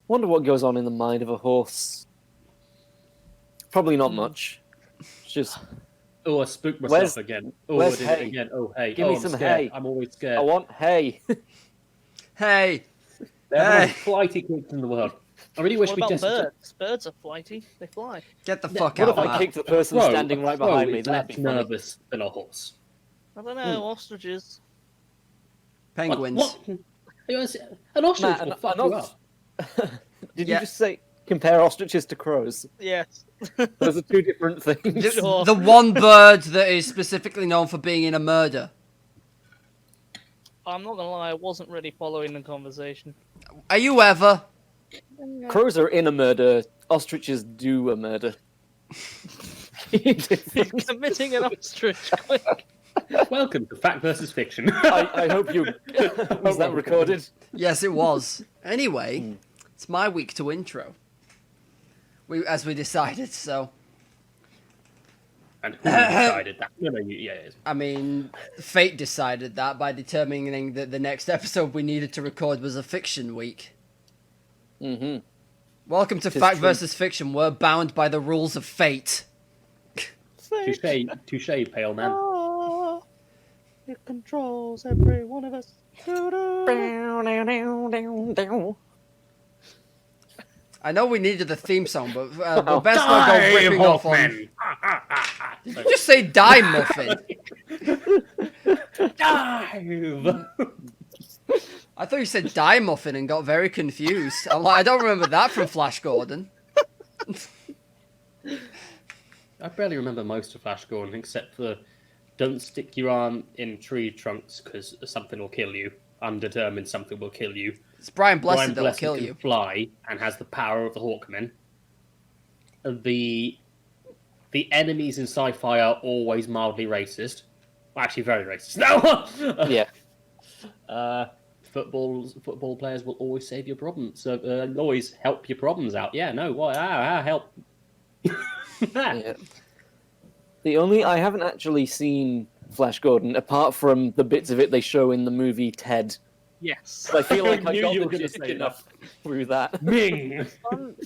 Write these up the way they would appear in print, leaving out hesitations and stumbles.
Wonder what goes on in the mind of a horse. Probably not much. It's just... Oh, I spooked myself again. Oh, I did it again. Oh, hey. Give me I'm some scared. hay. I'm always scared. I want hay. Hey! They're the Hey. most flighty creatures in the world. I really wish What we about just... birds? Birds are flighty. They fly. Get the fuck What out, if I Matt. kicked the person standing right behind me? is That'd be less funny. nervous than a horse. I don't know. Ostriches. Penguins. What? An ostrich Matt, will an fuck you up. Did Yeah. you just say compare ostriches to crows? Yes. Those are two different things. Sure. The one bird that is specifically known for being in a murder. I'm not gonna lie. I wasn't really following the conversation. Are you ever? Crows are in a murder. Ostriches do a murder. He's committing an ostrich. Quick. Welcome to Fact versus Fiction. I hope you... Was that recorded? Yes, it was. Anyway, it's my week to intro. As we decided, so... And who decided that? No, yeah, it is. I mean, fate decided that by determining that the next episode we needed to record was a fiction week. Mm-hmm. Welcome to Tis Fact true. versus Fiction. We're bound by the rules of fate. Touche, pale man. Ah, it controls every one of us. I know we needed the theme song, but we're best not go ripping off on... Hoffman! Did you just say die muffin? Dive! I thought you said die muffin and got very confused. I'm like, I don't remember that from Flash Gordon. I barely remember most of Flash Gordon except for don't stick your arm in tree trunks because something will kill you. Undetermined something will kill you. It's Brian Blessed Brian that'll Blessed kill can you. fly and has the power of the Hawkmen. The enemies in sci-fi are always mildly racist. Well, actually, very racist. No. Yeah. Football players will always save your problems. So always help your problems out. Yeah. No. What? Help. Yeah. I haven't actually seen Flash Gordon, apart from the bits of it they show in the movie Ted. Yes. I feel like I knew got you the were gonna gist say enough through that. Ming.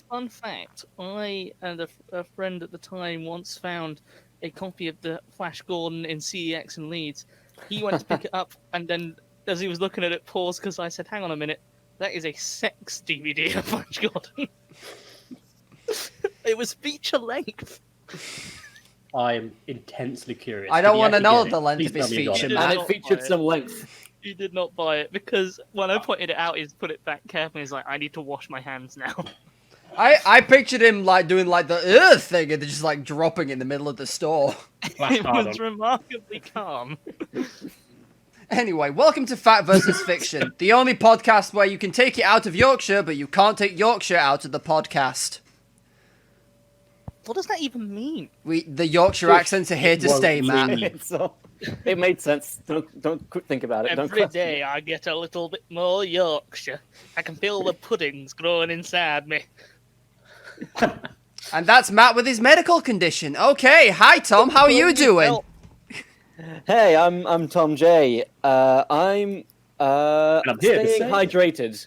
Fun fact. I and a friend at the time once found a copy of the Flash Gordon in CEX in Leeds. He went to pick it up, and then as he was looking at it, paused because I said, "Hang on a minute, that is a sex DVD of Flash Gordon." It was feature length. I'm intensely curious. I don't Did he want to actually know get the it? length Please of his tell me he got feature, it. man. And it featured some length. He did not buy it because when I pointed it out, he's put it back carefully. He's like, "I need to wash my hands now." I pictured him like doing like the thing and then just like dropping in the middle of the store. Flash It hard was on. remarkably calm. Anyway, welcome to Fact versus Fiction, the only podcast where you can take it out of Yorkshire, but you can't take Yorkshire out of the podcast. What does that even mean? The Yorkshire accents are here to won't stay, Matt. leave. So, it made sense. Don't think about it. Don't Every question day I get a little bit more Yorkshire. I can feel the puddings growing inside me. And that's Matt with his medical condition. Okay, hi Tom, how are you doing? Well, Hey, I'm Tom J. I'm I'm here to staying say- hydrated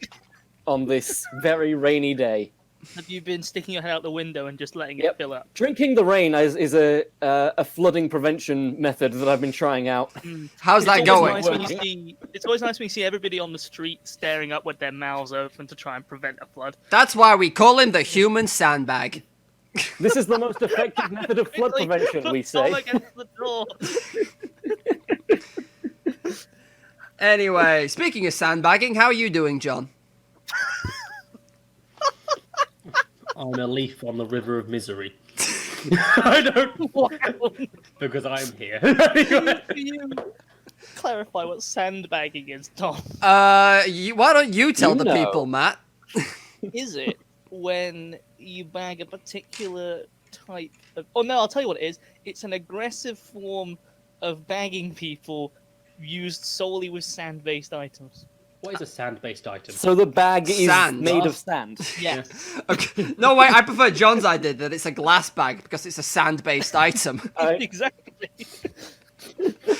on this very rainy day. have you been sticking your head out the window and just letting it Yep. fill up? Drinking the rain is a flooding prevention method that I've been trying out. How's that It's going? always nice when you see, it's always nice when you see everybody on the street staring up with their mouths open to try and prevent a flood. That's why we call him the human sandbag. This is the most effective method of flood Quickly, prevention, we put Tom say. against the door. Anyway, speaking of sandbagging, how are you doing, John? I'm a leaf on the river of misery. I don't. Wow. Because I'm here. Can you clarify what sandbagging is, Tom? Why don't you tell You the know. people, Matt? Is it when you bag a particular type of... Oh, no, I'll tell you what it is. It's an aggressive form of bagging people used solely with sand-based items. What is a sand-based item? So the bag is Sand. made of sand. Yes. Okay. No, wait, I prefer John's idea that it's a glass bag because it's a sand-based item. I, Exactly.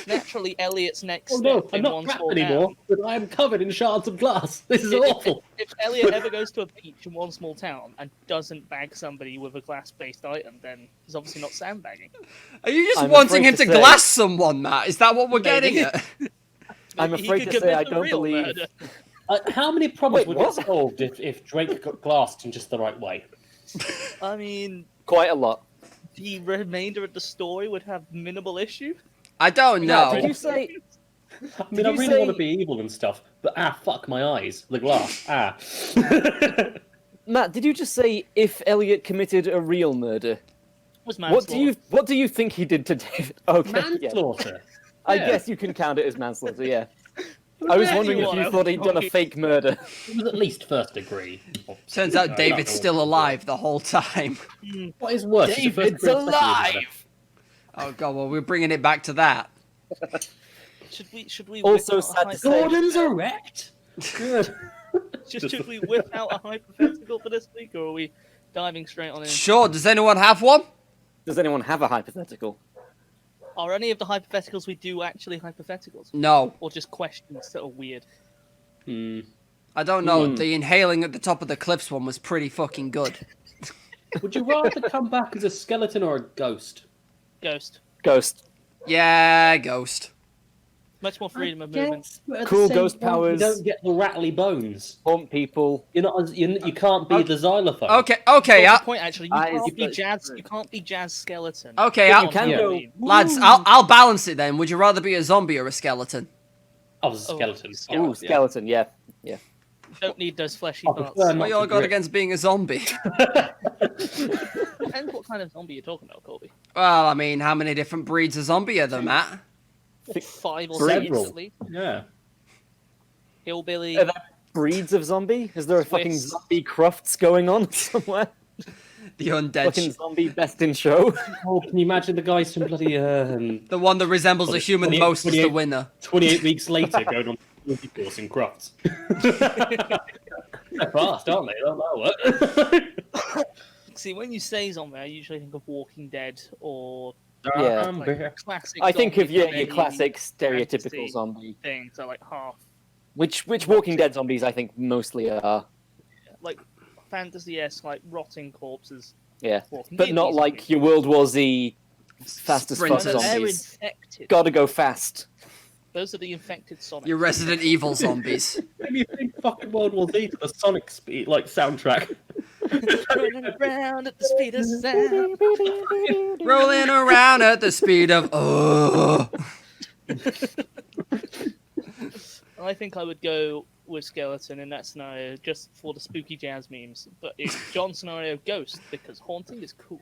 Naturally, Elliot's next Oh step no, I'm in not One trapped Small anymore, Town. but I am covered in shards of glass. This is If- awful. If Elliot ever goes to a beach in One Small Town and doesn't bag somebody with a glass-based item, then he's obviously not sandbagging. Are you just I'm wanting afraid him to to say- glass someone, Matt? Is that what we're getting Maybe. at? I'm He afraid could to say commit I a don't real believe. murder. How many problems Wait, would what? get solved if Drake got glassed in just the right way? I mean, Quite a lot. the remainder of the story would have minimal issue. I don't Matt, know. did you say? I mean, Did I you really want to say- be evil and stuff, but fuck my eyes, the glass, Matt, did you just say if Elliot committed a real murder? Was What do you think he did to David? Okay, yeah. Manslaughter. I Yeah. guess you can count it as manslaughter. Yeah. I was wondering if you thought he'd done a fake murder. It was at least first degree. Turns out David's still alive the whole time. What is worse? is the first David's degree or second degree murder? alive. Oh god, well we're bringing it back to that. Should we Also whip out a sad to say- Gordon's erect. should we whip out a hypothetical for this week, or are we diving straight on in? Sure, does anyone have one? Does anyone have a hypothetical? Are any of the hypotheticals we do actually hypotheticals, No. or just questions that are weird? I don't know, the inhaling at the top of the cliffs one was pretty fucking good. Would you rather come back as a skeleton or a ghost? Ghost. Ghost. Yeah, ghost. Much more freedom of movement. Yes, but at the Cool same ghost time, powers. You don't get the rattly bones. Haunt people. You're not. You can't be the xylophone. Okay, Good yeah. point. Actually, you I- can't be but- jazz. You can't be jazz skeleton. Okay, You I'll, can Yeah. go. lads, I'll balance it then. Would you rather be a zombie or a skeleton? I was a skeleton. Ooh, skeleton. Yeah. Yeah. Don't need those fleshy I parts. prefer What not y'all to got grip. against being a zombie? Depends what kind of zombie you're talking about, Corby. Well, I mean, how many different breeds of zombie are there, Matt? 5 or Several. 6 at least. Yeah. Hillbilly. Are there breeds of zombie? Is there a fucking Swiss. zombie crufts going on somewhere? The undead. Fucking zombie best in show. Oh, can you imagine the guys from bloody The one that resembles a human 28 most is the 28 winner. 28 weeks later going on the course in crafts? They're fast, aren't they? Don't know what. See, when you say zombie, I usually think of Walking Dead or Yeah. like classic. I think of zombie your zombie classic stereotypical fantasy zombie. things. So like half, Which Walking Dead zombies I think mostly are. like fantasy-esque, like rotting corpses. Yeah. Walking But Dead not like zombies. your World War Z fast as fuck Sprinters. No, they're zombies. infected. Gotta go fast. Those are the infected Sonic. Your Resident Evil zombies. Maybe you think fucking World War Z to the Sonic speed, like soundtrack. running around at the speed of sound. Rolling around at the speed of oh. I think I would go with Skeleton in that scenario, just for the spooky jazz memes. But in John's scenario, Ghost, because haunting is cool.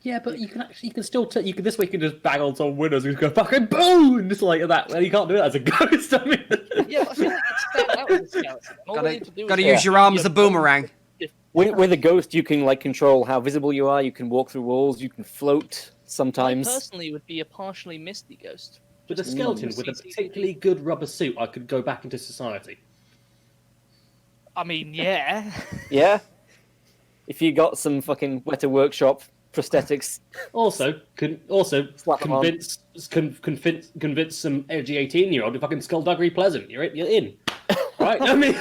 Yeah, but you can still this way you can just bang on some winners and just go fucking boom, just like that. Well, you can't do it as a ghost. I mean, Yeah, but I feel like it's stand out as a skeleton. All they need to do Gotta is use your arm as a boomerang. With a ghost, you can like control how visible you are. You can walk through walls. You can float I sometimes. personally would be a partially misty ghost. with a skeleton with a particularly good rubber suit, I could go back into society. I mean, yeah. Yeah. If you got some fucking Weta Workshop prosthetics, Also, Slap 'em on. convince some edgy 18-year-old to fucking skullduggery pleasant. You're in, right? I mean,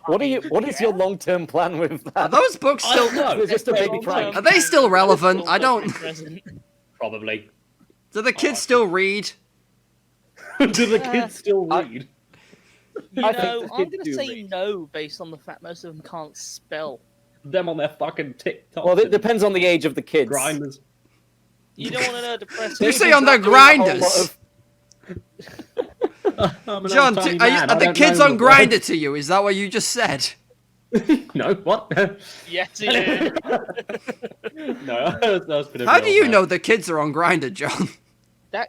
what is your long-term plan with Are that? those books I still? don't know. It's just a baby prank. Are they still relevant? I don't. Probably. Do the kids still read? Do the kids still read? You I think know, the I'm kids going to do say read. no based on the fact most of them can't spell. Them on their fucking TikTok. Well, it depends on the age of the kids. grinders. You don't want to know depressing. You say on their Doing a whole lot grinders. of- I'm an John, old-timey are man, I the don't kids know on the Grinder to you? Is that what you just said? words. No, what? Yes, it is. No, that was been a How real do you man. know the kids are on Grinder, John?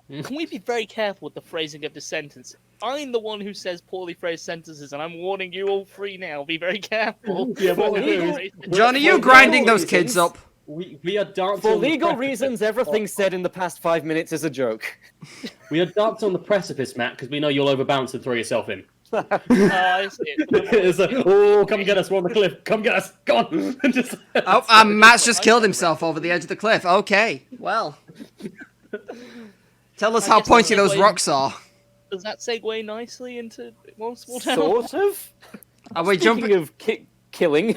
Can we be very careful with the phrasing of the sentence? I'm the one who says poorly phrased sentences, and I'm warning you all three now. Be very careful. Yeah, what Poorly we do is- phrased- John, are you For grinding legal those kids reasons. up? We are dancing For on the legal precipice. reasons, everything said in the past 5 minutes is a joke. We are dancing on the precipice, Matt, because we know you'll overbounce and throw yourself in. I see it. It's like, oh, come get us, we're on the cliff. Come get us, go on. Just, Oh, Matt's just killed himself over the edge of the cliff. Okay, well. Tell us I how guess pointy that those segue- rocks are. Does that segue nicely into one small town? Sort of. Are we Speaking jumping? of killing,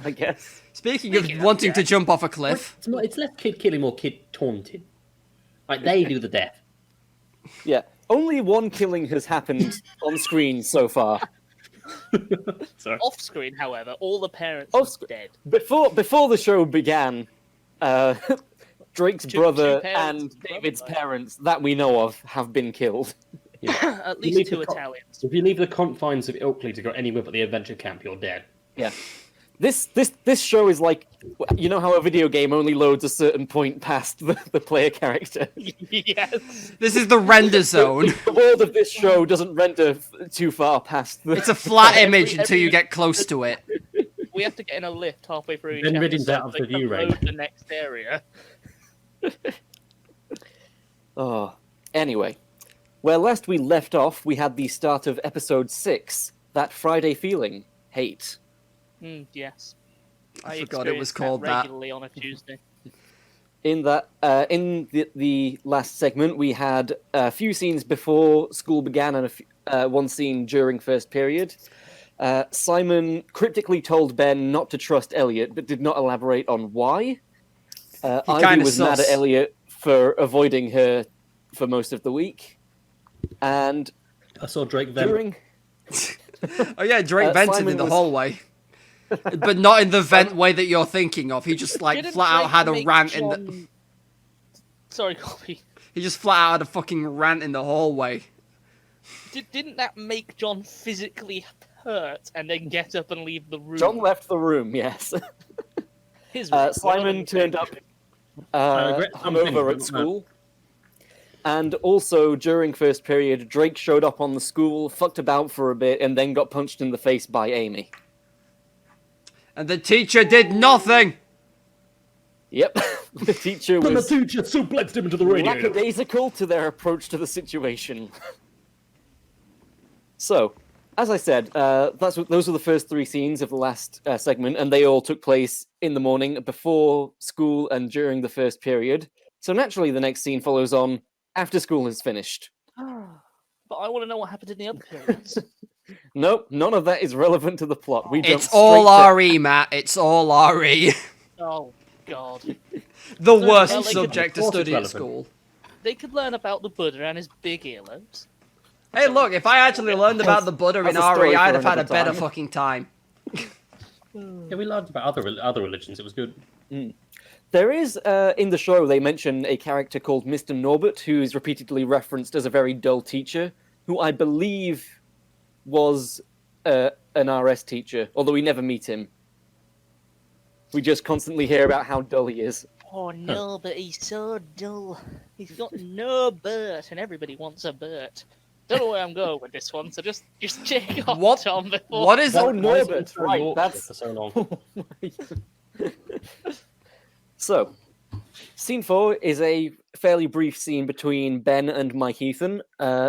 I guess. Speaking Speaking of of wanting to death. jump off a cliff. It's less kid killing, more kid taunting. Like, they do the death. Yeah. Only one killing has happened on screen so far. Sorry. Off screen, however, all the parents Off are sc- dead. Before the show began, Drake's Two brother parents, and brother, David's right? parents that we know of have been killed. At You least leave two the co- Italians. If you leave the confines of Ilkley to go anywhere but the adventure camp, you're dead. Yeah. This show is like, you know how a video game only loads a certain point past the player character. Yes. This is the render zone. The world of this show doesn't render too far past the. It's a flat image until you get close to it. We have to get in a lift halfway through each Then Ridden's episode out of so the they can view range. load the next area. Oh. Anyway, where last we left off, we had the start of episode 6, That Friday Feeling, Hate. Yes. I forgot it was called that. regularly on a Tuesday. In that, in the last segment, we had a few scenes before school began and one scene during first period. Simon cryptically told Ben not to trust Elliot, but did not elaborate on why. Ivy kinda was mad sus. at Elliot for avoiding her for most of the week. And I saw Drake vent. during... Oh yeah, Drake vented Simon in the was- hallway. But not in the vent way that you're thinking of. He just like Didn't flat out Drake had a make rant in the. John- Sorry, Corby. He just flat out had a fucking rant in the hallway. Didn't that make John physically hurt and then get up and leave the room? John left the room, yes. His room. Simon turned up regret something, hungover but at not school. And also, during first period, Drake showed up on the school, fucked about for a bit, and then got punched in the face by Amy. And the teacher did nothing! Yep, the teacher And the was teacher suplexed him into the radiator. lackadaisical to their approach to the situation. So, as I said, those were the first 3 scenes of the last segment, and they all took place in the morning before school and during the first period. So naturally, the next scene follows on after school has finished. But I want to know what happened in the other periods. Nope, none of that is relevant to the plot. We jump It's all straight RE, Matt. It's all RE. Oh, God. The well, worst like, subject to of course study it's at school. They could learn about the Buddha and his big earlobes. Hey, look, if I actually learned about the Buddha in That's a story RE, I'd for have had a another better time. fucking time. Yeah, we learned about other religions. It was good. There is, in the show, they mention a character called Mr. Norbert, who is repeatedly referenced as a very dull teacher, who I believe was an RS teacher, although we never meet him. We just constantly hear about how dull he is. Oh no, but he's so dull. He's got no Bert, and everybody wants a Bert. Don't know where I'm going with this one, so just check off, What? Tom. Before... What is Oh, that? Norbert, For right, Yorkshire that's... for so long. So, scene 4 is a fairly brief scene between Ben and Mike Ethan.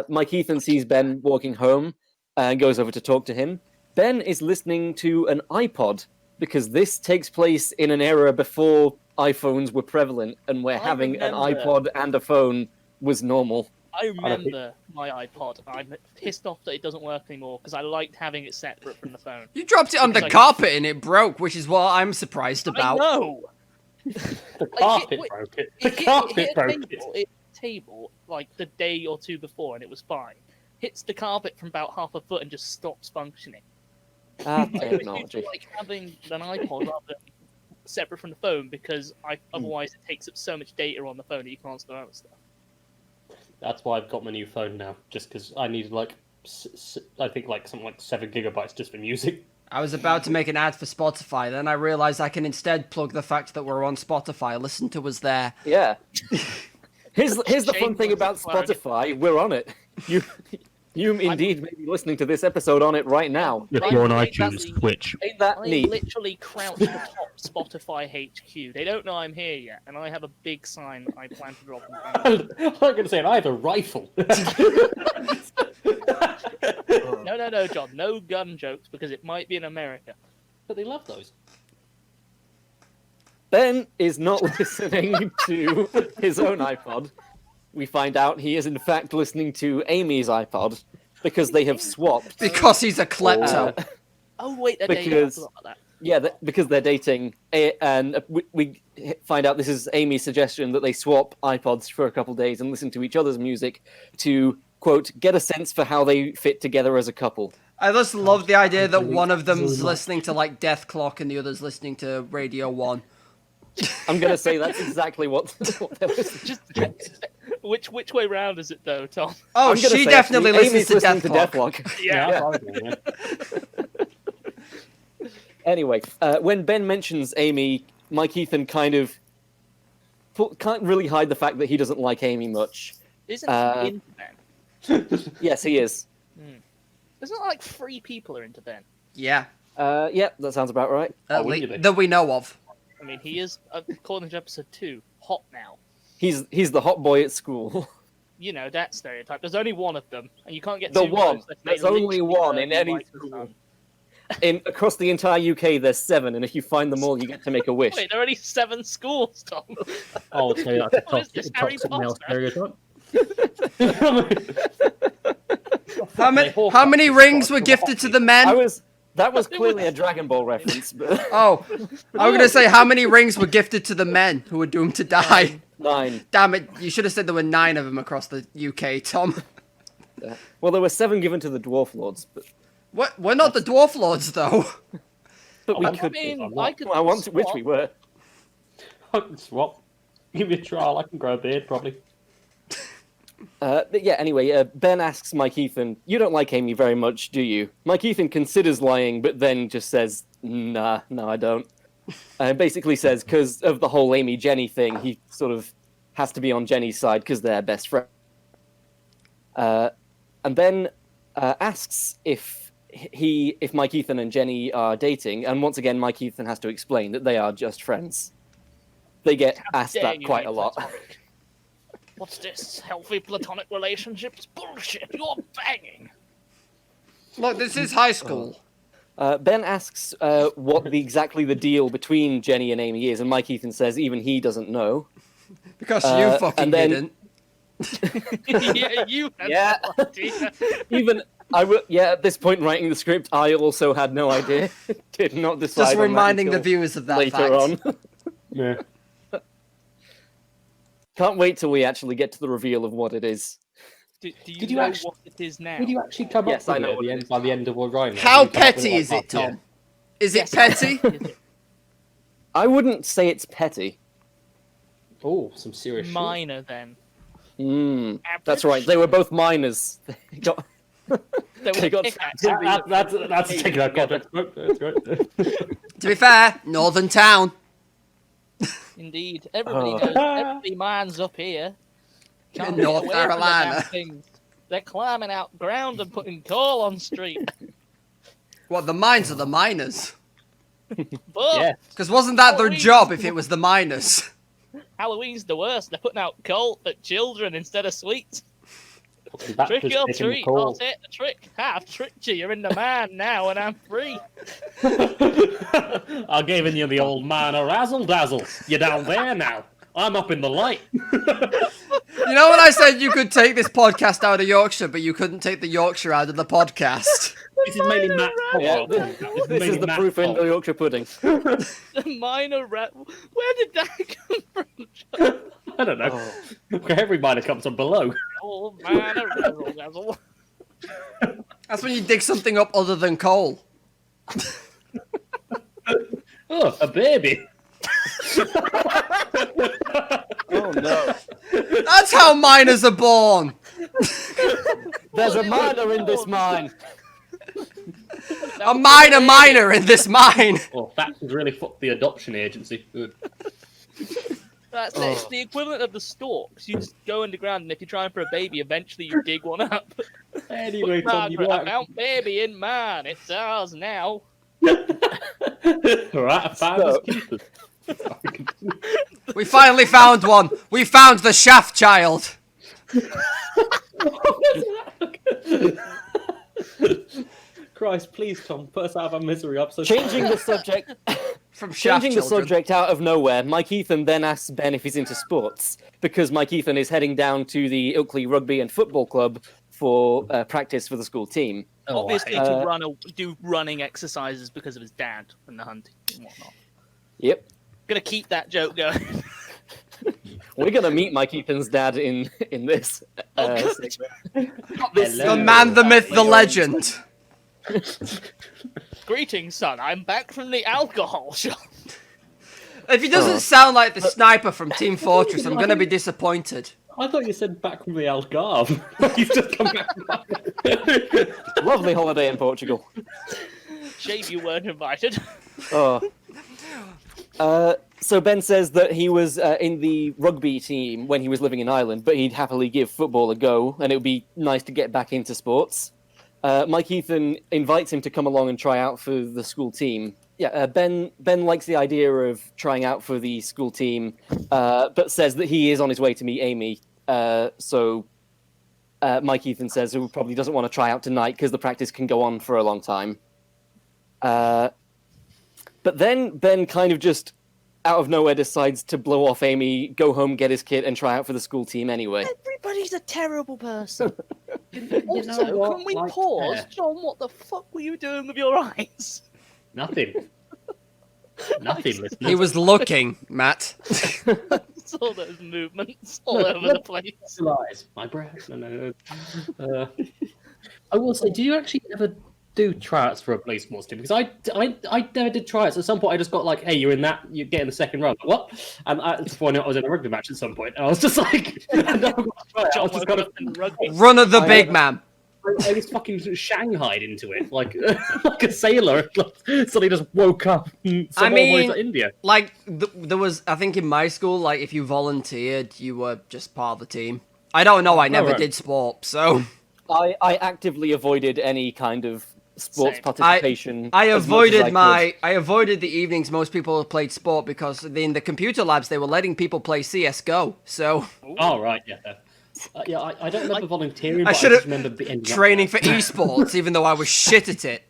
Mike Ethan sees Ben walking home and goes over to talk to him. Ben is listening to an iPod, because this takes place in an era before iPhones were prevalent and where I having an remember. iPod and a phone was normal. I remember my iPod. I'm pissed off that it doesn't work anymore because I liked having it separate from the phone. You dropped it on the Like- carpet and it broke, which is what I'm surprised I about. know. The carpet broke it. The carpet hit broke a table like the day or two before, and it was fine. Hits the carpet from about half a foot and just stops functioning. Ah, I always used technology. to like having an iPod rather than separate from the phone because otherwise it takes up so much data on the phone that you can't store other stuff. That's why I've got my new phone now, just because I needed like, I think like something like 7 gigabytes just for music. I was about to make an ad for Spotify, then I realized I can instead plug the fact that we're on Spotify. Listen to us there. Yeah. Here's the fun Shame thing for about Spotify. Spotify. We're on it. You indeed may be listening to this episode on it right now. If I you're on think iTunes, that's- Twitch. Ain't that I neat? literally crouched atop Spotify HQ. They don't know I'm here yet, and I have a big sign I plan to drop. I'm going to say, and I have a rifle. No, John. No gun jokes because it might be in America. But they love those. Ben is not listening to his own iPod. we find out he is in fact listening to Amy's iPod because they have swapped. Because he's a klepto. Oh wait, they're dating. I Because forgot about that. yeah, because they're dating, and we find out this is Amy's suggestion that they swap iPods for a couple days and listen to each other's music to quote get a sense for how they fit together as a couple. I just love the idea that one of them's listening to like Death Clock and the other's listening to Radio 1. I'm gonna say that's exactly what they're listening to. Just which way round is it though, Tom? Oh, I'm gonna she say definitely Amy's listens to listening Death Clock. Yeah. Anyway, when Ben mentions Amy, Mike Ethan kind of can't really hide the fact that he doesn't like Amy much. Isn't he into Ben? Yes, he is. Isn't it like 3 people are into Ben? Yeah, Yeah, that sounds about right. at wouldn't least you be? that we know of. I mean, he is, according to episode 2, hot now. He's the hot boy at school. You know, that stereotype. There's only one of them, and you can't get The too one. close. If There's they only literally one burn in you any like the school. sun. Across the entire UK, there's 7, and if you find them all, you get to make a wish. Wait, there are only 7 schools, Tom. Oh, so that's a What is this, Harry toxic male Potter? stereotype. How many rings were gifted to the men? That was clearly a Dragon Ball reference, but Oh, I was gonna say how many rings were gifted to the men who were doomed to die. 9. Damn it! You should have said there were 9 of them across the UK, Tom. Well, there were 7 given to the Dwarf Lords, but What? We're not the Dwarf Lords, though. we I could. mean, I I could. I want to, which we were. I can swap. Give me a trial. I can grow a beard, probably. But yeah, anyway, Ben asks Mike Ethan, "You don't like Amy very much, do you?" Mike Ethan considers lying, but then just says, "Nah, no, I don't." Basically says because of the whole Amy Jenny thing, he sort of has to be on Jenny's side because they're best friends. And then asks if Mike Ethan and Jenny are dating, and once again, Mike Ethan has to explain that they are just friends. They get asked dare that you quite be a lot. platonic? What's this? Healthy platonic relationships? Bullshit! You're banging! Look, this is high school. Ben asks what exactly the deal between Jenny and Amy is, and Mike Ethan says even he doesn't know. Because you fucking and then- didn't. Yeah, you had Yeah. no idea. Even at this point writing the script, I also had no idea. Did not decide. Just on that reminding the until viewers of that later fact. on. Yeah. Can't wait till we actually get to the reveal of what it is. Do you Did you know actually- what it is now? Did you actually come Yes, up I with know it what it at the is. end, by the end of Rhino? How Did you come up with petty like is that? it, Tom? Yeah. Is it petty? Is it I wouldn't say it's petty. Oh, some serious shit. minor then? That's right. They were both minors. They got- They They were got pickaxe. That's taking out context. That's great. To be fair, Northern Town. Indeed, everybody Oh. knows. Everybody mines up here. Can't get North away from the Carolina. damn things. They're climbing out ground and putting coal on street. What, the mines are the miners? But Yeah. Because wasn't that their Halloween. job if it was the miners? Halloween's the worst. They're putting out coal at children instead of sweets. That's Trick just or taking the treat. call. I'll take the trick. I've tricked you. You're in the man now, and I'm free. I've given you the old man a razzle dazzle. You're down there now. I'm up in the light. You know when I said you could take this podcast out of Yorkshire, but you couldn't take the Yorkshire out of the podcast? This is mainly Matt's Yeah, fault. this is the proof in the Yorkshire pudding. The minor rat. Where did that come from? I don't know. Oh. Every miner comes from below. Old man, a razzle dazzle. That's when you dig something up other than coal. Oh, a baby. Oh no! That's how miners are born. There's a miner in this mine. A miner in this mine. Oh, that has really fucked the adoption agency. Good. That's it. It's the equivalent of the stalks. You just go underground, and if you're trying for a baby, eventually you dig one up. Anyway, Tom, you Margaret, I like... found baby in mine. It's ours now. Alright, I found So- this keeper. We finally found one. We found the shaft child. Christ, please, Tom, put us out of our misery. I'm so Changing the subject. From Shaft Changing the Children. subject out of nowhere, Mike Ethan then asks Ben if he's into sports, because Mike Ethan is heading down to the Ilkley Rugby and Football Club for practice for the school team. Obviously, Uh, to do running exercises because of his dad and the hunting and whatnot. Yep. Gonna keep that joke going. We're going to meet Mike Ethan's dad in this. Oh, segment. The man, the myth, the legend. Greetings, son. I'm back from the alcohol shop. If he doesn't sound like the sniper from Team Fortress, I'm gonna be disappointed. I thought you said back from the Algarve. He's just come back from that. Lovely holiday in Portugal. Shame you weren't invited. Oh. So Ben says that he was in the rugby team when he was living in Ireland, but he'd happily give football a go, and it would be nice to get back into sports. Mike Ethan invites him to come along and try out for the school team. Yeah, Ben likes the idea of trying out for the school team, but says that he is on his way to meet Amy. So Mike Ethan says he probably doesn't want to try out tonight because the practice can go on for a long time. But then Ben kind of just out of nowhere decides to blow off Amy, go home, get his kit, and try out for the school team anyway. Everybody's a terrible person. You Also, know what? can we Like, pause? yeah. John, what the fuck were you doing with your eyes? Nothing. Nothing, listeners. He was looking, Matt. Saw those movements all over the place. Lies. My breath. No. I will say, do you actually ever do tryouts for a police sports team? Because I never did tryouts. At some point, I just got like, hey, you're in that, you get in the second row. What? And at the point, I was in a rugby match at some point, and I was just like, I was just kind of, Run of the big man. I was fucking shanghaied into it, like like a sailor. Suddenly just woke up. I mean, to India. Like, there was, I think in my school, like, if you volunteered, you were just part of the team. I don't know, I never right. did sport, so... I actively avoided any kind of sports Same. participation. I as much as avoided I I avoided the evenings most people played sport because in the computer labs they were letting people play CS:GO. So Oh right, yeah. Yeah, I don't remember volunteering. I But should just have remember ending up training there. for esports, even though I was shit at it.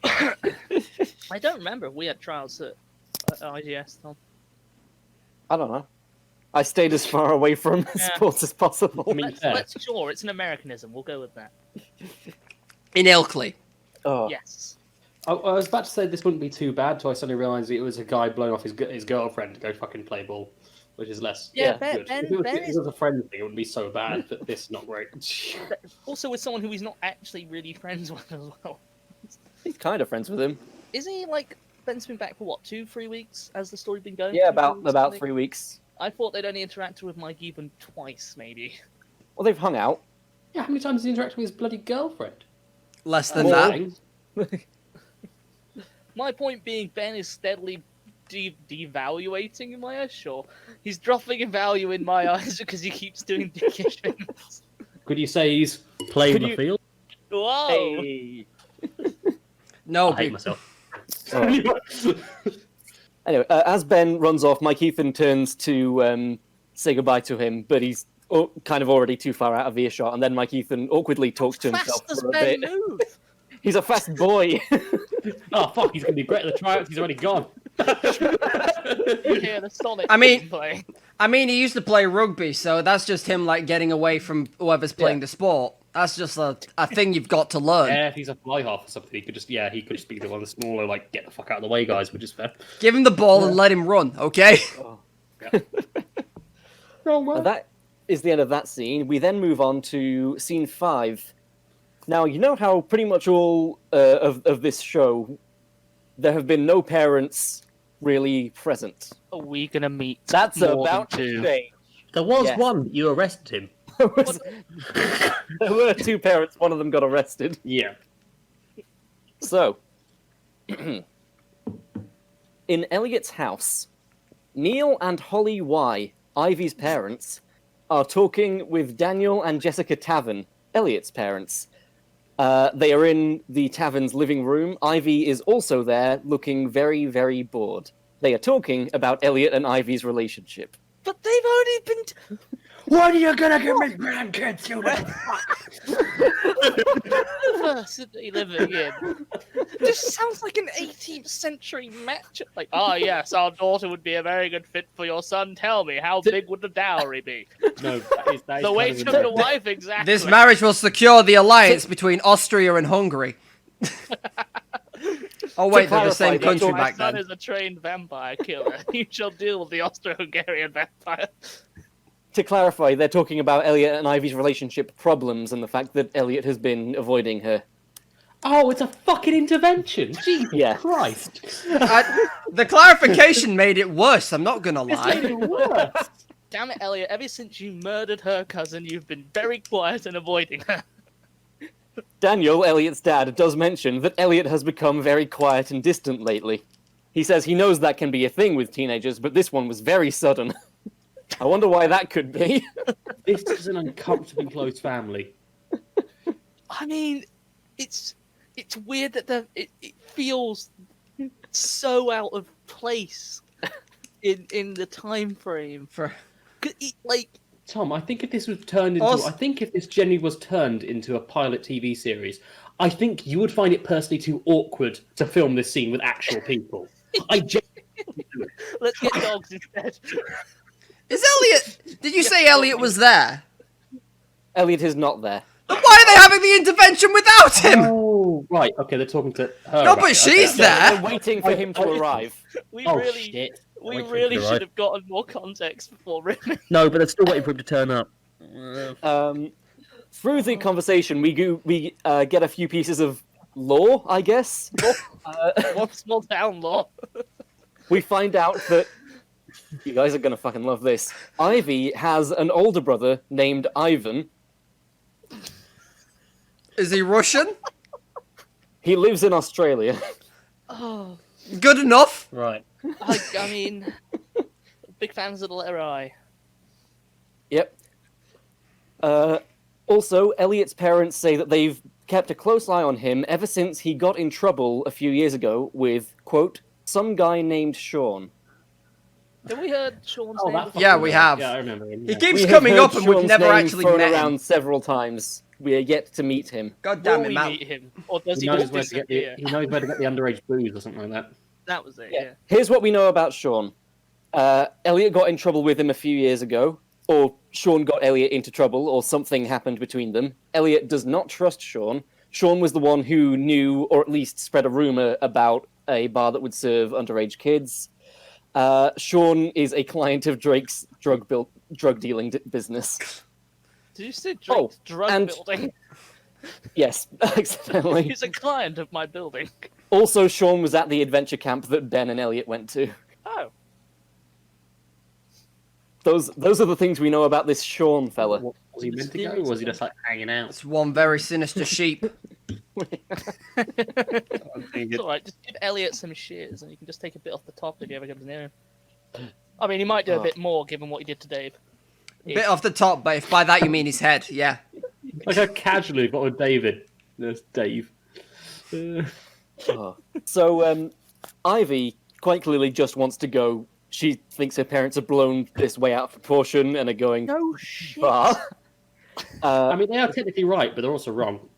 I don't remember if we had trials at IGS, Tom. I don't know. I stayed as far away from Yeah. sports as possible. I mean, fair. Let's sure, it's an Americanism. We'll go with that. In Ilkley. Oh. Yes. I was about to say this wouldn't be too bad until I suddenly realised it was a guy blowing off his girlfriend to go fucking play ball, which is less Yeah, good. Ben If it is was a friend thing, it wouldn't be so bad, but this is not great. also with someone who he's not actually really friends with as well. He's kind of friends with him. Isn't he like Ben's been back for what, 2-3 weeks? Has the story been going? Yeah, 2-3 weeks, about something? 3 weeks. I thought they'd only interacted with Mike even twice, maybe. Well, they've hung out. Yeah, how many times has he interacted with his bloody girlfriend? Less than More. that. My point being, Ben is steadily devaluating in my eyes. Sure, he's dropping in value in my eyes because he keeps doing dickish things. Could you say he's playing Could the you- field? Whoa! Hey. No, I hate myself. Anyway, as Ben runs off, Mike Ethan turns to say goodbye to him, but he's kind of already too far out of earshot, and then Mike Ethan awkwardly talks to himself Fast as for a Ben bit. move. He's a fast boy. Oh fuck, he's gonna be great at the tryouts. He's already gone. You hear the Sonic I mean- play. I mean, he used to play rugby, so that's just him, like, getting away from whoever's playing Yeah. the sport. That's just a thing you've got to learn. Yeah, if he's a fly half or something, he could just be the one of the smaller, like, get the fuck out of the way guys, which is fair. Give him the ball and let him run, okay? And that is the end of that scene. We then move on to scene 5. Now, you know how pretty much all of this show, there have been no parents really present. Are we gonna meet? That's more about than to two? change. There was Yes. one, you arrested him. There were 2 parents, one of them got arrested. Yeah. So, in Elliot's house, Neil and Holly Y, Ivy's parents, are talking with Daniel and Jessica Tavern, Elliot's parents. They are in the tavern's living room. Ivy is also there, looking very, very bored. They are talking about Elliot and Ivy's relationship. But they've only been. When are you gonna give me grandkids, you little fuck? University living in. This sounds like an 18th century match. Like, oh yes, our daughter would be a very good fit for your son. Tell me, how big would the dowry be? No, that is The weight of the wife, exactly. This marriage will secure the alliance between Austria and Hungary. Oh wait, they're the same clarify, country My back son then. is a trained vampire killer. You shall deal with the Austro-Hungarian vampire. To clarify, they're talking about Elliot and Ivy's relationship problems and the fact that Elliot has been avoiding her. Oh, it's a fucking intervention. Jesus Yeah. Christ. The clarification made it worse, I'm not gonna It's made lie. it worse. Damn it, Elliot. Ever since you murdered her cousin, you've been very quiet and avoiding her. Daniel, Elliot's dad, does mention that Elliot has become very quiet and distant lately. He says he knows that can be a thing with teenagers, but this one was very sudden. I wonder why that could be. This is an uncomfortably close family. I mean, it's weird that it feels so out of place in the time frame. Like, Tom, I think if this was turned into, Also- I think if this genuinely was turned into a pilot TV series, I think you would find it personally too awkward to film this scene with actual people. I genuinely do it. let's get dogs instead. Is Elliot... Did you say Elliot was there? Elliot is not there. Then why are they having the intervention without him? Oh, right. Okay, they're talking to her. No, about but it. she's Okay. there. They're waiting for him to arrive. We Oh, really, shit. we Wait for really him to should arrive. have gotten more context before, really. No, but they're still waiting for him to turn up. Through the conversation, we get a few pieces of lore, I guess. One small town law. We find out that you guys are gonna fucking love this. Ivy has an older brother named Ivan. Is he Russian? He lives in Australia. Oh, Good enough. Right. I mean, big fans of the letter I. Yep. Also, Elliot's parents say that they've kept a close eye on him ever since he got in trouble a few years ago with, quote, some guy named Sean. Have we heard Sean's Oh, name that before? Yeah, we have. Yeah, I remember him. He yeah. keeps We have coming heard up and we've Sean's never name actually thrown met around him. several times. We are yet to meet him. God Will damn it, we Mal. meet him? Or does He he knows, just where to get the, disappear? he knows where to get the underage booze or something like that. That was it, yeah. Here's what we know about Sean. Elliot got in trouble with him a few years ago, or Sean got Elliot into trouble, or something happened between them. Elliot does not trust Sean. Sean was the one who knew, or at least spread a rumor about a bar that would serve underage kids. Sean is a client of Drake's drug dealing business. Did you say Drake's drug and- building? Yes, accidentally. He's a client of my building. Also, Sean was at the adventure camp that Ben and Elliot went to. Oh. Those are the things we know about this Sean fella. What, was he meant to go, or was he just like hanging out? It's one very sinister sheep. It's alright, just give Elliot some shears and you can just take a bit off the top if he ever comes near him. I mean, he might do a bit more given what he did to Dave. Bit off the top, but if by that you mean his head, yeah. Like how casually, but with David. There's Dave. Oh. So, Ivy quite clearly just wants to go. She thinks her parents have blown this way out of proportion and are going No shit. far. I mean, they are technically right, but they're also wrong.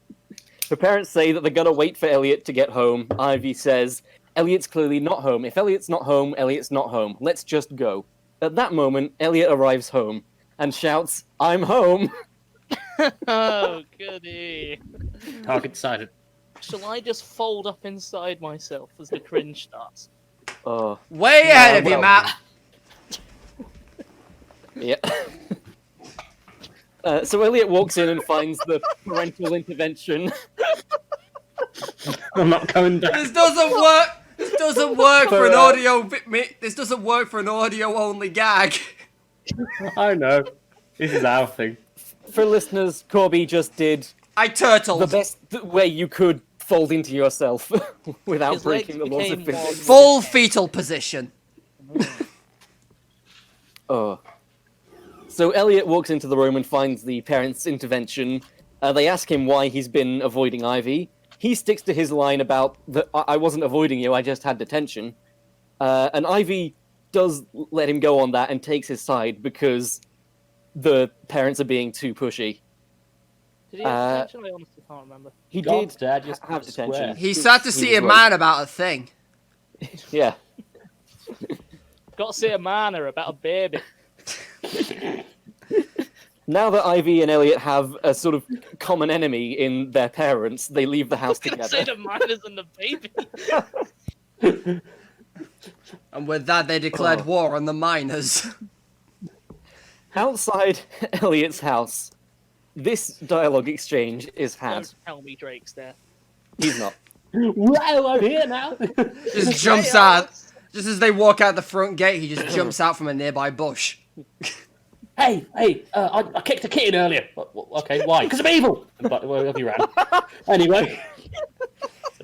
Her parents say that they're gonna wait for Elliot to get home. Ivy says, Elliot's clearly not home. If Elliot's not home, Elliot's not home. Let's just go. At that moment, Elliot arrives home and shouts, I'm home! Oh, goody. Target decided. Shall I just fold up inside myself as the cringe starts? Oh, Way ahead of you, well. Matt. yeah. So Elliot walks in and finds the parental intervention. I'm not going down. This doesn't work. This doesn't work for an audio. This doesn't work for an audio-only gag. I know. This is our thing. For listeners, Corby just did I turtled. the best way you could fold into yourself without His breaking the legs laws of became more- physics. Full fetal position. Oh. So Elliot walks into the room and finds the parents' intervention. They ask him why he's been avoiding Ivy. He sticks to his line about that I wasn't avoiding you, I just had detention. And Ivy does let him go on that and takes his side because the parents are being too pushy. Did he have detention? I honestly can't remember. He God's did dad just have square. detention. He sat to see was a late. man about a thing. Yeah. Got to see a manor about a baby. Now that Ivy and Elliot have a sort of common enemy in their parents, they leave the house Got to see together. the miners and the baby. And with that, they declared war on the miners. Outside Elliot's house, this dialogue exchange is had. Don't tell me Drake's there. He's not. Wow, I'm here now. Just jumps Hey, out. Alex. Just as they walk out the front gate, he just jumps out from a nearby bush. Hey, I kicked a kitten earlier. Okay, why? Because I'm evil. But well, he ran. Anyway,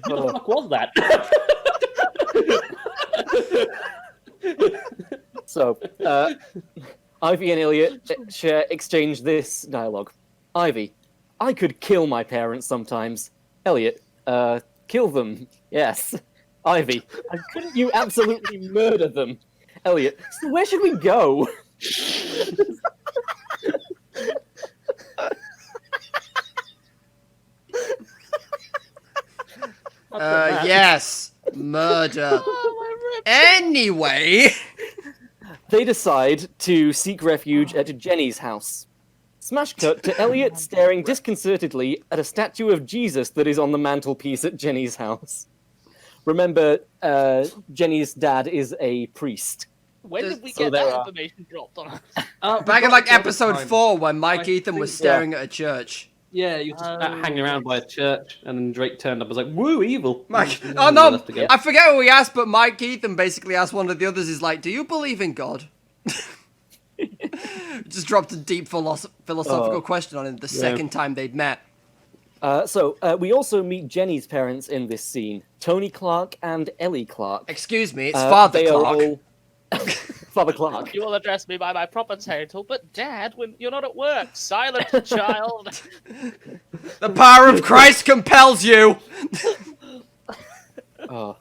what the fuck was that? So, Ivy and Elliot exchange this dialogue. Ivy, I could kill my parents sometimes. Elliot, kill them, yes. Ivy, couldn't you absolutely murder them? Elliot, so where should we go? Yes. Murder. Oh, my ribs. Anyway. They decide to seek refuge at Jenny's house. Smash cut to Elliot staring disconcertedly at a statue of Jesus that is on the mantelpiece at Jenny's house. Remember, Jenny's dad is a priest. When did we So get there that are- information dropped on us? Back in like episode 4 when Mike I Ethan was think- staring at a church. Yeah, you were just hanging around by a church, and then Drake turned up and was like, woo, evil. Mike, And oh then no, left again. I forget what we asked, but Mike Ethan basically asked one of the others, is like, do you believe in God? Just dropped a deep philosophical question on him the second time they'd met. So we also meet Jenny's parents in this scene, Tony Clark and Ellie Clark. Excuse me, it's Father They are Clark. all- Father Clark. You will address me by my proper title, but Dad, when you're not at work, silent child. The power of Christ compels you! Oh.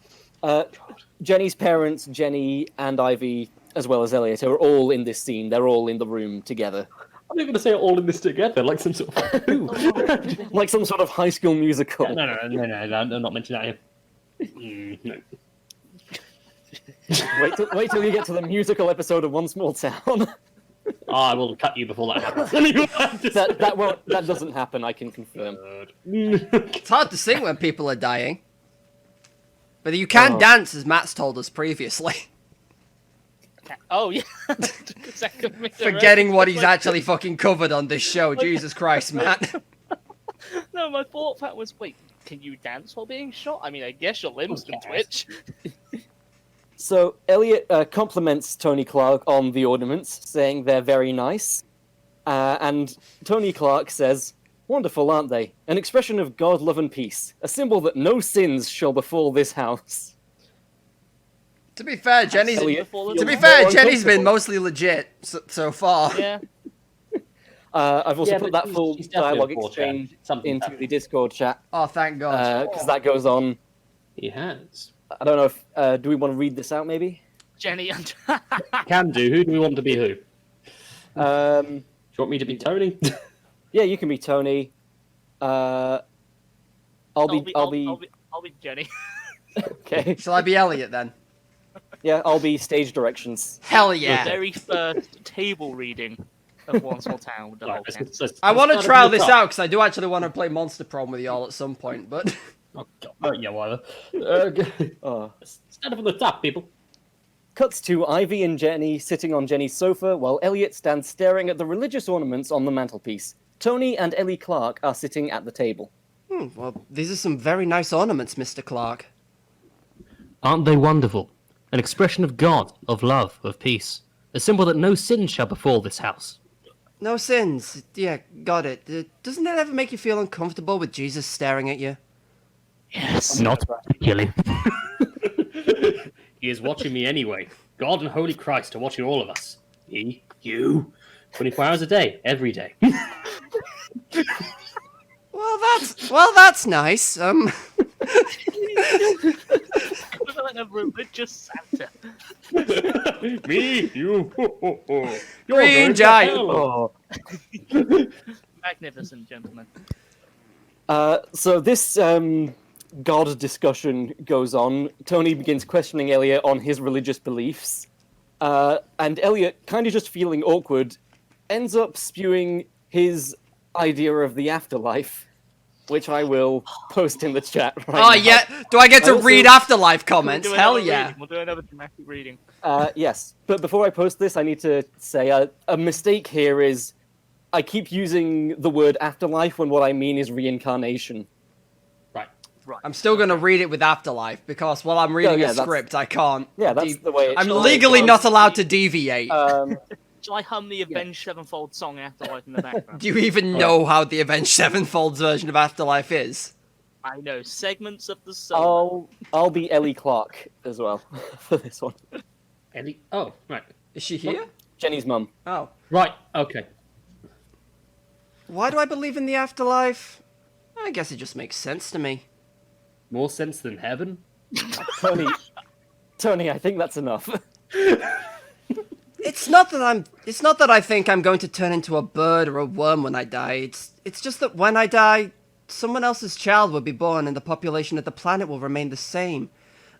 Jenny's parents, Jenny and Ivy, as well as Elliot, are all in this scene. They're all in the room together. I'm not going to say all in this together, like some sort of who? Like some sort of High School Musical. No, I'm not mentioning that here. No. Wait till you get to the musical episode of One Small Town. I will cut you before that happens. that doesn't happen, I can confirm. It's hard to sing when people are dying. But you can dance, as Matt's told us previously. Oh, yeah. Took a second for me to Forgetting what he's remember. actually fucking covered on this show. Jesus Christ, Matt. No, my thought pattern was, wait, can you dance while being shot? I mean, I guess your limbs can twitch. So Elliot compliments Tony Clark on the ornaments, saying they're very nice. And Tony Clark says, "Wonderful, aren't they? An expression of God, love, and peace. A symbol that no sins shall befall this house." To be fair, Jenny's Elliot, been uncomfortable. mostly legit so far. Yeah. I've also Yeah, put but that full she's definitely dialogue a 4chan. exchange Something's into happened. the Discord chat, Oh, thank God. because that goes on. He has. I don't know if... do we want to read this out, maybe? Jenny and... Can do. Who do we want to be who? Do you want me to be Tony? Yeah, you can be Tony. I'll be Jenny. okay. Shall I be Elliot then? Yeah, I'll be stage directions. Hell yeah. Very first table reading of One Small Town with the whole Right, cast. I want to let's trial start at the this top. out because I do actually want to play Monster Prom with y'all at some point, but Oh, God. Oh, yeah, whatever. Oh. Stand up on the top, people. Cuts to Ivy and Jenny sitting on Jenny's sofa while Elliot stands staring at the religious ornaments on the mantelpiece. Tony and Ellie Clark are sitting at the table. well, these are some very nice ornaments, Mr. Clark. Aren't they wonderful? An expression of God, of love, of peace. A symbol that no sin shall befall this house. No sins. Yeah, got it. Doesn't that ever make you feel uncomfortable with Jesus staring at you? Yes. Not particularly. He is watching me anyway. God and Holy Christ are watching all of us. Me, you. 24 hours a day, every day. Well, that's nice. Equivalent of religious Santa. Me, you. Green giant. Oh, Magnificent, gentlemen. So this god discussion goes on. Tony begins questioning Elliot on his religious beliefs. And Elliot, kind of just feeling awkward, ends up spewing his idea of the afterlife, which I will post in the chat right now. Oh, yeah. Do I get to I also- read afterlife comments? We'll do Hell another yeah. reading. We'll do another dramatic reading. Yes, but before I post this, I need to say a mistake here is I keep using the word afterlife when what I mean is reincarnation. Right. I'm still going to read it with afterlife because while I'm reading yeah, a that's- script, I can't. Yeah, that's the way it I'm should legally go. not allowed to deviate. Shall I hum the Avenged Sevenfold song Afterlife in the background? Do you even know how the Avenged Sevenfold's version of Afterlife is? I know segments of the soul. I'll be Ellie Clark as well for this one. Ellie? Oh, right. Is she here? Jenny's mum. Oh. Right, okay. Why do I believe in the afterlife? I guess it just makes sense to me. More sense than heaven? Tony, I think that's enough. It's not that I think I'm going to turn into a bird or a worm when I die. It's just that when I die, someone else's child will be born and the population of the planet will remain the same.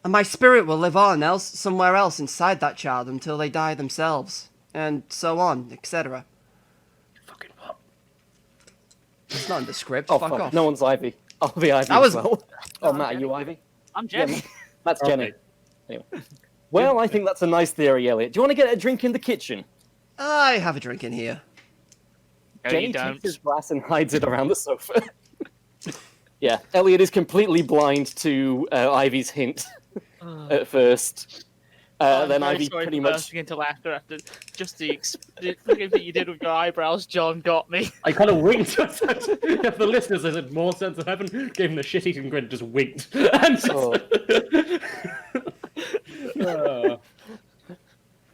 And my spirit will live on somewhere else inside that child until they die themselves. And so on, etc. Fucking what? It's not in the script. Oh, Fuck fuck. off. No one's Ivy. I'll be Ivy That was- as well. Oh, Matt, are you Ivy? I'm Jenny. That's Jenny. Okay. Anyway. Well, I think that's a nice theory, Elliot. Do you want to get a drink in the kitchen? I have a drink in here. No, Jenny you don't. takes his glass and hides it around the sofa. Yeah, Elliot is completely blind to Ivy's hint at first. I'm Then very Ivy sorry pretty for much... bursting into laughter after just the fucking thing you did with your eyebrows. John got me. I kind of winked. If the listeners had more sense of heaven, gave him a shit-eating grin, just winked. And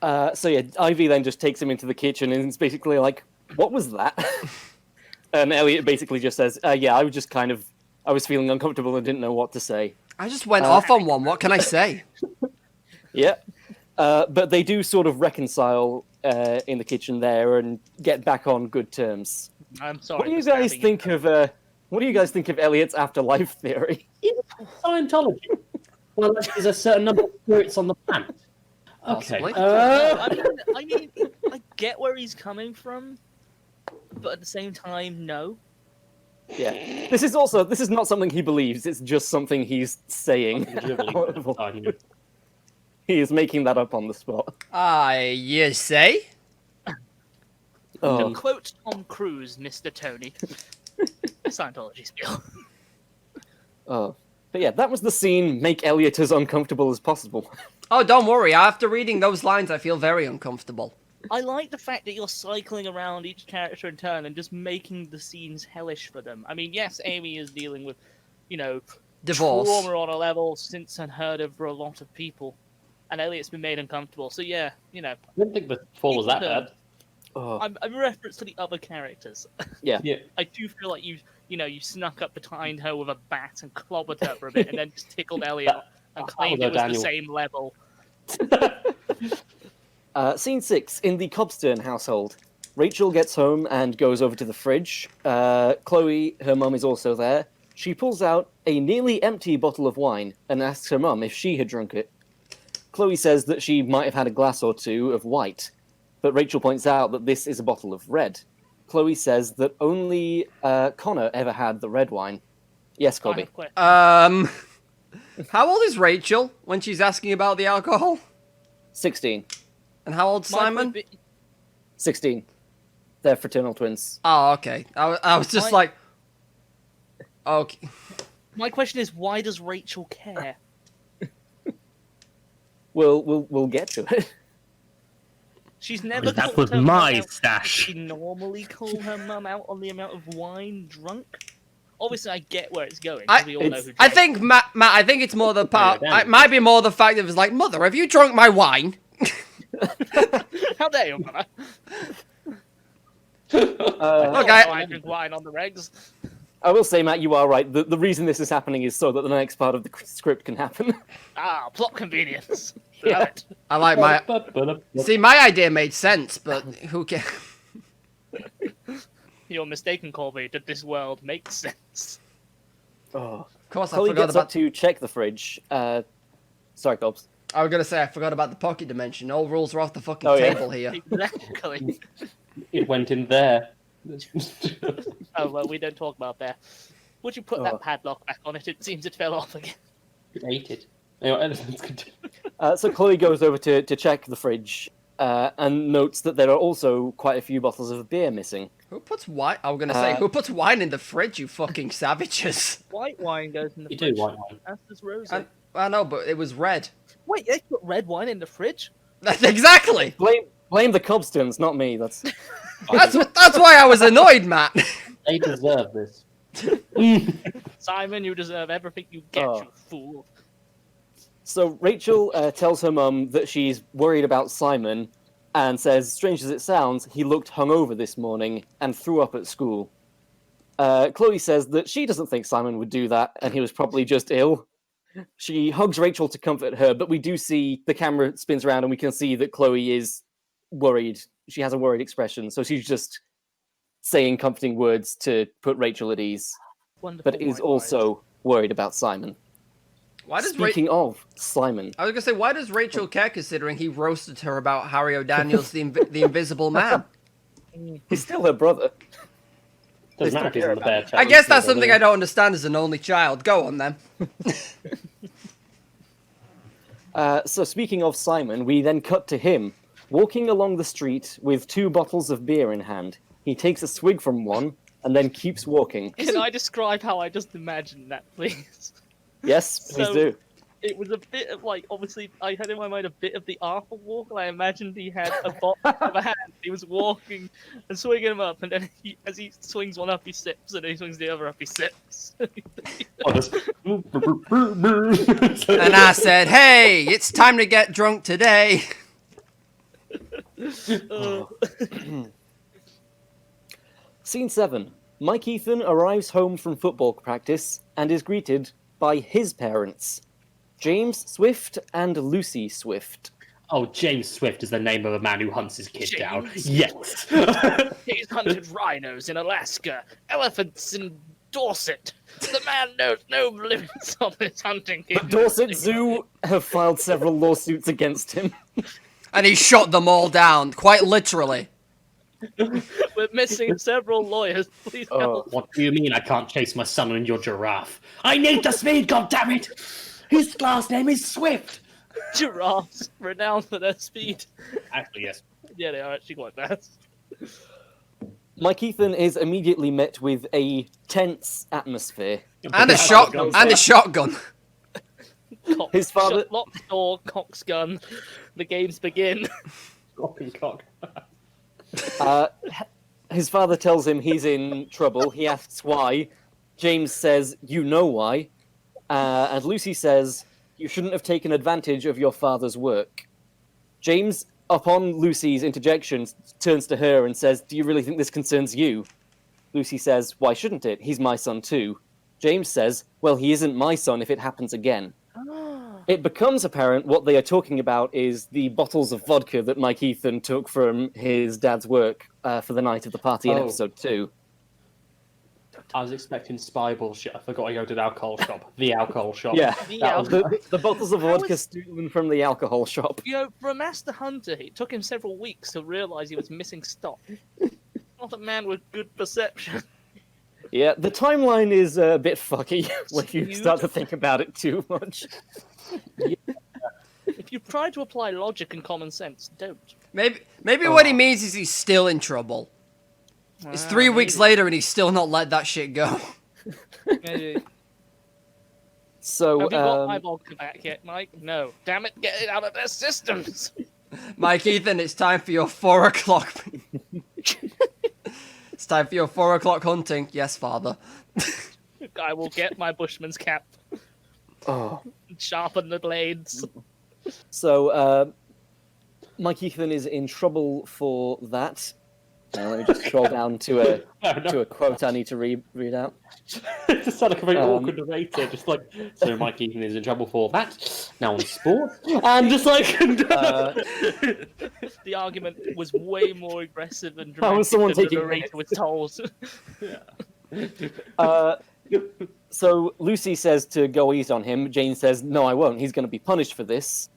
Oh. So yeah, Ivy then just takes him into the kitchen and is basically like, what was that? And Elliot basically just says, yeah, I was feeling uncomfortable and didn't know what to say. I just went off on one. What can I say? Yeah. But they do sort of reconcile in the kitchen there and get back on good terms. I'm sorry. What do you for guys stabbing think of Elliot's afterlife theory? Scientology. Well, there's a certain number of spirits on the planet. Okay. Possibly. I mean, I get where he's coming from, but at the same time, no. Yeah. This is not something he believes, it's just something he's saying. He is making that up on the spot. You say? Oh. Quote Tom Cruise, Mr. Tony. Scientology spiel. Oh. But yeah, that was the scene. Make Elliot as uncomfortable as possible. Oh, don't worry. After reading those lines, I feel very uncomfortable. I like the fact that you're cycling around each character in turn and just making the scenes hellish for them. I mean, yes, Amy is dealing with, Divorce. trauma on a level since unheard of for a lot of people. And Elliot's been made uncomfortable. So yeah, I didn't think the fall was that bad. Oh. I'm in reference to the other characters. Yeah. Yeah. I do feel like you snuck up behind her with a bat and clobbered her for a bit and then just tickled Elliot and claimed it was Daniel. the same level. Scene 6, in the Cobstern household. Rachel gets home and goes over to the fridge. Chloe, her mum, is also there. She pulls out a nearly empty bottle of wine and asks her mum if she had drunk it. Chloe says that she might have had a glass or two of white, but Rachel points out that this is a bottle of red. Chloe says that only Connor ever had the red wine. Yes, I Corby. have a question. How old is Rachel when she's asking about the alcohol? 16. And how old's My Simon? point 16. They're fraternal twins. Oh, okay. I was just like... Okay. My question is, why does Rachel care? We'll get to it. She's never That called was her my mum out. stash. She normally call her mum out on the amount of wine drunk. Obviously, I get where it's going. 'cause we all know who I drank. think, Matt, I think it's more the part... Yeah, It might be more the fact that it was like, Mother, have you drunk my wine? How dare you, mother? Look, I drink wine on the regs. I will say, Matt, you are right. The reason this is happening is so that the next part of the script can happen. Ah, plot convenience. Yeah. Love it. I like my... See, my idea made sense, but who cares? You're mistaken, Corby. That this world makes sense. Oh. Of course, I Chloe forgot gets up about. to check the fridge. Sorry, Cobbs. I was gonna say I forgot about the pocket dimension. All rules are off the fucking Oh, yeah. table here. Exactly. It went in there. Oh well, we don't talk about that. Would you put Oh. that padlock back on it? It seems it fell off again. It ate it. Anyway, let's continue. So Chloe goes over to check the fridge and notes that there are also quite a few bottles of beer missing. Who puts wine? I was gonna say, Uh, who puts wine in the fridge? You fucking savages! White wine goes in the You do fridge. white wine. As does rosé. I know, but it was red. Wait, they put red wine in the fridge? That's exactly. Blame the Cobstons, not me. That's That's why I was annoyed, Matt. They deserve this. Simon, you deserve everything you get, Oh. you fool. So Rachel tells her mum that she's worried about Simon and says, strange as it sounds, he looked hungover this morning and threw up at school. Chloe says that she doesn't think Simon would do that and he was probably just ill. She hugs Rachel to comfort her, but we do see the camera spins around and we can see that Chloe is worried. She has a worried expression, so she's just saying comforting words to put Rachel at ease, Wonderful but is white also worried about Simon. Why does Speaking of Simon, I was gonna say, why does Rachel care considering he roasted her about Harry O'Daniel's the Invisible Man? he's still her brother. Doesn't matter if he's care on the about bear I guess that's something I don't understand as an only child. Go on then. So speaking of Simon, we then cut to him, walking along the street with 2 bottles of beer in hand. He takes a swig from one, and then keeps walking. Can I describe how I just imagined that, please? Yes, please So- do. It was a bit of like, obviously, I had in my mind a bit of the Arthur walk, and I imagined he had a bottle of a hand. He was walking and swinging them up, and then as he swings one up, he sips, and then he swings the other up, he sips. And I said, hey, it's time to get drunk today. Scene 7. Mike Ethan arrives home from football practice and is greeted by his parents, James Swift and Lucy Swift. Oh, James Swift is the name of a man who hunts his kid down. James? Yes. He's hunted rhinos in Alaska, elephants in Dorset. The man knows no limits on his hunting. Dorset Zoo have filed several lawsuits against him. And he shot them all down, quite literally. We're missing several lawyers. Please help. What do you mean I can't chase my son and your giraffe? I need the speed, goddammit! His last name is Swift! Giraffes, renowned for their speed. Actually, yes. Yeah, they are actually quite fast. Mike Ethan is immediately met with a tense atmosphere. And a shotgun. And a shotgun. His father- Lock the door, cock's gun. The games begin. Cock. His father tells him he's in trouble. He asks why. James says, you know why. And Lucy says, you shouldn't have taken advantage of your father's work. James, upon Lucy's interjection, turns to her and says, do you really think this concerns you? Lucy says, why shouldn't it? He's my son too. James says, well, he isn't my son if it happens again. It becomes apparent what they are talking about is the bottles of vodka that Mike Ethan took from his dad's work for the night of the party in Oh. episode 2. I was expecting spy bullshit. I forgot I go to the alcohol shop. The alcohol shop. Yeah, The that was the bottles of How vodka is- stolen from the alcohol shop. You know, for a master hunter, it took him several weeks to realise he was missing stock. Not a man with good perception. Yeah, the timeline is a bit fucky when you Skewed. start to think about it too much. If you try to apply logic and common sense, don't. Maybe what he means is he's still in trouble. It's 3 weeks later and he's still not let that shit go. Maybe. So, Have you got my vodka back yet, Mike? No. Damn it, get it out of their systems. Mike Ethan, it's time for your 4 o'clock. It's time for your 4 o'clock hunting. Yes, father. I will get my bushman's cap oh. and sharpen the blades. So, Mike Ethan is in trouble for that. Let me just scroll down to a quote I need to read out. It just sounded like a very awkward narrator, just like, so Mike Eaton is in trouble for that, now on sport, and just like... The argument was way more aggressive and How was dramatic someone than the taking narrator was told. So Lucy says to go easy on him. Jane says, no, I won't. He's going to be punished for this.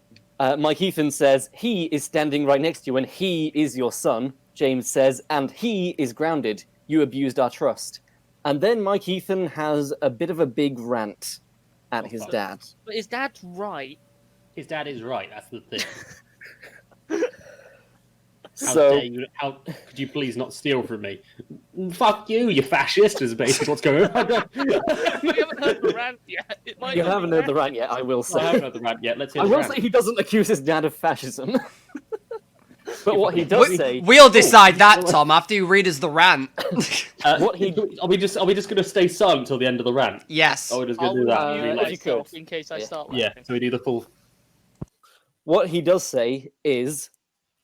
Mike Ethan says, he is standing right next to you and he is your son. James says, and he is grounded. You abused our trust. And then Mike Ethan has a bit of a big rant at his dad. But his dad's right. His dad is right, that's the thing. How could you please not steal from me? Fuck you, you fascist, is basically what's going on. We haven't heard the rant yet. You haven't heard the rant yet, I will say. I haven't heard the rant yet, let's hear I the will rant. say he doesn't accuse his dad of fascism. But what he does say... We'll decide that, Tom, after you read us the rant. Are we just going to stay silent till the end of the rant? Yes. Oh, we're just I'll going to do that. review if you could. myself in case I start Yeah, laughing. so we do the full... What he does say is,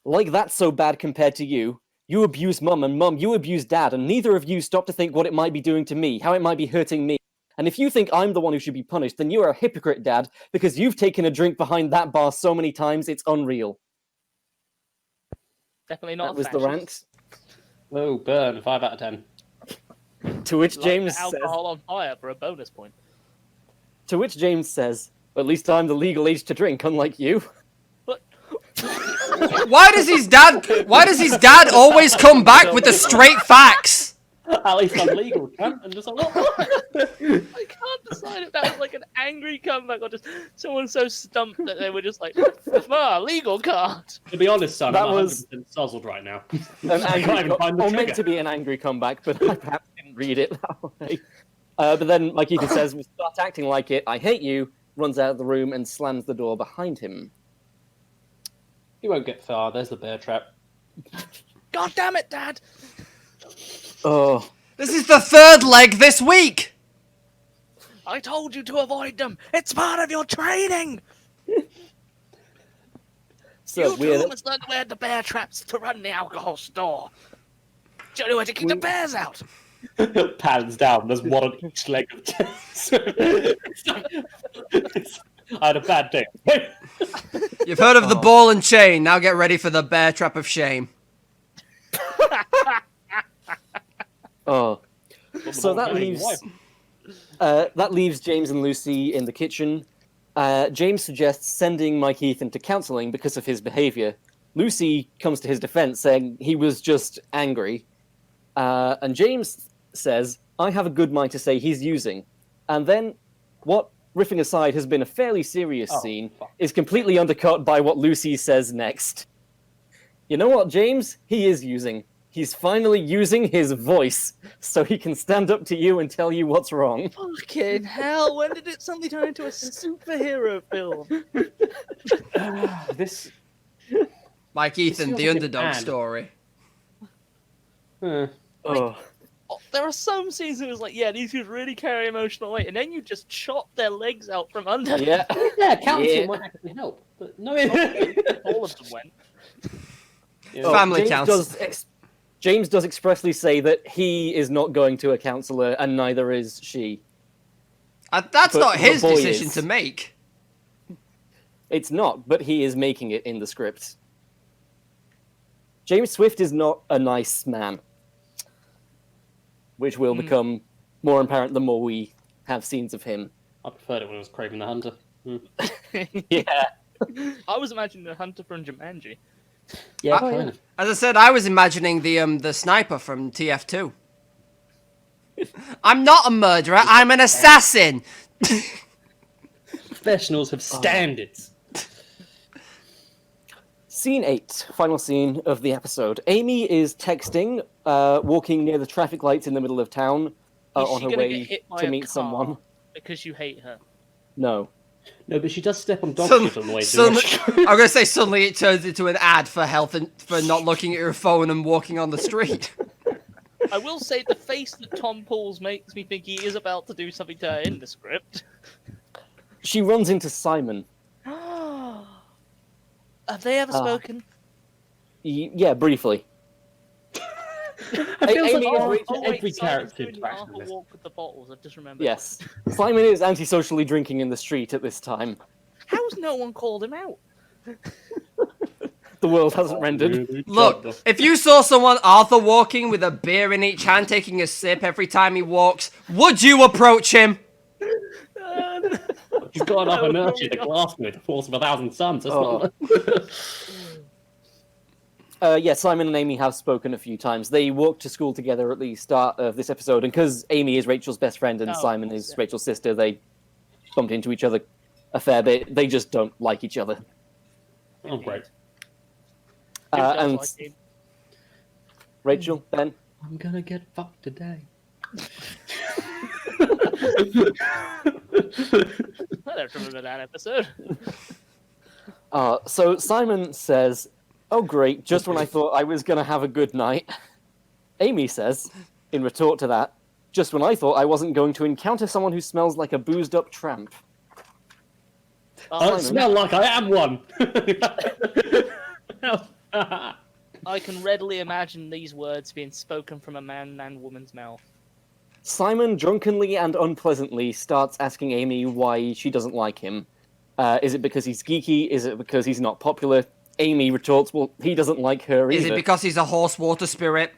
like that's so bad compared to you. You abuse mum, and mum, you abuse dad, and neither of you stop to think what it might be doing to me, how it might be hurting me. And if you think I'm the one who should be punished, then you are a hypocrite, Dad, because you've taken a drink behind that bar so many times, it's unreal. Definitely not. That was the rant. Oh, burn, 5 out of 10. To which Light James the says, alcohol on fire for a bonus point. at least I'm the legal age to drink, unlike you. But Why does his dad always come back with the straight facts? At least I'm legal, cunt. And just like, what? I can't decide if that was like an angry comeback or just someone so stumped that they were just like, legal card. To be honest, son, That I'm was- 100% sozzled right now. An I can't even find the meant trigger. to be an angry comeback, but I perhaps didn't read it that way. But then, like Ethan says, we start acting like it. I hate you. Runs out of the room and slams the door behind him. He won't get far. There's the bear trap. God damn it, Dad! Oh, This is the third leg this week. I told you to avoid them. It's part of your training. so You weird. too must learn to wear the bear traps to run the alcohol store. It's the only way to keep the bears out. Pans down. There's one on each leg of the I had a bad day. You've heard of the ball and chain. Now get ready for the bear trap of shame. Oh, so that leaves James and Lucy in the kitchen. James suggests sending Mike Ethan to counselling because of his behaviour. Lucy comes to his defence, saying he was just angry. And James says, I have a good mind to say he's using. And then, what, riffing aside, has been a fairly serious scene, is completely undercut by what Lucy says next. You know what, James? He is using. He's finally using his voice, so he can stand up to you and tell you what's wrong. Fucking hell, when did it suddenly turn into a superhero film? This. Mike Ethan, feels the like an underdog ad. story. Oh. There are some scenes where it's like, yeah, these dudes really carry emotional weight, and then you just chop their legs out from under. Yeah. Yeah, counsel Yeah. might actually help. But no, All of them went. Family James counsel. James does expressly say that he is not going to a counsellor, and neither is she. That's But not the his boy decision is. to make. It's not, but he is making it in the script. James Swift is not a nice man, which will become more apparent the more we have scenes of him. I preferred it when it was Craven the Hunter. Yeah. I was imagining the hunter from Jumanji. Yeah, I- kind of. As I said, I was imagining the sniper from TF2. I'm not a murderer. I'm an assassin. Professionals have standards. Scene 8, final scene of the episode. Amy is texting, walking near the traffic lights in the middle of town, Is on she her gonna way get hit by to a meet car someone. because you hate her? No. No, but she does step on dog Suddenly- shit on the way to suddenly- the I'm gonna say suddenly it turns into an ad for health and for not looking at your phone and walking on the street. I will say the face that Tom pulls makes me think he is about to do something to her in the script. She runs into Simon. Have they ever Ah. spoken? Yeah, briefly. I feel Amy like is every Simon's character doing the interaction in Arthur this. walk with the bottles. I've just remembered. Yes. Simon is antisocially drinking in the street at this time. How's no one called him out? The world hasn't rendered. Look, if you saw someone Arthur walking with a beer in each hand, taking a sip every time he walks, would you approach him? He's got enough inertia to grasp me with the force of 1,000 suns. That's Oh. not. Yeah, Simon and Amy have spoken a few times. They walked to school together at the start of this episode, and because Amy is Rachel's best friend and Simon is Rachel's sister, they bumped into each other a fair bit. They just don't like each other. Oh, great. And Rachel, Ben? I'm gonna get fucked today. I don't remember that episode. So Simon says, "Oh great, just when I thought I was going to have a good night." Amy says, in retort to that, "Just when I thought I wasn't going to encounter someone who smells like a boozed up tramp." I don't smell like I am one. I can readily imagine these words being spoken from a man and woman's mouth. Simon drunkenly and unpleasantly starts asking Amy why she doesn't like him. Is it because he's geeky? Is it because he's not popular? Amy retorts, well, he doesn't like her either. Is it because he's a horse water spirit?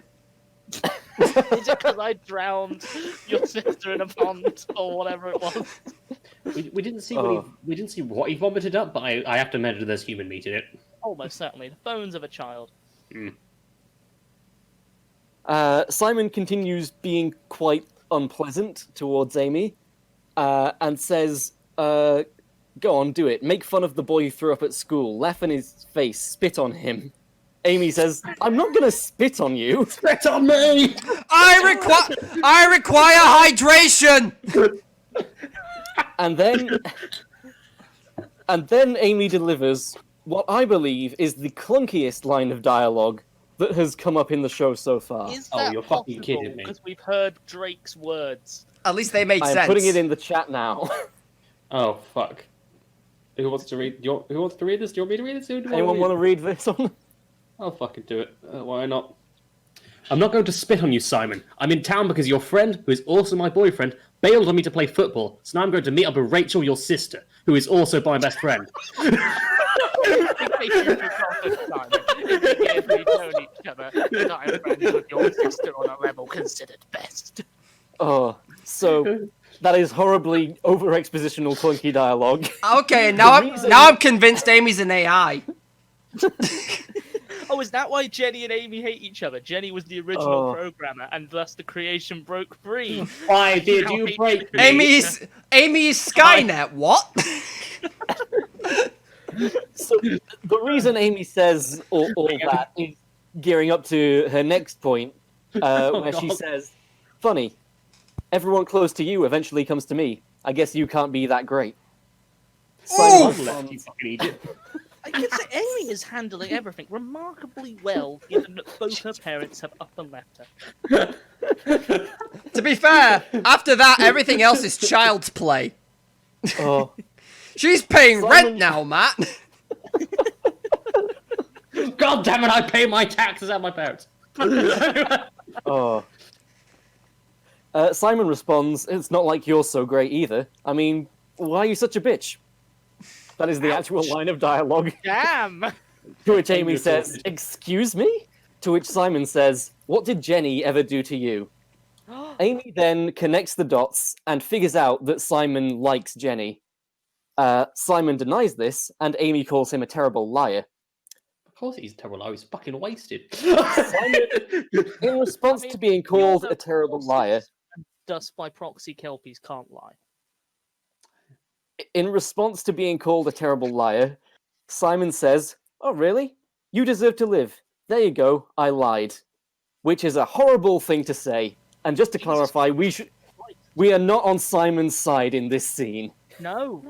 Is it because I drowned your sister in a pond or whatever it was? We didn't see what he vomited up, but I have to imagine there's human meat in it. Almost certainly. The bones of a child. Simon continues being quite unpleasant towards Amy, and says, "Go on, do it. Make fun of the boy who threw up at school. Laugh in his face. Spit on him." Amy says, "I'm not going to spit on you." Spit on me! I require hydration! And then Amy delivers what I believe is the clunkiest line of dialogue that has come up in the show so far. Is Oh, that you're fucking kidding me. Because we've heard Drake's words. At least they made I am sense. putting it in the chat now. Oh, fuck. Who wants to read? Who wants to read this? Do you want me to read this? Anyone want to read this one? I'll fucking do it. Why not? I'm not going to spit on you, Simon. I'm in town because your friend, who is also my boyfriend, bailed on me to play football. So now I'm going to meet up with Rachel, your sister, who is also my best friend. If we known each other, that I'm friends with your sister on a level considered best. Oh, so that is horribly over-expositional clunky dialogue. Okay, now I'm convinced Amy's an AI. Oh, is that why Jenny and Amy hate each other? Jenny was the original programmer, and thus the creation broke free. Why did you break me? Amy is Skynet. What? So the reason Amy says all that is gearing up to her next point, where she says, "Funny, everyone close to you eventually comes to me. I guess you can't be that great." Simon responds, You fucking idiot. I can say Amy is handling everything remarkably well, given that both her parents have up and left her. To be fair, after that, everything else is child's play. "Oh, She's paying Simon- rent now, Matt. God damn it! I pay my taxes and my parents. oh." Simon responds, "It's not like you're so great either. I mean, why are you such a bitch?" That is the actual line of dialogue. Damn! To which Amy says, "Excuse me?" To which Simon says, "What did Jenny ever do to you?" Amy then connects the dots and figures out that Simon likes Jenny. Simon denies this, and Amy calls him a terrible liar. Of course he's terrible. I was fucking wasted. Simon, in response to being called a terrible liar, Thus, by proxy, Kelpies can't lie. in response to being called a terrible liar, Simon says, "Oh, really? You deserve to live. There you go, I lied." Which is a horrible thing to say. And just to clarify, we are not on Simon's side in this scene. No.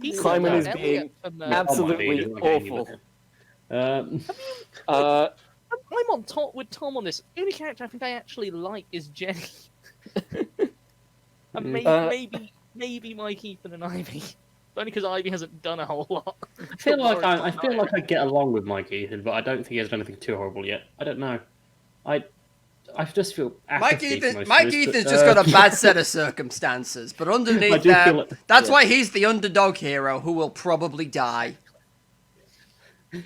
He's Simon is Elliot being from, absolutely awful. I'm on top with Tom on this. The only character I think I actually like is Jenny. And maybe Mike, Ethan, and Ivy. Only because Ivy hasn't done a whole lot. I feel like I get along with Mike Ethan, but I don't think he has done anything too horrible yet. I don't know. I just feel Mike apathy for most Mike of this, Ethan's but, just got a bad set of circumstances, but I underneath do feel there, like- that's yeah. why he's the underdog hero who will probably die.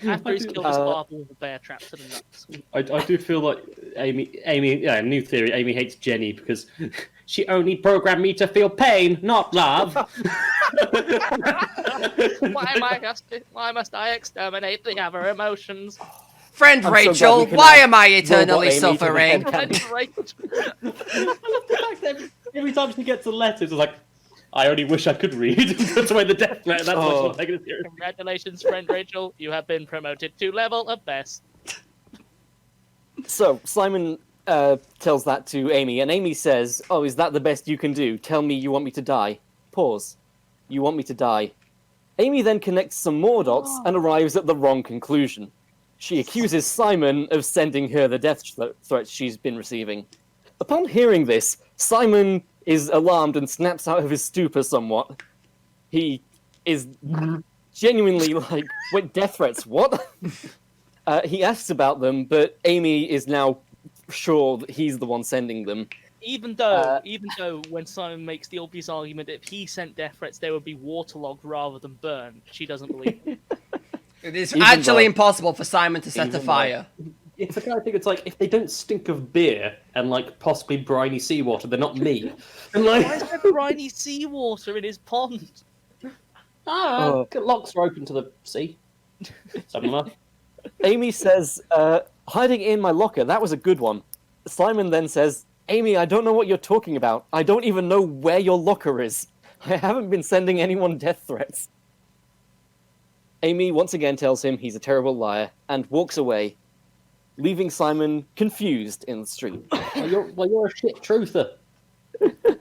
After he's do- killed his father with a bear trapped to the nuts. I do feel like Amy, yeah, new theory. Amy hates Jenny because she only programmed me to feel pain, not love. Why must I exterminate the other emotions? Friend I'm so Rachel, glad we can why add am I Robot eternally Amy to the suffering? headcanon. Right. Every time she gets a letter, it's like, I only wish I could read. That's why the death letter. That's Oh. what I'm going to hear. Congratulations, friend Rachel. You have been promoted to level of best. So Simon tells that to Amy, and Amy says, "Oh, is that the best you can do? Tell me you want me to die." Pause. You want me to die. Amy then connects some more dots and arrives at the wrong conclusion. She accuses Simon of sending her the death threats she's been receiving. Upon hearing this, Simon is alarmed and snaps out of his stupor somewhat. He is genuinely like, wait, death threats, what? He asks about them, but Amy is now sure that he's the one sending them. Even though when Simon makes the obvious argument that if he sent death threats, they would be waterlogged rather than burned, she doesn't believe him. It is Even actually though- impossible for Simon to set a Even though- fire. It's the kind of thing. It's like if they don't stink of beer and like possibly briny seawater, they're not me. And Why like, is there briny seawater in his pond? locks are open to the sea. Somewhere. Amy says, hiding in my locker, that was a good one. Simon then says, Amy, I don't know what you're talking about. I don't even know where your locker is. I haven't been sending anyone death threats. Amy once again tells him he's a terrible liar and walks away, leaving Simon confused in the street. Well, you're a shit truther.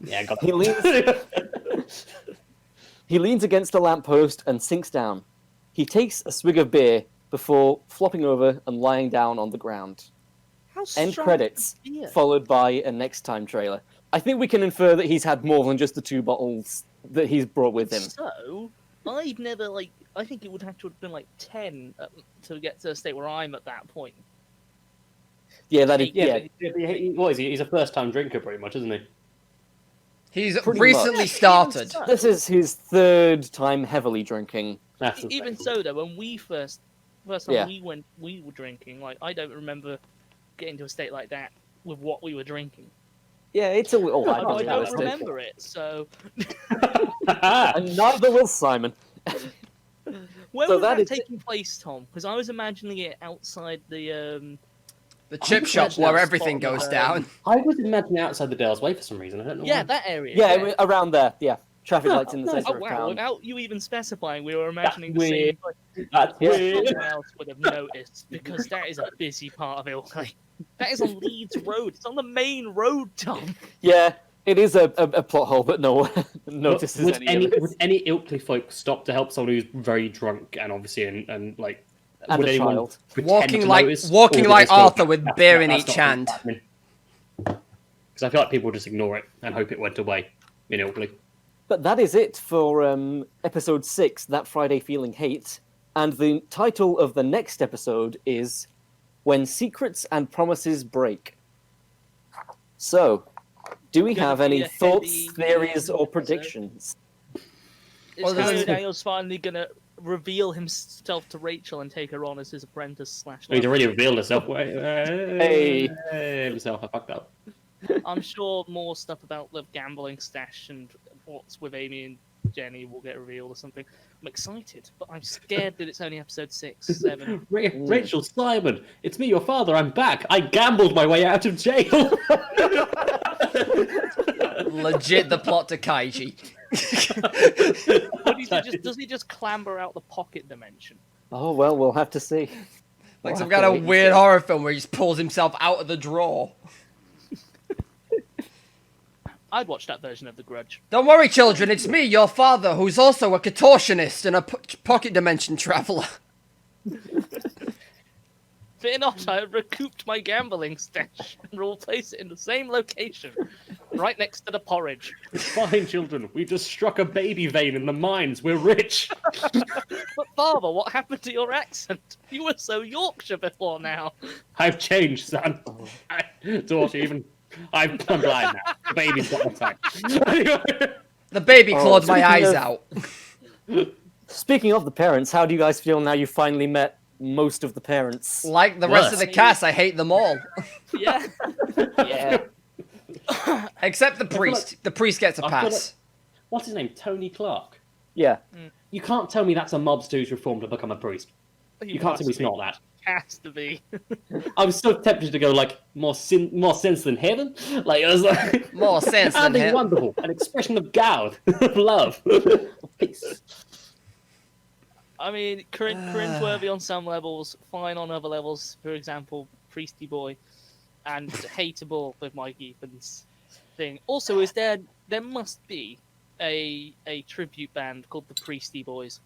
Yeah, got He leans, he leans against a lamppost and sinks down. He takes a swig of beer before flopping over and lying down on the ground. How End strong credits, is beer? followed by a next time trailer. I think we can infer that he's had more than just the 2 bottles that he's brought with him. So, I've never, I think it would have to have been 10 to get to a state where I'm at that point. Yeah, that is, Yeah, yeah. but what is he? He's a first-time drinker, pretty much, isn't he? He's Pretty recently much. started. Even so- This is his 3rd time heavily drinking. That's the Even thing. so, though, when we first time Yeah. we were drinking, I don't remember getting to a state like that with what we were drinking. Yeah, it's a little I don't hyper-realistic. remember it, so... And neither will Simon. Where So was that that is- taking place, Tom? Because I was imagining it outside the... The chip just shop imagine where that everything spot, goes down. I was imagining outside the Dale's Way for some reason. I don't know. Yeah, why. that area. Yeah, around there, yeah. Traffic lights in the Oh, centre Oh of wow! town. Without you even specifying, we were imagining the weird. same. That's Yeah. weird. Someone else would have noticed because that is a busy part of Ilkley. That is on Leeds Road. It's on the main road, Tom. Yeah, it is a plot hole that no one notices Would any of it. would any Ilkley folk stop to help someone who's very drunk and obviously and like And would a anyone child. pretend Walking to like- notice, walking or would like they still- Arthur with beer in that's each not hand. happening? Because I feel like people would just ignore it and hope it went away in Ilkley. But that is it for episode 6, That Friday Feeling Hate. And the title of the next episode is When Secrets and Promises Break. So, do we Gonna have be any a thoughts, heavy theories, or episode. predictions? Is Well, there's- Harry Daniels finally gonna reveal himself to Rachel and take her on as his apprentice / He's already revealed himself. Hey. Himself, I fucked up. I'm sure more stuff about the gambling stash and what's with Amy and Jenny will get revealed or something. I'm excited, but I'm scared that it's only episode 6, 7. Rachel, Simon, it's me, your father. I'm back. I gambled my way out of jail. Legit the plot to Kaiji. Does he just clamber out the pocket dimension? Oh, well, we'll have to see. Like We'll some have kind to of wait and weird see. horror film where he just pulls himself out of the drawer. I'd watch that version of The Grudge. Don't worry, children, it's me, your father, who's also a contortionist and a pocket dimension traveler. Fear not, I have recouped my gambling stash and will place it in the same location. right next to the porridge. It's fine, children. We just struck a baby vein in the mines. We're rich. But father, what happened to your accent? You were so Yorkshire before now. I've changed, son. Daughter, even. I'm blind now. The baby's got my time. Anyway. The baby clawed my speaking eyes of- out. Speaking of the parents, how do you guys feel now you finally met most of the parents? Like the rest of the Worse. cast, I hate them all. Yeah. Yeah. Except the priest. The priest gets a I feel pass. What's his name? Tony Clark. Yeah. You can't tell me that's a mobster who's reformed to become a priest. You can't tell me it's not that. Has to be. I was so tempted to go like more sense than heaven. Like I was like More sense than something him. wonderful, an expression of God, of love, of peace. I mean, cringeworthy on some levels, fine on other levels. For example, Priesty Boy, and hateable with Mike Ethan's thing. Also, there must be a tribute band called the Priesty Boys,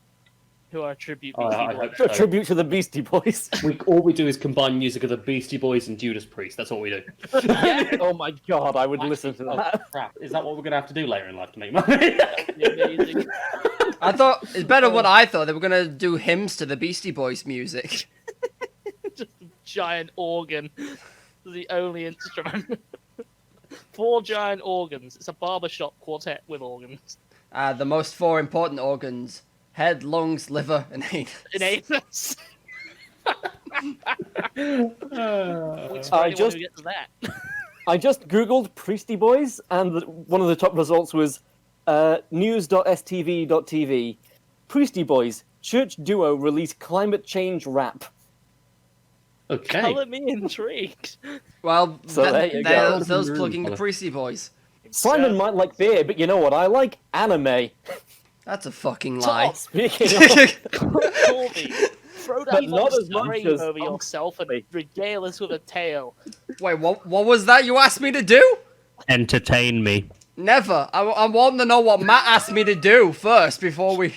who are a tribute Oh, Beastie I Boys. hope A so. tribute to the Beastie Boys. All we do is combine music of the Beastie Boys and Judas Priest. That's what we do. Oh my god, I would listen to Oh, that. crap. Is that what we're going to have to do later in life to make money? Amazing. I thought it's better what I thought. They were gonna do hymns to the Beastie Boys music. Just a giant organ. The only instrument. 4 giant organs. It's a barbershop quartet with organs. The most 4 important organs: head, lungs, liver, and anus. In anus. Which I anyone just- who gets that. I just googled Priesty Boys, and one of the top results was news.stv.tv. Priesty Boys, church duo release climate change rap. Okay. Colour me intrigued. Well, So there you go. those plugging the Priesty Boys. Simon might like beer, but you know what I like? Anime. That's a fucking lie. Speaking of, Corby, throw But that not box as much cream as over yourself and regale us with a tale. Wait, what was that you asked me to do? Entertain me. Never. I want to know what Matt asked me to do first before we.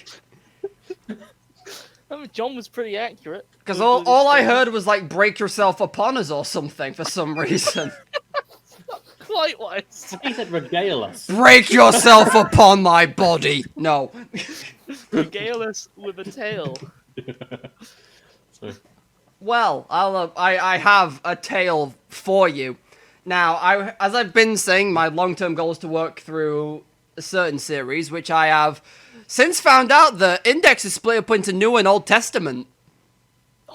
I mean, John was pretty accurate. Because with his all I story. heard was like break yourself upon us or something for some reason. Quite what I said. He said regale us. Break yourself upon my body. No. Regale us with a tale. So, Well, I have a tale for you. Now, as I've been saying, my long-term goal is to work through a certain series, which I have since found out the Index is split up into New and Old Testament.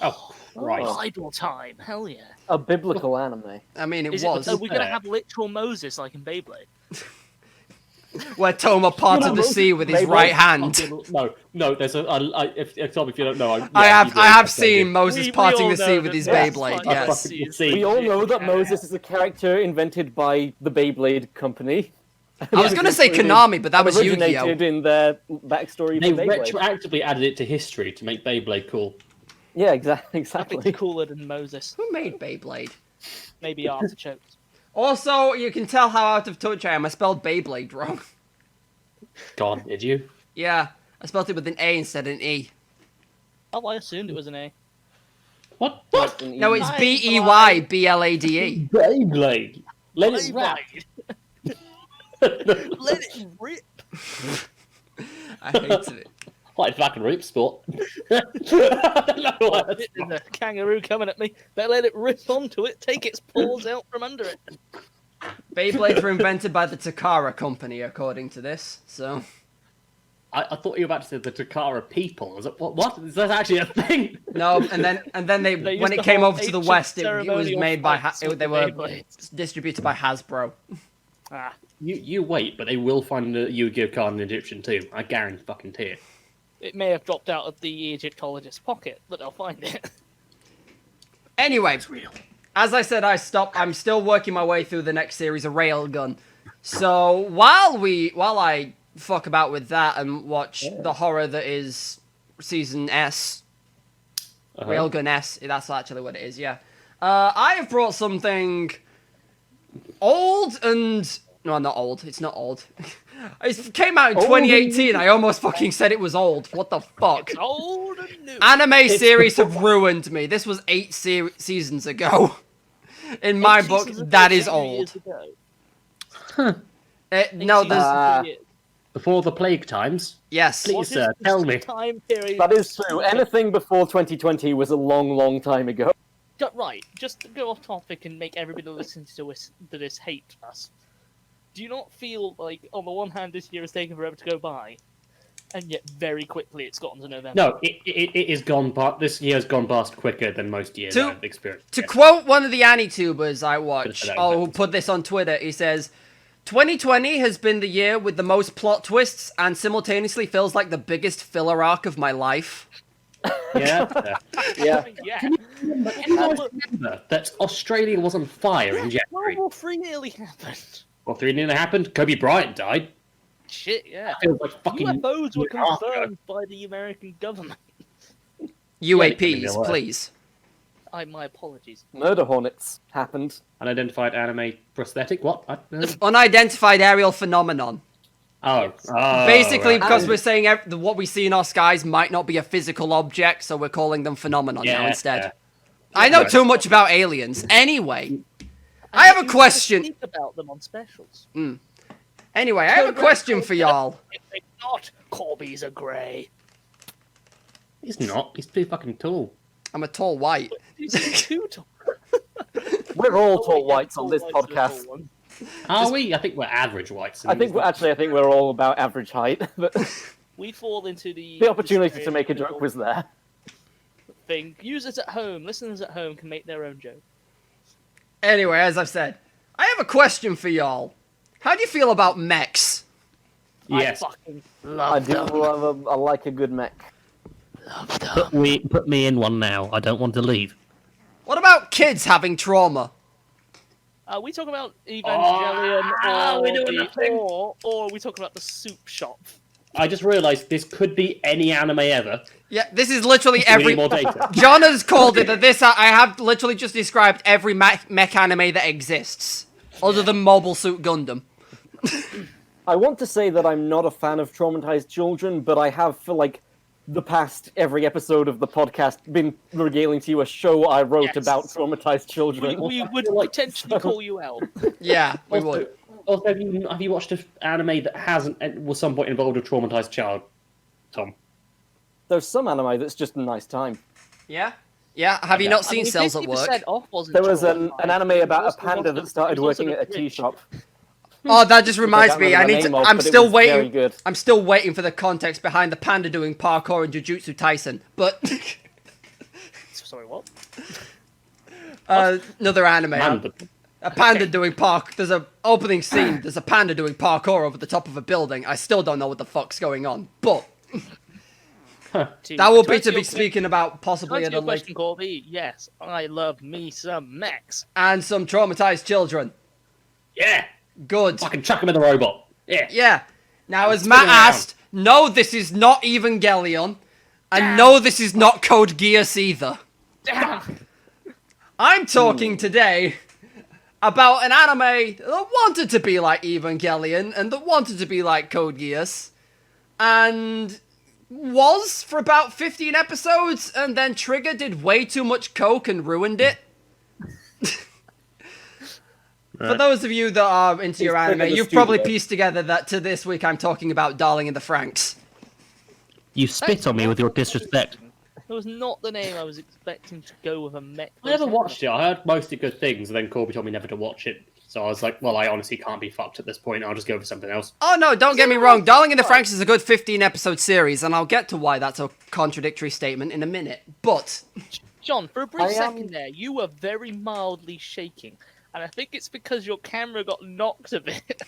oh, right. Bible time, hell yeah. a biblical anime. I mean, it Is was. Are we going to fair. have literal Moses like in Beyblade? Where Toma parted the sea with his Maybe. right hand. No. There's a. Tom, if you don't know, I have I've seen Moses We parting all the sea know with that his that's Beyblade, fine. yes. We all know that Moses is a character invented by the Beyblade company. I was going to say Konami, but that was Yu-Gi-Oh! Originated in their backstory They for Beyblade. retroactively added it to history to make Beyblade cool. Yeah, exactly. Nothing's cooler than Moses. Who made Beyblade? Maybe artichokes. Also, you can tell how out of touch I am. I spelled Beyblade wrong. God, did you? Yeah, I spelled it with an A instead of an E. Oh, I assumed it was an A. What? No, it's Nice, Beyblade. Beyblade. Let it rap. Let it rip. I hated it. Like fucking rip sport. I don't know what that's There's a kangaroo coming at me. Better let it rip onto it. Take its paws out from under it. Beyblades were invented by the Takara company, according to this. So, I thought you were about to say the Takara people. Is it, what? Is that actually a thing? no, and then they They when used it to came hold over to the ancient West, it was ceremonial made by fights they with the were Beyblades. distributed by Hasbro. Ah, You wait, but they will find a Yu-Gi-Oh card in Egyptian too. I guarantee it. it may have dropped out of the Egyptologist's pocket, but they'll find it. Anyway, as I said, I'm still working my way through the next series of Railgun. So while I fuck about with that and watch the horror that is Season S, Railgun S, that's actually what it is, yeah. I have brought something old and... No, not old. It's not old. It came out in 2018. I almost fucking said it was old. What the fuck? It's old and new. Anime series have ruined me. This was 8 seasons ago. In my book, Seasons ago, that is 2 old. years ago. No, there's... Before the plague times? Yes. Please, sir, tell me. Time period. That is true. Anything before 2020 was a long, long time ago. Right, just to go off topic and make everybody listening to this hate us. Do you not feel like, on the one hand, this year has taken forever to go by, and yet very quickly it's gotten to November? No, it is gone. This year has gone past quicker than most years I've experienced. To quote one of the AniTubers I watch, who put this on Twitter, he says, 2020 has been the year with the most plot twists and simultaneously feels like the biggest filler arc of my life. Yeah. Yeah. Yeah. Can you remember that Australia was on fire in January? World War III nearly happened. Well, 3 nearly happened. Kobe Bryant died. Shit, yeah. Feels like fucking UFOs were year after. confirmed by the American government. UAPs, please. My apologies. Murder hornets happened. Unidentified anime prosthetic. What? Unidentified aerial phenomenon. Basically, right. because we're saying what we see in our skies might not be a physical object, so we're calling them phenomenon now instead. Yeah. I know too much about aliens. Anyway, I have a question. Speak about them on specials. Anyway, I have a question for y'all. If they're not, Corby's a grey. He's not. He's too fucking tall. I'm a tall white. He's too tall. We're all tall yeah, whites on this tall whites are podcast. tall ones. Are we? I think we're average whites. I think we're all about average height. But We fall into the opportunity to make a joke was there. thing. Users at home, listeners at home can make their own joke. Anyway, as I've said, I have a question for y'all. How do you feel about mechs? Yes. I fucking I love do them. love I like a good mech. Love them. Put me in one now. I don't want to leave. What about kids having trauma? We talk about Evangelion, we're doing nothing. or we talk about the soup shop. I just realised this could be any anime ever. Yeah, this is literally We every... need more data. John has called it that this... I have literally just described every mech anime that exists. Other than Mobile Suit Gundam. I want to say that I'm not a fan of traumatized children, but I have for like the past every episode of the podcast been regaling to you a show I wrote Yes. about traumatized children. We would potentially call you out. Yeah, we would. Also, have you watched an anime that hasn't was some point involved a traumatized child, Tom? There's some anime that's just a nice time. Yeah? Yeah, have you not seen Cells at Work? 50% off wasn't There was an traumatized. anime about It a panda was that started also working the at a tea bridge. shop. Oh, that just reminds can't me. I remember need the to. name of, I'm but it still was very waiting. good. I'm still waiting for the context behind the panda doing parkour in Jujutsu Tyson. But Sorry, what? another anime. Man, A panda doing park. There's a opening scene. There's a panda doing parkour over the top of a building. I still don't know what the fuck's going on. But that will be to be speaking about possibly To at answer a your late question, Corby, yes, I love me some mechs. and some traumatized children. yeah, Good. fucking chuck him in the robot. Yeah. Yeah. Now, as Spin Matt around. asked, no, this is not Evangelion, and no, this is not Code Geass either. Damn. I'm talking today about an anime that wanted to be like Evangelion and that wanted to be like Code Geass, and was for about 15 episodes, and then Trigger did way too much coke and ruined it. For those of you that are into your Trigger anime, the you've probably studio. pieced together that to this week I'm talking about Darling in the Franxx. You spit on me with your disrespect. That was not the name I was expecting to go with a mech. I never watched it. I heard mostly good things, and then Corby told me never to watch it. So I was like, well, I honestly can't be fucked at this point. I'll just go for something else. Oh no, don't get me wrong. Darling in the Franxx is a good 15-episode series, and I'll get to why that's a contradictory statement in a minute. But John, for a brief I am- second there, you were very mildly shaking, and I think it's because your camera got knocked a bit.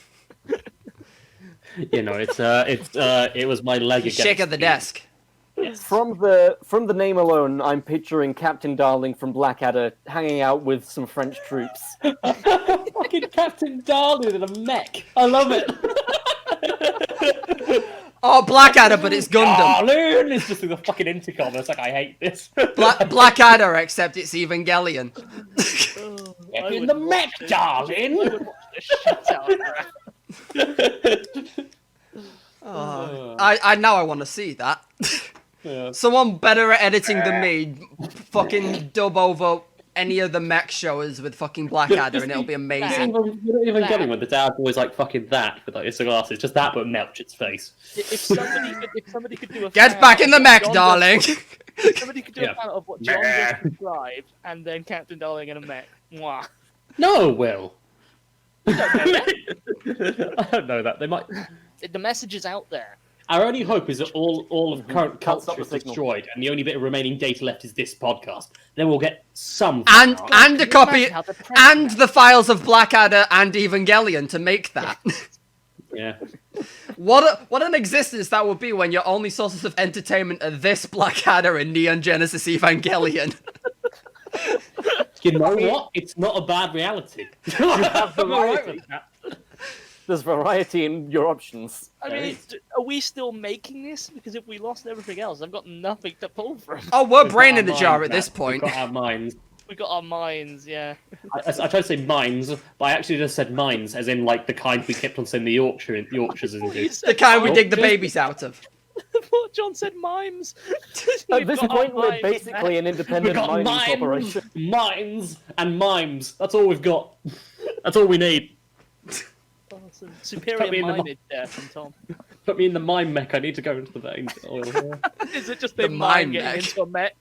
You know, it was my leg against shake at the desk. From the name alone, I'm picturing Captain Darling from Blackadder hanging out with some French troops. Fucking Captain Darling in a mech. I love it. Oh, Blackadder, but it's Gundam. Darling! It's just like the fucking intercom. It's like, I hate this. Blackadder, except it's Evangelion. Get in the mech, darling! I would watch the shit out of that. I now I want to see that. Yeah. Someone better at editing than me, fucking dub over any of the mech shows with fucking Blackadder, and it'll be amazing. You're not even getting with the dad always like fucking that with like his glasses. Just that, but Melch's face. If somebody could do a Get fan back in of the what mech, John darling! if somebody could do Yeah. a fan of what John just described, and then Captain Darling in a mech. Mwah. No, Will. You don't know that. I don't know that. They might. The message is out there. Our only hope is that all of current Can't stop culture is the signal. destroyed, and the only bit of remaining data left is this podcast. Then we'll get some. And fan art. and a Can you copy, imagine how depressing and that the files of Blackadder and Evangelion to make that. Yeah. What an existence that would be when your only sources of entertainment are this Blackadder and Neon Genesis Evangelion. You know what? It's not a bad reality. have I'm alright variety. with that. There's variety in your options. I mean, are we still making this? Because if we lost everything else, I've got nothing to pull from. Oh, we're We've brain got in the our jar minds, at this Matt. point. We've got our minds. We got our minds, yeah. I tried to say mines, but I actually just said mines, as in like the kind we kept on saying the Yorkshires into. You The said kind we mimes. dig the babies out of. What John said, mimes. At We've this got our point, we're mimes, basically an We've independent got mining mines, corporation. mines, and mimes. That's all we've got. That's all we need. man. Oh, some Put superior me in the minded there from Tom. Put me in the mine mech. I need to go into the veins. Oil. Is it just The the mine mine getting mech. into a mech?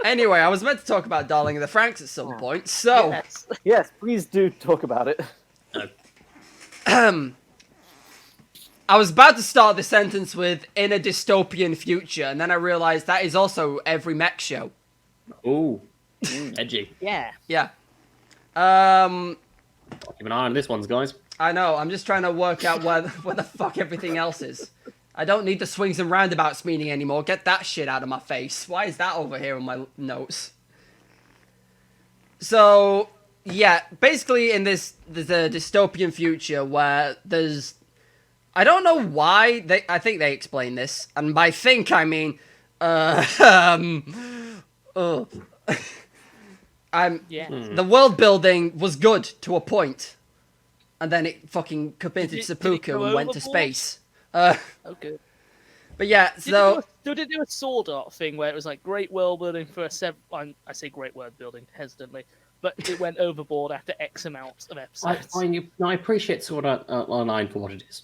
Anyway, I was meant to talk about Darling of the Franks at some point, so Yes. Yes, please do talk about it. I was about to start the sentence with "in a dystopian future," and then I realized that is also every mech show. Ooh, edgy. Yeah. Yeah. Keep an eye on this ones, guys. I know. I'm just trying to work out where the fuck everything else is. I don't need the swings and roundabouts meaning anymore. Get that shit out of my face. Why is that over here in my notes? So, yeah, basically in there's a dystopian future where there's... I don't know why, I think they explain this, and by think I mean... Yeah. The world building was good to a point, and then it fucking committed Did it seppuku go and went to overboard? space. Okay. But yeah, so... Did it do a sword art thing where it was like great world building for I say great world building hesitantly, but it went overboard after X amount of episodes. I appreciate Sword Art Online for what it is.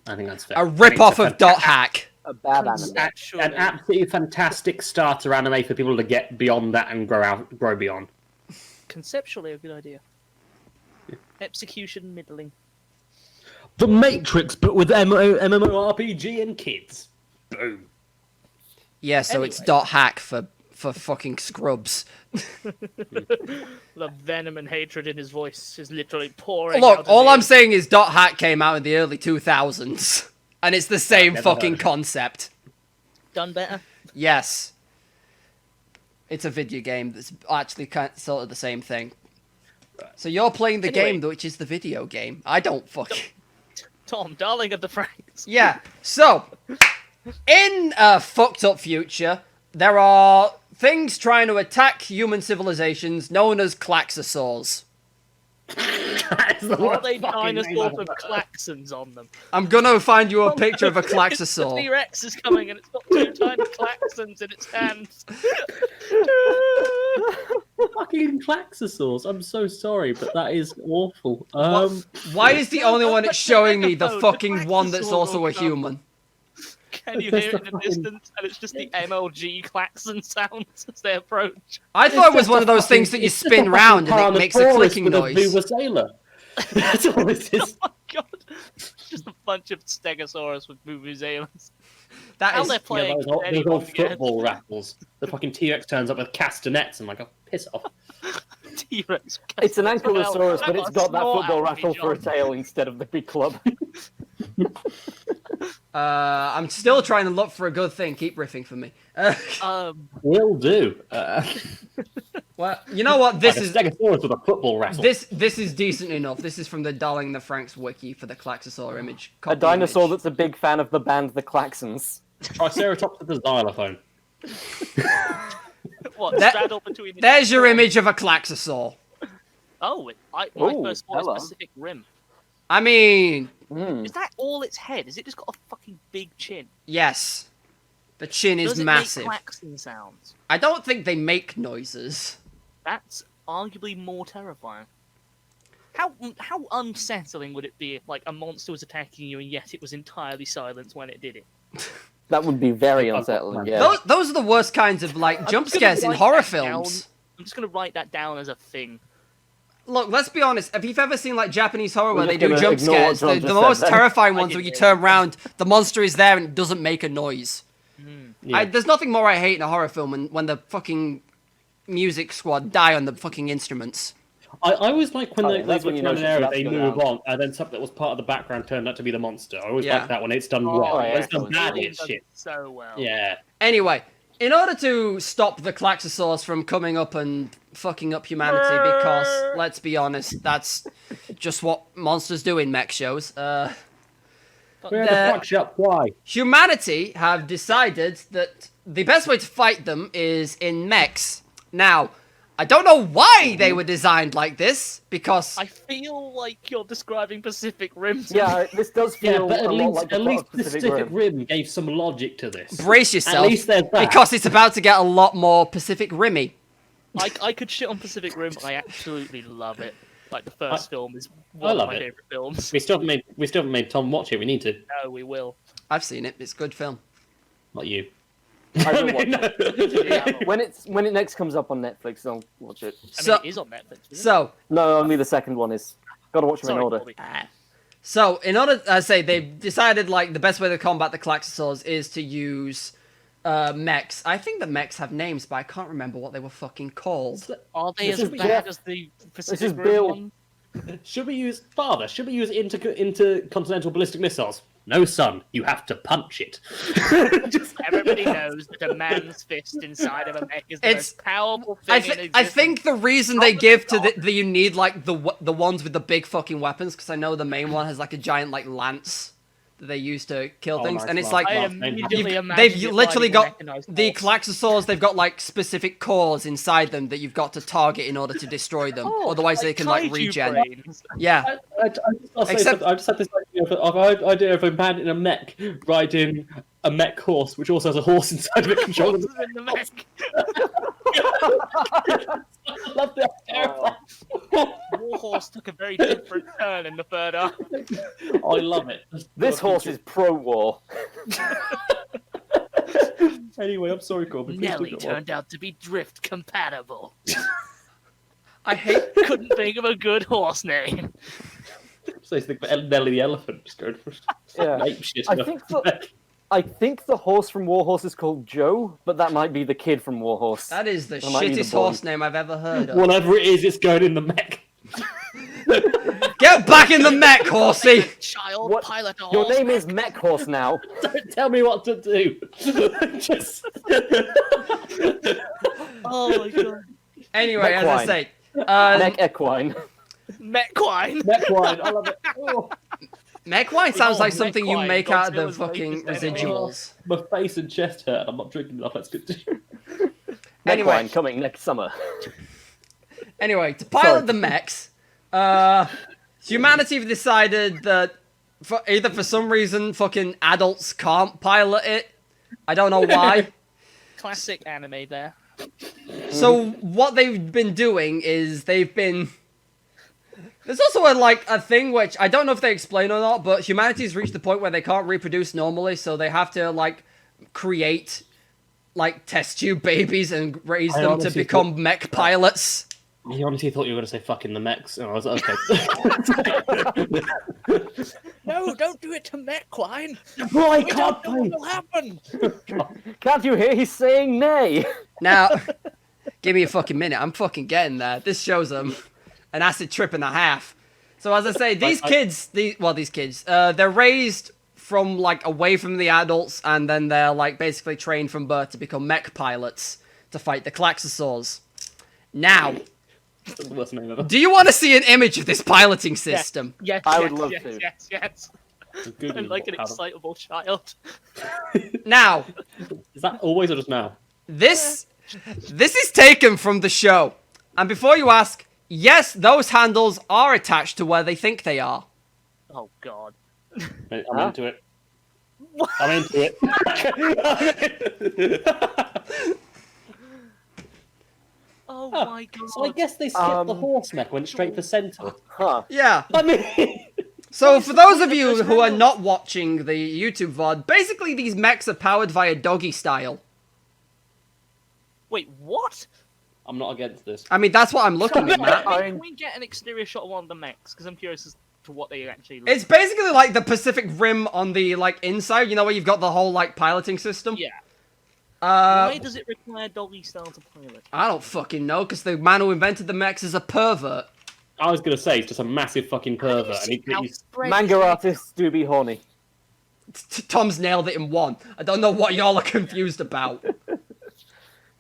I think that's fair. A rip-off of Dot Hack. A bad anime. An absolutely fantastic starter anime for people to get beyond that and grow beyond. Conceptually a good idea. Execution middling. The Matrix, but with MMORPG and kids. Boom. Yeah, so it's Anyway. Dot Hack for fucking scrubs. The venom and hatred in his voice is literally pouring Look, out. all I'm saying is Dot Hack came out in the early 2000s, and it's the same never fucking heard of it. concept. Done better. Yes. It's a video game that's actually sort of the same thing. So you're playing the Anyway. game, which is the video game. I don't fuck. Tom, darling of the Franks. Yeah, so, in a fucked up future, there are things trying to attack human civilizations known as klaxosaurs. Are they dinosaurs with klaxons on them? I'm gonna find you a picture of a The klaxosaur. T-Rex is coming and it's got two tiny klaxons in its hands. Fucking Klaxosaurs. I'm so sorry, but that is awful. Why is the only one it's showing me the The fucking one that's klaxosaur also a will come. human? Can you There's hear it in the the fucking- distance? And it's just the MLG klaxon sounds as they approach. I thought it was one of those things that you spin round and it makes a clicking with noise. A sailor. That's all this is. Oh my god. Just a bunch of stegosaurus with vuvuzelas. That How is... they're Yeah, playing those old anyone again. football rattles. The fucking T-Rex turns up with castanets and like, oh, piss off. T-Rex. It's an Well, ankylosaurus, I've but it's a got that snort football at me, rattle for a John. tail instead of the big club. I'm still trying to look for a good thing. Keep riffing for me. Will do. Well, you know what? This Like a is... Stegosaurus with a football rattle. This is decent enough. This is from the Darling in the Franks wiki for the Klaxosaur image. A Copy dinosaur image. that's a big fan of the band The Klaxons. Triceratops with a xylophone. What, That- straddled between the There's your image of a Klaxosaur. Oh, my Ooh, first thought hello. is Pacific Rim. I mean, Mm. Is that all its head? Is it just got a fucking big chin? yes. The chin is Does it massive. make klaxon sounds? I don't think they make noises. That's arguably more terrifying. How unsettling would it be if like a monster was attacking you and yet it was entirely silent when it did it? That would be very unsettling. Yeah. Those are the worst kinds of like I'm jump just gonna scares in write horror that down. films. I'm just gonna write that down as a thing. Look, let's be honest. If you've ever seen like Japanese horror where We're they just do gonna jump ignore what scares, John the just most said then. terrifying I ones are did when you hear turn around, the monster is there and it doesn't make a noise. Yeah. There's nothing more I hate in a horror film when the fucking music squad die on the fucking instruments. I always like when Oh, they that's when look you around know an area, shit's they about to go move down. on, and then something that was part of the background turned out to be the monster. I always Yeah. like that when it's done Oh, well. yeah, When it's done excellent. badly, Alien it's does shit. it so well. Yeah. Anyway, in order to stop the Klaxosaurs from coming up and fucking up humanity, because, let's be honest, that's just what monsters do in mech shows, Where the The- fuck shut? Why? humanity have decided that the best way to fight them is in mechs. Now, I don't know why they were designed like this, because... I feel like you're describing Pacific Rim. to me. Yeah, this does Yeah, feel but a lot like the at plot least of the Pacific Pacific Rim. Rim gave some logic to this. Brace yourself, At least there's that. because it's about to get a lot more Pacific Rimmy. I could shit on Pacific Rim, but I absolutely love it. Like the first film is I one of love my it. favorite films. we still haven't made Tom watch it. We need to. No, we will. I've seen it, it's a good film. Not you. I will watch No. it. When it next comes up on Netflix, I'll watch it. I mean, So- it is on Netflix. Isn't So, No, only the second one is. Got to watch it? them in Sorry, order. Corby. So, in order, I say, they've decided, like, the best way to combat the Klaxosaurs is to use mechs. I think the mechs have names, but I can't remember what they were fucking called. Are they This as is bad Jeff. as the This Pacific is Rim Bill. one? Should we use intercontinental ballistic missiles? No, son. You have to punch it. Everybody knows that a man's fist inside of a mech is the It's- most powerful I, thing in I existence. think the reason they give to the you need, like, the ones with the big fucking weapons, because I know the main one has, like, a giant, like, lance that they use to kill Oh, things, nice, and it's nice, like... I nice. immediately imagined They've it literally riding a got mechanized the horse. Klaxosaurs. They've got like specific cores inside them that you've got to target in order to destroy them. Oh, Otherwise, they can like kaiju regen. brains. Yeah, I'll say Except- something. I just had this idea of a man in a mech riding a mech horse, which also has a horse inside of it controlling Horses in the mech. I love that. Warhorse took a very different turn in the third act. I love it. This horse is pro-war. Anyway, I'm sorry, Corby. Please Nelly do not turned out to be drift compatible. I hate. Couldn't think of a good horse name. say something about Nelly the elephant. Just going for Yeah. ape shit. I think the horse from Warhorse is called Joe, but that might be the kid from Warhorse. That is the That might be the shittest boy. horse name I've ever heard of. Whatever it is, it's going in the mech. Get back in the mech, horsey! Child What? pilot a Your horse. name is Mech Horse now. Don't tell me what to do. Just. Oh my god. Anyway, as I Mechquine. say, Mech Equine. Mechquine. Mechquine, I love it. Oh, Mechquine sounds Oh, like something you Mechquine, make out of the Godzilla's fucking latest enemy. residuals. my face and chest hurt. I'm not drinking enough. That's good. Anyway. Mechquine coming next summer. Anyway, to pilot the mechs, humanity have decided that either for some reason fucking adults can't pilot it. I don't know why. Classic anime there. So what they've been doing is they've been. There's also a thing which I don't know if they explain or not, but humanity's reached the point where they can't reproduce normally, so they have to create test tube babies and raise I them to honestly become mech pilots. I honestly thought you were going to say fucking the mechs, and I was like, okay. No, don't do it to Mechquine. Why We don't know what will happen. Can't you hear? He's saying nay. Now, give me a fucking minute. I'm fucking getting there. This shows them an acid trip and a half. So as I say, these kids, they're raised from away from the adults, and then they're basically trained from birth to become mech pilots to fight the Klaxosaurs. Now, That's the worst name ever. do you want to see an image of this piloting system? Yes, I yes, would love yes, to. Yes. Googling I'm like an how to- excitable child. Now, Is that always or just now? this is taken from the show. And before you ask, yes, those handles are attached to where they think they are. Oh god. I'm into it. I'm into it. Oh Oh, my god. So I guess they skipped the Um, horse mech, went straight for centaur. Huh. Yeah. I mean, So What's for the those point of of you those who are handles? not watching the YouTube VOD, basically these mechs are powered via doggy style. Wait, what? I'm not against this. I mean, that's what I'm looking at, Matt. I Can mean- we get an exterior shot of one of the mechs? Because I'm curious as to what they actually look It's basically like the Pacific Rim on the, like, inside, you know, where you've got the whole, like, piloting system? Yeah. Uh, Why does it require doggy style to pilot? I don't fucking know, because the man who invented the mechs is a pervert. I was gonna say, he's just a massive fucking How do you pervert. see And how he's spread Manga is- artists do be horny. Tom's nailed it in one. I don't know what y'all are confused about.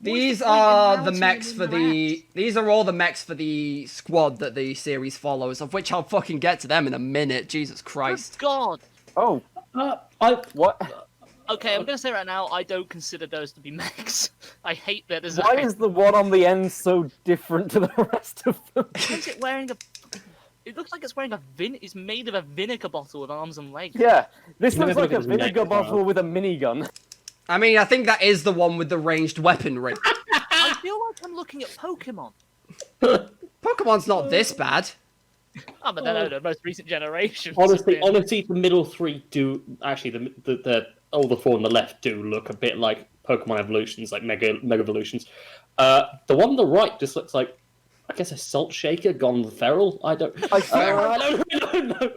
These point in are the mounting mechs them for in the... These are all the mechs for the squad that the series follows, of which I'll fucking get to them in a minute. Jesus Good Christ. God. Oh, I what? Okay, I'm gonna say right now, I don't consider those to be mechs. I hate their Why design. is the one on the end so different to the rest of them? Is it wearing a? It looks like it's wearing a It's made of a vinegar bottle with arms and legs. Yeah, this You never looks like look at a his neck vinegar as well. bottle with a minigun. I mean, I think that is the one with the ranged weaponry. I feel like I'm looking at Pokemon. Pokemon's not this bad. Oh, but no, the most recent generation. honestly, the middle three do actually the all the four on the left do look a bit like Pokemon evolutions, like Mega Evolutions. The one on the right just looks like, I guess, a salt shaker gone feral. I don't know.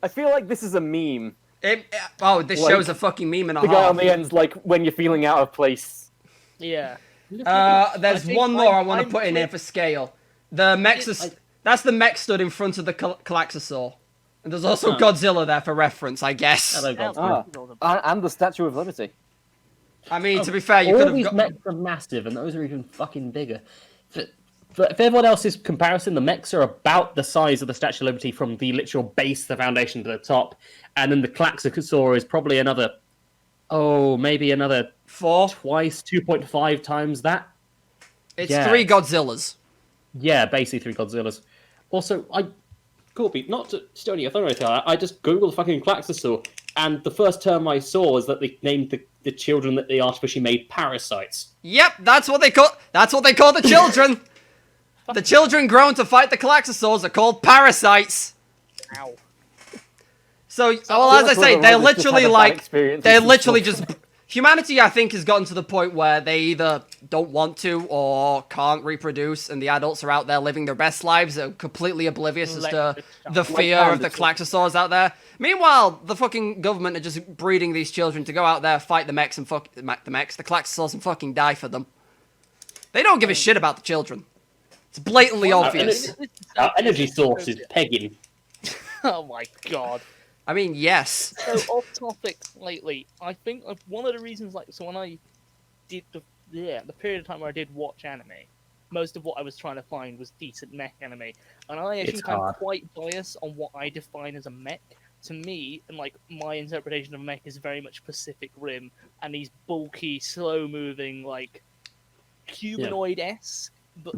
I feel like this is a meme. This Like, shows a fucking meme and a The guy on half. the end's like when you're feeling out of place. Yeah. There's I think one more I want to I'm put in clear- here for scale. The mechs are, that's the mech stood in front of the Calaxosaur. And there's also Godzilla there for reference, I guess. Hello, Now, Godzilla. And the Statue of Liberty. I mean, to be fair, you All could have these got... mechs are massive, and those are even fucking bigger. For everyone else's comparison, the mechs are about the size of the Statue of Liberty from the literal base, the foundation, to the top, and then the Klaxosaur is probably another, maybe another 4. twice, 2.5 times that. It's Yeah. 3 Godzillas. Yeah, basically 3 Godzillas. Also, Corby, not to steal any authority, I just googled fucking Klaxosaur, and the first term I saw was that they named the children that they artificially made parasites. Yep, that's what they call the children. The children grown to fight the Calaxosaurs are called parasites. Ow. So, well, as I say, they're Whoever wrote this just literally had a bad like, experience they're with literally this just... Humanity, I think, has gotten to the point where they either don't want to or can't reproduce, and the adults are out there living their best lives, are completely oblivious as to the fear of the Calaxosaurs out there. Meanwhile, the fucking government are just breeding these children to go out there, fight the mechs and the Calaxosaurs and fucking die for them. They don't give a shit about the children. It's blatantly obvious. Our energy source is pegging. Oh my god. I mean, yes. So off topic lately, I think one of the reasons, when I did the period of time where I did watch anime, most of what I was trying to find was decent mech anime, and I actually It's kind hard. of quite biased on what I define as a mech. To me, and my interpretation of mech is very much Pacific Rim and these bulky, slow-moving, humanoid-esque, but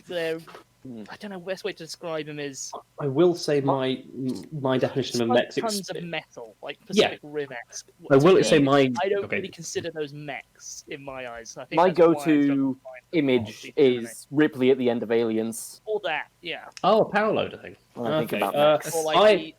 they're. I don't know. The best way to describe them is I will say my definition of a mech. tons of metal, like Pacific Rim-esque. I will To say me, my. I don't okay. really consider those mechs in my eyes. I think My that's why I'm go-to trying to find image the quality is Ripley at the end of Aliens. all that, yeah. Oh, a power loader thing. When I think Okay, about mechs. Or I-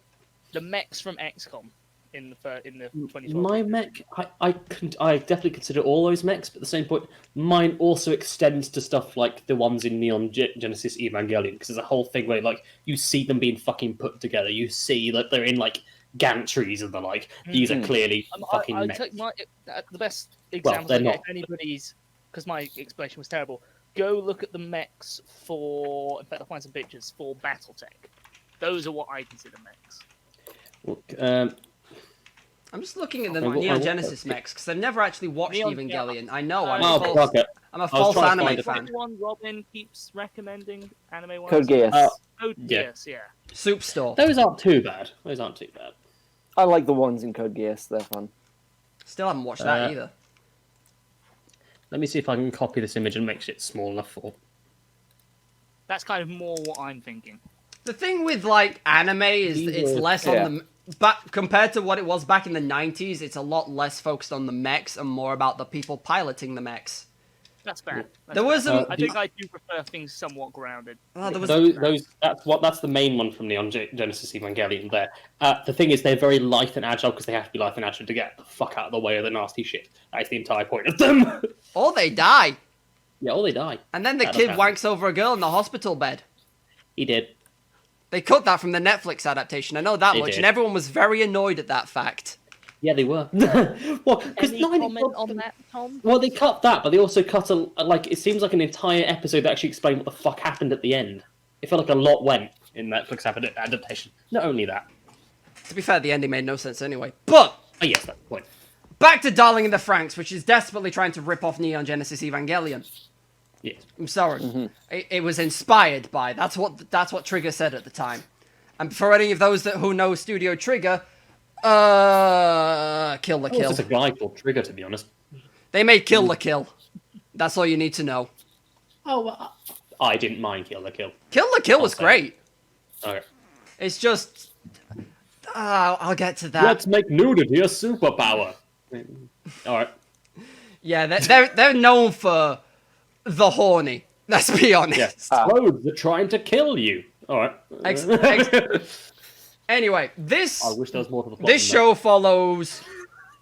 the mechs from XCOM in the 2012. My mech, I definitely consider all those mechs, but at the same point, mine also extends to stuff like the ones in Neon Genesis Evangelion, because there's a whole thing where you see them being fucking put together. You see that they're in gantries and the like. These are clearly fucking I mechs. take the best example they're to get not. if anybody's, because my explanation was terrible. Go look at the mechs for. In fact, I'll find some pictures for BattleTech. Those are what I consider mechs. Look, I'm just looking at the I will- Neon Genesis mechs, because I've never actually watched Neon- Evangelion. I know, I'm Oh, a false, okay. I'm a was false trying to anime find it. fan. One Robin keeps recommending anime-wise. Code Geass. Code Yeah. Geass, yeah. Soup Store. Those aren't too bad. I like the ones in Code Geass. They're fun. Still haven't watched that either. Let me see if I can copy this image and make it small enough for. That's kind of more what I'm thinking. The thing with anime is that it's less Yeah. on the but compared to what it was back in the 90s, it's a lot less focused on the mechs and more about the people piloting the mechs. That's bad. That's There was bad. I think I do prefer things somewhat grounded. Oh, there was That's the main one from Neon Genesis Evangelion. There, the thing is, they're very lithe and agile because they have to be lithe and agile to get the fuck out of the way of the nasty shit. That's the entire point of them. or they die. Yeah, or they die. And then the That kid does wanks over a girl in the hospital bed. He did. They cut that from the Netflix adaptation. I know that They much, did. and everyone was very annoyed at that fact. Yeah, they were. Well, because Any comment on that, Tom? Well, they cut that, but they also cut it seems like an entire episode that actually explained what the fuck happened at the end. It felt like a lot went in Netflix adaptation. Not only that. To be fair, the ending made no sense anyway. But Oh yes, that's the point. back to Darling in the Franxx, which is desperately trying to rip off Neon Genesis Evangelion. Yes. I'm sorry. It was inspired by. That's what Trigger said at the time. And for any of those who know Studio Trigger, Kill la It's Kill. just a guy called Trigger, to be honest. They made Kill la Kill. That's all you need to know. Oh, I didn't mind Kill la Kill. Kill la Kill was Okay. great. Okay. It's just... I'll get to that. Let's make nudity a superpower. Alright. Yeah, they're known for the horny. Let's be honest. Yes. Clothes are trying to kill you. Alright. Anyway, this I wish there was more to the plot. this than show follows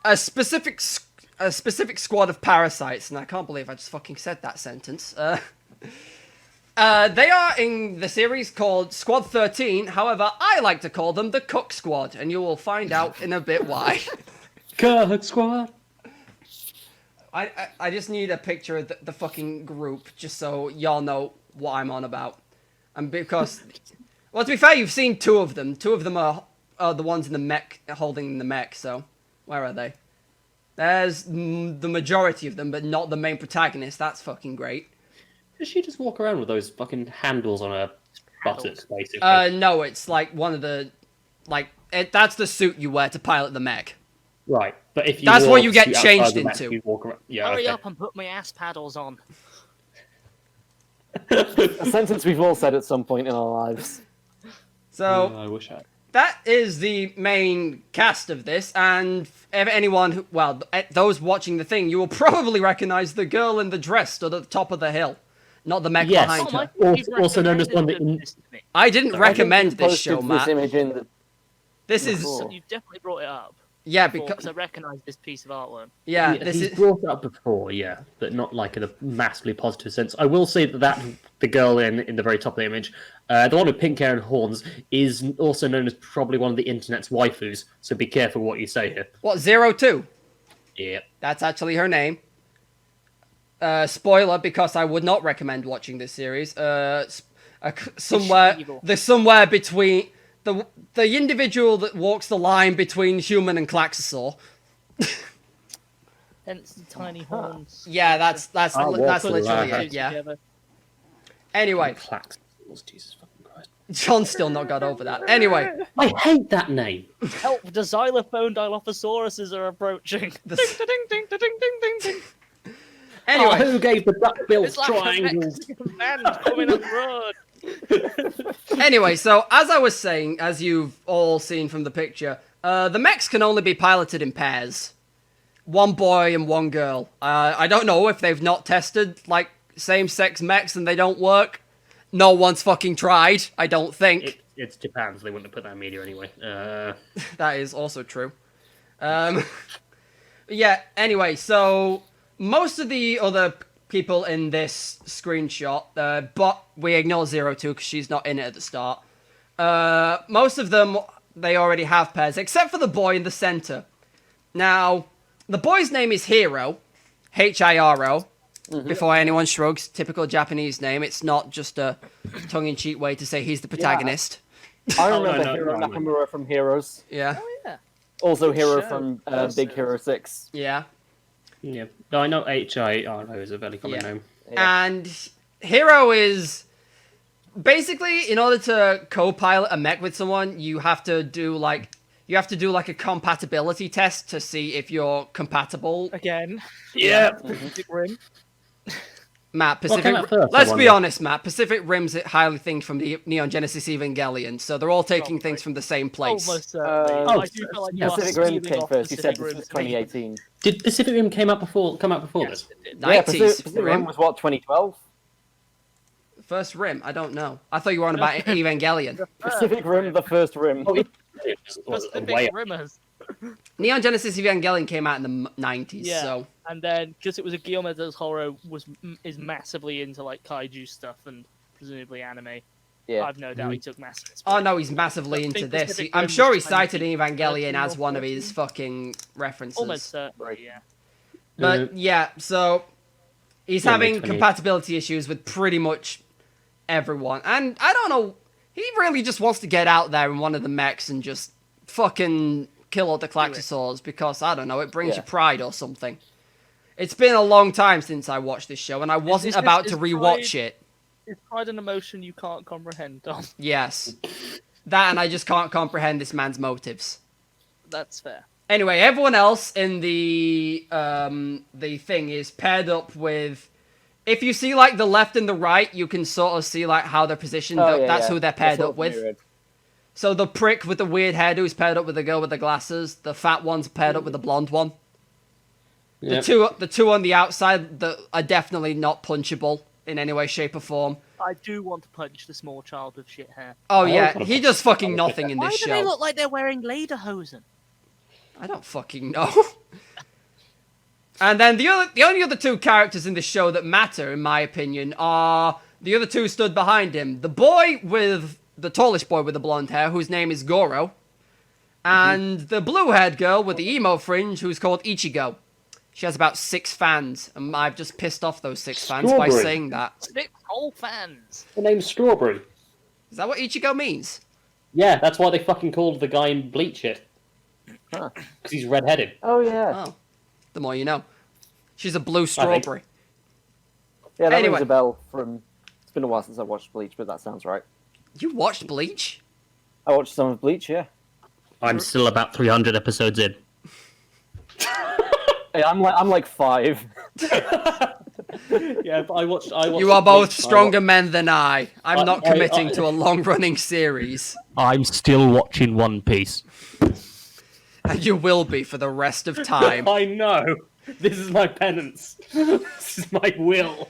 a specific squad of parasites, and I can't believe I just fucking said that sentence. They are in the series called Squad 13. However, I like to call them the Cook Squad, and you will find out in a bit why. Cook Squad. I just need a picture of the fucking group, just so y'all know what I'm on about. And because, well, to be fair, you've seen two of them. Two of them are the ones in the mech, holding the mech, so where are they? There's the majority of them, but not the main protagonist. That's fucking great. Does she just walk around with those fucking handles on her buttocks, basically? No, it's like one of the, that's the suit you wear to pilot the mech. Right, but if you That's what you walk get outside changed the mech, into. you walk around. Yeah, Hurry okay. up and put my ass paddles on. A sentence we've all said at some point in our lives. So, I wish I. that is the main cast of this, and if anyone, those watching the thing, you will probably recognize the girl in the dress stood at the top of the hill, not the mech Yes. behind Tom, I her. thought you'd Also known as one that recommended this to me. I didn't recommend this Posted show, this Matt. image in the... This is, Cool. You definitely brought it up. yeah, Because because, I recognise this piece of artwork. yeah, Yeah, this he's is, brought it up before, yeah, but not like in a massively positive sense. I will say that the girl in the very top of the image, the one with pink hair and horns, is also known as probably one of the internet's waifus. So be careful what you say here. what, 02? Yeah. That's actually her name. Spoiler, because I would not recommend watching this series. Somewhere, evil. there's somewhere between the individual that walks the line between human and Klaxosaur. Hence the tiny horns. Yeah, that's walk the literally line. it. Yeah. Together. Anyway, Clacks. Jesus fucking Christ. John's still not got over that. Anyway, I hate that name. Help! The xylophone Dilophosauruses are approaching. The- Ding, ding, ding, ding, ding, ding, ding. anyway, Who gave the duck-billed It's like a triangles? Mexican band coming up the road. anyway, so as I was saying, as you've all seen from the picture, the mechs can only be piloted in pairs. One boy and one girl. I don't know if they've not tested, like, same-sex mechs and they don't work. No one's fucking tried, I don't think. It's Japan, so they wouldn't have put that in media anyway. That is also true. Yeah, anyway, so most of the other people in this screenshot, but we ignore 02 because she's not in it at the start. Most of them, they already have pairs, except for the boy in the center. Now, the boy's name is Hiro, Hiro. Before anyone shrugs, typical Japanese name. It's not just a tongue-in-cheek way to say he's the protagonist. I no, remember no, Hiro no. Nakamura from Heroes. Yeah, Oh yeah. Also Hero Sure. from Big Hero 6. yeah. Yeah. No, I know HIRO is a very common Yeah. name. And Hero is basically, in order to co-pilot a mech with someone, you have to do like a compatibility test to see if you're compatible. Again. Yeah. Big rim. Matt, What Pacific. came out first, I Let's be wonder? honest, Matt. Pacific Rim's highly themed from the Neon Genesis Evangelion, so they're all taking things from the same place. Almost certainly. Oh, I do feel like yeah, you are Pacific Rim stealing came off first. You said Pacific this is Rim's name. 2018. Did Pacific Rim come out before Yes, this? it did. 90s Yeah, Pacific Rim Rim. was what, 2012? First Rim, I don't know. I thought you were on about Evangelion. Pacific Rim, the first Rim. Oh, it was way Pacific Rimmers. Neon Genesis Evangelion came out in the 90s, Yeah. so And then, because it was a Guillermo del Toro is massively into like kaiju stuff and presumably anime. Yeah. I've no doubt he took massive oh inspiration. no, he's massively I into think this. Pacific I'm Rim sure he was cited 2013 Evangelion as or one of his 14. fucking references. Almost certainly, yeah. But yeah, so he's Yeah, having May 28th. compatibility issues with pretty much everyone. And I don't know, he really just wants to get out there in one of the mechs and just fucking kill all the Klaxosaurs because, I don't know, it brings you Yeah. pride or something. It's been a long time since I watched this show, and I wasn't about to rewatch it. It's pride and emotion you can't comprehend, Dom. Yes. That, and I just can't comprehend this man's motives. That's fair. Anyway, everyone else in the thing is paired up with. If you see like the left and the right, you can sort of see like how they're positioned. Oh, yeah, That's yeah. who they're paired That's up what with. mirrored. So the prick with the weird hairdo is paired up with the girl with the glasses. The fat one's paired up with the blonde one. Yep. The two on the outside that are definitely not punchable in any way, shape, or form. I do want to punch the small child with shit hair. Oh I yeah, wanna he punch does the fucking child with nothing in Why this do they show. look like they're wearing lederhosen? I don't fucking know. And then the only other two characters in the show that matter, in my opinion, are the other two stood behind him. The boy with the tallish boy with the blonde hair, whose name is Goro, and the blue-haired girl with the emo fringe, who's called Ichigo. She has about 6 fans, and I've just pissed off those 6 fans by Strawberry. saying that. 6 whole fans. The name's Strawberry. Is that what Ichigo means? Yeah, that's why they fucking called the guy in Bleach it. Huh. Because he's redheaded. Oh, yeah. Oh, the more you know. She's a blue strawberry. Yeah, that Anyway. rings a bell from... It's been a while since I watched Bleach, but that sounds right. You watched Bleach? I watched some of Bleach, yeah. I'm still about 300 episodes in. Hey, I'm like 5. Yeah, but I watched You are both Bleach, stronger men than I. I'm not I- committing to a long-running series. I'm still watching One Piece. And you will be for the rest of time. I know. This is my penance. This is my will.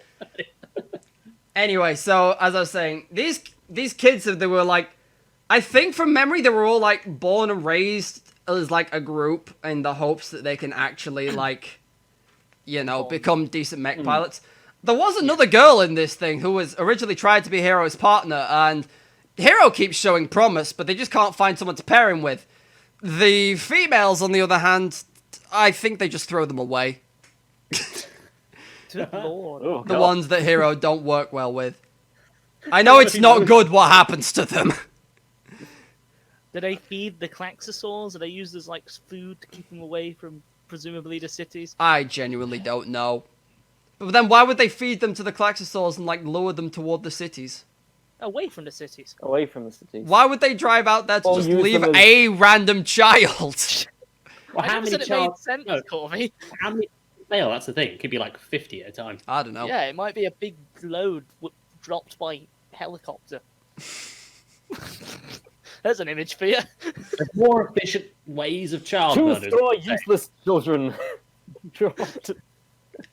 Anyway, so as I was saying, these kids, they were like, I think from memory, they were all like born and raised as like a group in the hopes that they can actually like, you know, become decent mech pilots. There was another girl in this thing who was originally tried to be Hiro's partner, and Hiro keeps showing promise, but they just can't find someone to pair him with. The females, on the other hand, I think they just throw them away. Good lord. Oh, The God. ones that Hero don't work well with. I know it's not good what happens to them. Do they feed the Klaxosaurs? Are they used as like food to keep them away from presumably the cities? I genuinely don't know. But then why would they feed them to the Klaxosaurs and like lure them toward the cities? Away from the cities. Away from the city. Why would they drive out there to Or just use leave them as- a random child? Well, I how never many said it child... made sense, no, Corby. how many... Well, that's the thing. It could be like 50 at a time. I don't know. Yeah, it might be a big load dropped by helicopter. There's an image for you. There's more efficient ways of child Two murders. straw useless children. Dropped.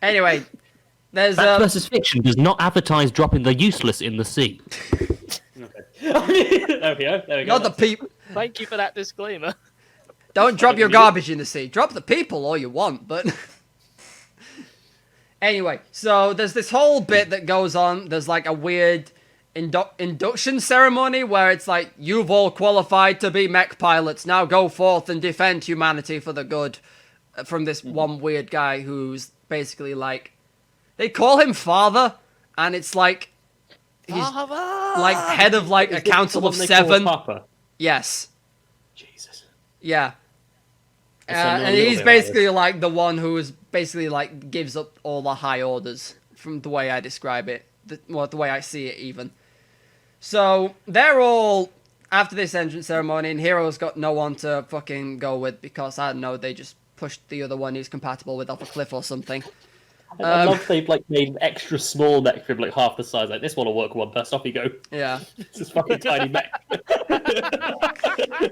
Anyway, there's Fact versus Fiction does not advertise dropping the useless in the sea. There we go. There we go. not the people. Thank you for that disclaimer. Don't drop your garbage in the sea. Drop the people all you want, but... Anyway, so there's this whole bit that goes on. There's like a weird induction ceremony where it's like, you've all qualified to be mech pilots. Now go forth and defend humanity for the good. From this one weird guy who's basically like... They call him Father, and it's like... He's like head of like a Is this council the of one they call 7. Papa? Yes. Jesus. Yeah. Yes, I know a And little he's bit about basically like the one who is basically like gives up all the high orders from the way I describe it, the way I see it even. So they're all after this entrance ceremony, and Hero's got no one to fucking go with because I don't know, they just pushed the other one he's compatible with off a cliff or something. I love they've like made an extra small mech for like half the size. Like this one will work one person. Off you go. Yeah. This is fucking tiny mech.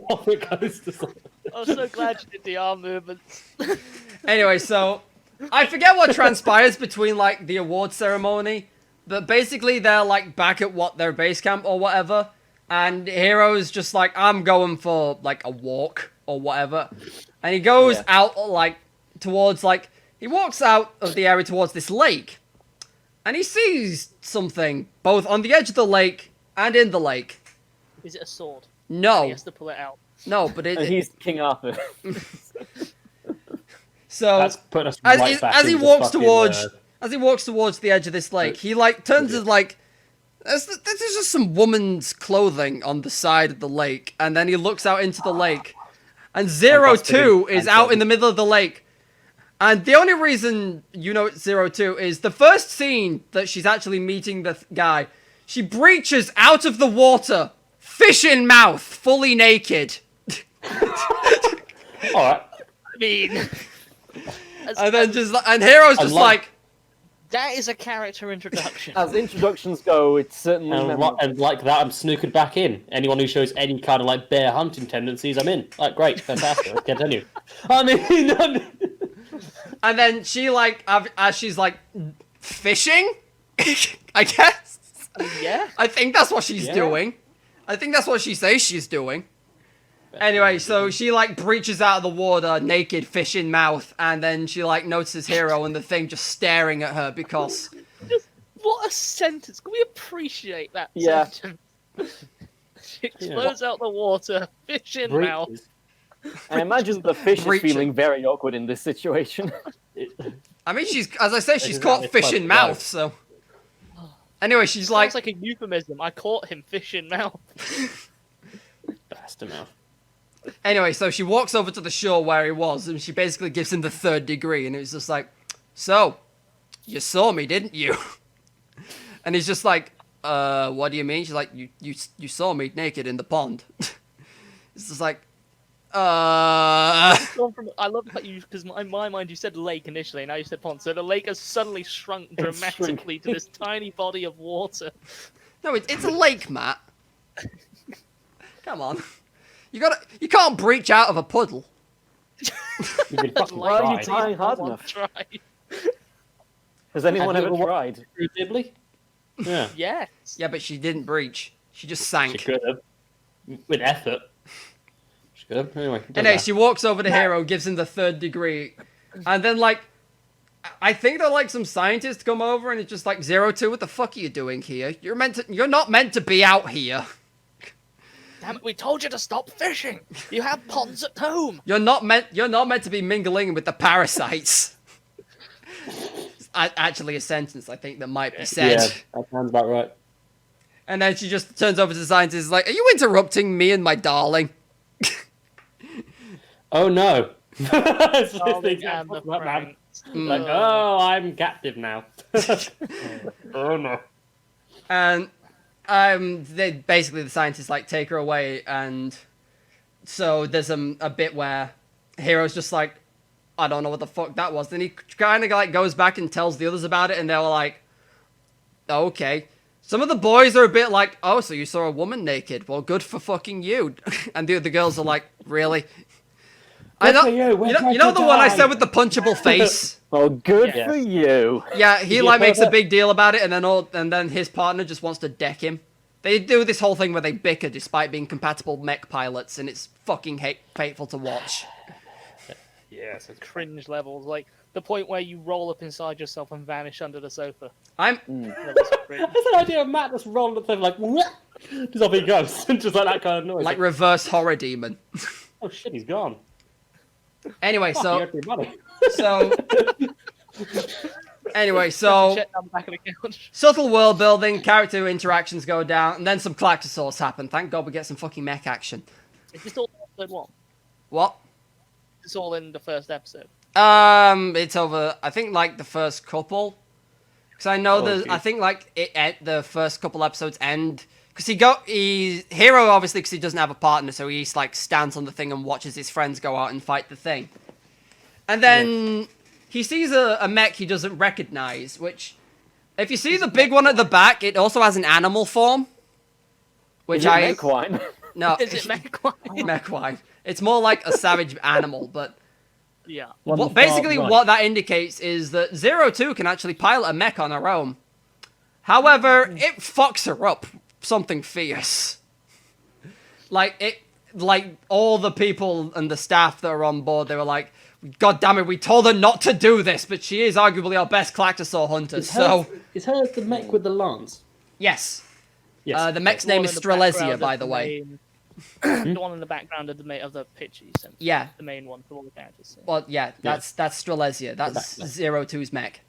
Off it goes. I'm so glad you did the arm movements. Anyway, so I forget what transpires between like the award ceremony, but basically they're like back at their base camp or whatever, and Hero's just like, I'm going for like a walk or whatever, and he goes out like towards like he walks out of the area towards this lake, and he sees something both on the edge of the lake and in the lake. Is it a sword? No, He has to pull it out. no, but And he's King Arthur. so That's putting us right back as he into walks fucking, towards the edge of this lake, he like turns his like there's just some woman's clothing on the side of the lake, and then he looks out into the lake, and 02 is out in the middle of the lake. And the only reason you know it's 02 is the first scene that she's actually meeting the guy. She breaches out of the water, fish in mouth, fully naked. Alright. I mean, And then and Hero's just like that is a character introduction. As introductions go, it's certainly memorable. And like that, I'm snookered back in. Anyone who shows any kind of like bear hunting tendencies, I'm in. Like, great, fantastic. I continue. I mean, and then she like as she's like fishing, I guess. Yeah. I think that's what she's doing. I think that's what she says she's doing. Anyway, so she like breaches out of the water, naked, fish in mouth, and then she like notices Hero and the thing just staring at her because. What a sentence! Can we appreciate that Yeah. sentence? She explodes out the water, fish in mouth. I imagine the fish is Breaching. feeling very awkward in this situation. I mean, as I say, she's Exactly, caught fish it's in like- mouth, so. Anyway, she's Sounds like like a euphemism. I caught him fish in mouth. bastard mouth. Anyway, so she walks over to the shore where he was, and she basically gives him the 3rd degree, and it was just like, so, you saw me, didn't you? And he's just like, what do you mean? She's like, you saw me naked in the pond. It's just like, I love that you, because in my mind you said lake initially, now you said pond. So the lake has suddenly shrunk dramatically to this tiny body of water. No, it's a lake, Matt. Come on. You can't breach out of a puddle. You've been fucking Why are you tried. trying hard enough? Try. Has anyone Have you ever ever tried? Through Dibley? Yeah. Yes. Yeah, but she didn't breach. She just She sank. could have. With effort. She could have. Anyway. Anyway, she walks over to Hero, gives him the 3rd degree, and then like, I think they're like some scientists come over and it's just like 02, what the fuck are you doing here? You're not meant to be out here. Damn it, we told you to stop fishing. You have ponds at home. You're not meant to be mingling with the parasites. It's actually a sentence I think that might be said. Yeah, that sounds about right. And then she just turns over to the scientist and is like, are you interrupting me and my darling? Oh no. It's just Oh, the and exact the opposite, man. pranks. Like, oh, I'm captive now. Oh no. And the scientists like take her away, and so there's a bit where Hero's just like, I don't know what the fuck that was. Then he kind of like goes back and tells the others about it, and they're like, oh, okay. Some of the boys are a bit like, oh, so you saw a woman naked? Well, good for fucking you. And the other girls are like, really? I know, for you. We're you know going the to one I die. said with the punchable face. Oh, good Yes. for you. Yeah, he Did you like hear makes a that? big deal about it, and then his partner just wants to deck him. They do this whole thing where they bicker despite being compatible mech pilots, and it's fucking hateful to watch. Yes. Cringe levels, like the point where you roll up inside yourself and vanish under the sofa. I'm Levels of cringe. That's an idea of Matt just rolling the thing like, what? Just off he goes. Just like that kind of noise. like reverse horror demon. oh shit, he's gone. Anyway, Fuck, so you everybody. so anyway, so Check down the back of the couch. subtle world building, character interactions go down, and then some Galactosaurs happen. Thank God we get some fucking mech action. Is this all in episode 1? What? It's all in the first episode. It's over. I think like the first couple, because I know geez. I think like the first couple episodes end because he's Hero obviously because he doesn't have a partner, so he's like stands on the thing and watches his friends go out and fight the thing, and then he sees a mech he doesn't recognize, which, if you see the big one at the back, it also has an animal form. Which Is it Mechquine? No, Is it Mechquine? Mechquine. It's more like a savage animal, but Yeah. basically what that indicates is that 02 can actually pilot a mech on her own. However, it fucks her up something fierce. Like all the people and the staff that are on board, they were like, God damn it, we told her not to do this, but she is arguably our best Clactosaur hunter, Is hers the mech with the lance? Yes. Yes. The mech's The name one is in the Strelesia, background by of the way. the one in the background of the pitch you sent. Yeah. The main one for all the characters. Well, yeah, that's Strelesia. That's 02's mech.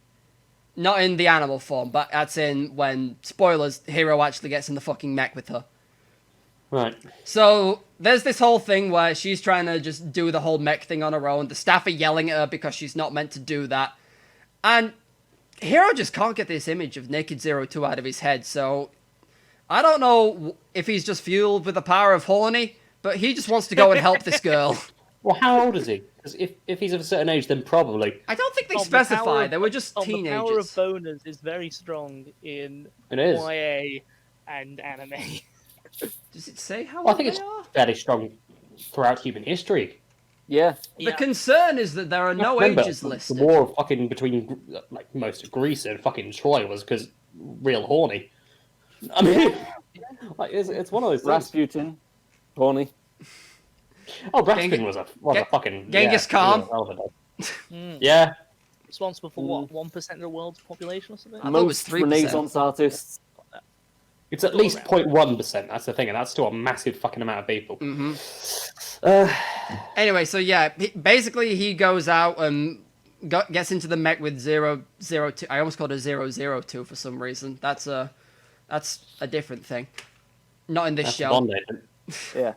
Not in the animal form, but that's in when, spoilers, Hero actually gets in the fucking mech with her. Right. So, there's this whole thing where she's trying to just do the whole mech thing on her own. The staff are yelling at her because she's not meant to do that. And Hero just can't get this image of Naked 02 out of his head, so I don't know if he's just fueled with the power of horny, but he just wants to go and help this girl. Well, how old is he? Because if he's of a certain age, then probably. I don't think they The specify. power of- They were just The power of teenagers. boners is very strong in It is. YA and anime. Does it say how Well, I old think they it's are? fairly strong throughout human history. Yeah. The concern is that there are no Remember, ages the listed. war fucking between like most of Greece and fucking Troy was because real horny. I mean, like it's one of those things. Rasputin, horny. Oh, Rasputin was a fucking Genghis Khan. Yeah. Responsible for what? 1% of the world's population or something? I thought it was Most 3%. Renaissance artists. It's at least 0.1%. That's the thing, and that's still a massive fucking amount of people. Mm-hmm. Anyway, so yeah, basically he goes out and gets into the mech with 002. I almost called it 002 for some reason. That's a different thing. Not in this That's show. Bond agent. Yeah.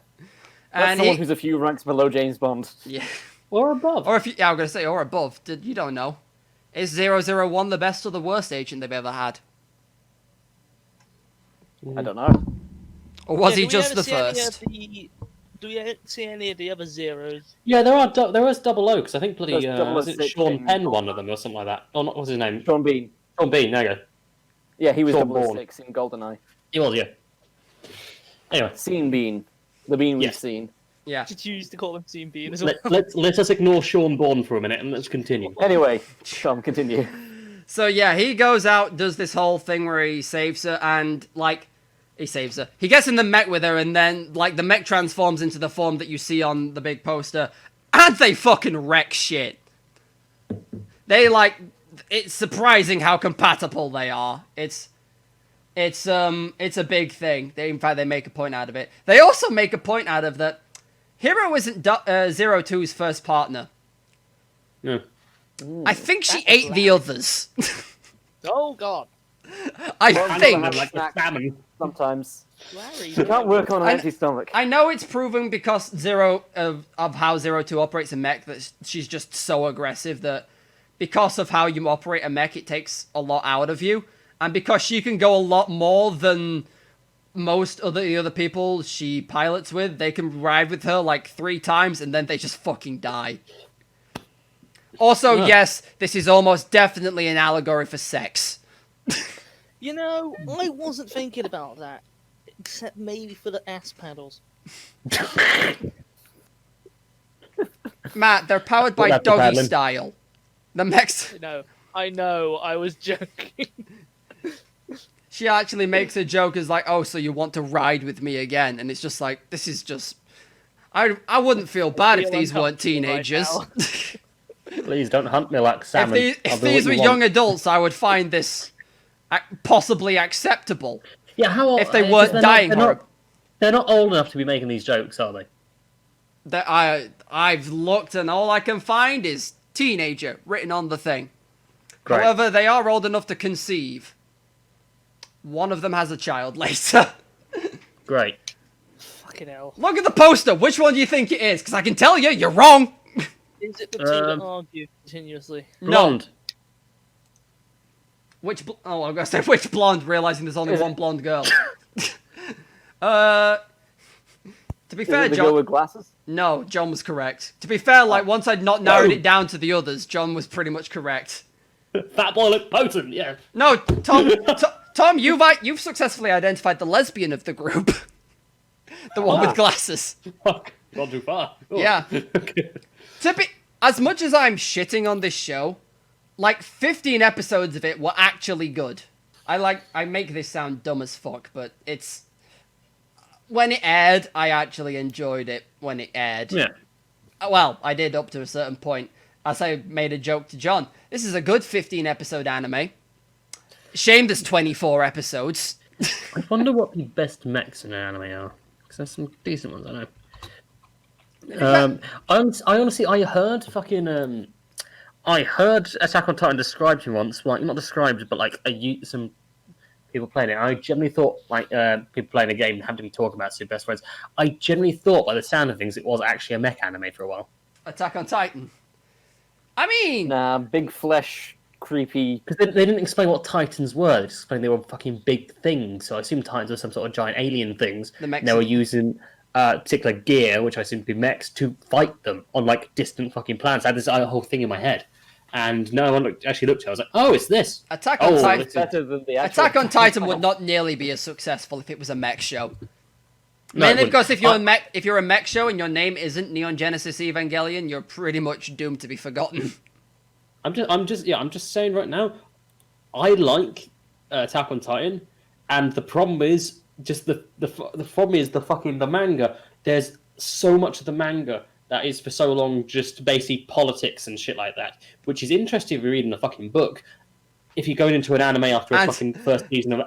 That's And someone he, who's a few ranks below James Bond. yeah, Or above. or if you, I'm gonna say or above. You don't know. Is 001 the best or the worst agent they've ever had, I don't know. or was Yeah, he do we just ever the see any of first? do we see any of the other zeros? Yeah, there is Double O, because I think bloody There's was it 006 Sean in- Penn one of them or something like that. Oh, what was his name? Sean Bean. Sean Bean. There you go. Yeah, he was Sean Bourne. 006 in GoldenEye. He was, yeah. Anyway, Scene Bean. The Bean we've Yes. seen. Yeah. Did you used to call him Team Bean as well? let us ignore Sean Bourne for a minute and let's continue. Anyway, Tom, continue. So yeah, he goes out, does this whole thing where he saves her, and like, he saves her. He gets in the mech with her, and then like the mech transforms into the form that you see on the big poster, and they fucking wreck shit. They like, it's surprising how compatible they are. It's a big thing. In fact, they make a point out of it. They also make a point out of that Hero isn't 02's first partner. No. I think she That's ate the others. Oh God, I Well, think. have Like the snacks salmon. sometimes. Larry. You can't work on an empty stomach. I know it's proven because of how 02 operates a mech that she's just so aggressive that because of how you operate a mech, it takes a lot out of you. And because she can go a lot more than most the other people she pilots with, they can ride with her like 3 times and then they just fucking die. Also, Huh. yes, this is almost definitely an allegory for sex. You know, I wasn't thinking about that, except maybe for the ass paddles. Matt, they're powered by That's the doggy paddling. style. The mechs... I know, I was joking. She actually makes a joke as like, oh, so you want to ride with me again? And it's just like, this is just... I wouldn't feel bad if feel these weren't uncomfortable right teenagers. Please don't hunt me like salmon. If these were young adults, I would find this possibly acceptable. Yeah, how If they weren't dying horribly. They're not old enough to be making these jokes, are they? That I've looked and all I can find is teenager written on the thing. Great. However, they are old enough to conceive. One of them has a child later. Great. Fucking hell. Look at the poster. Which one do you think it is? Because I can tell you, you're wrong. Is it the two that Um, argue continuously? Blonde. Which? Oh, I'm gonna say which blonde. Realizing there's only Is one it- blonde girl. To be Is fair, it the girl John. with glasses? No, John was correct. To be fair, like once I'd not narrowed it down to the others, John was pretty much correct. Fat boy look potent, yeah. No, Tom, Tom, you've successfully identified the lesbian of the group, the one with glasses. Fuck, gone too far. Oh. Yeah. Okay. As much as I'm shitting on this show, like 15 episodes of it were actually good. I make this sound dumb as fuck, but it's when it aired, I actually enjoyed it when it aired. Yeah. Well, I did up to a certain point. As I made a joke to John, this is a good 15 episode anime. Shame there's 24 episodes. I wonder what the best mechs in an anime are. Because there's some decent ones, I know. I heard fucking I heard Attack on Titan described to me once. Like, not described, but like some people playing it. I generally thought like people playing a game have to be talking about their best friends. I generally thought, by the sound of things, it was actually a mech anime for a while. Attack on Titan. I mean, Nah, big flesh, creepy. Because they didn't explain what Titans were. They just explained they were fucking big things. So I assume Titans were some sort of giant alien things. The mechs they were using particular gear, which I assume to be mechs, to fight them on like distant fucking planets. I had this whole thing in my head. And no one actually looked at it. I was like, oh, it's this. Attack on Titan. It's better than the actual Attack on Titan would not nearly be as successful if it was a mech show. No, Mainly it because wouldn't. if you're a mech show and your name isn't Neon Genesis Evangelion, you're pretty much doomed to be forgotten. I'm just saying right now, I like Attack on Titan, and the problem is just the problem is the manga. There's so much of the manga that is for so long just basically politics and shit like that, which is interesting if you're reading a fucking book. If you're going into an anime after a fucking first season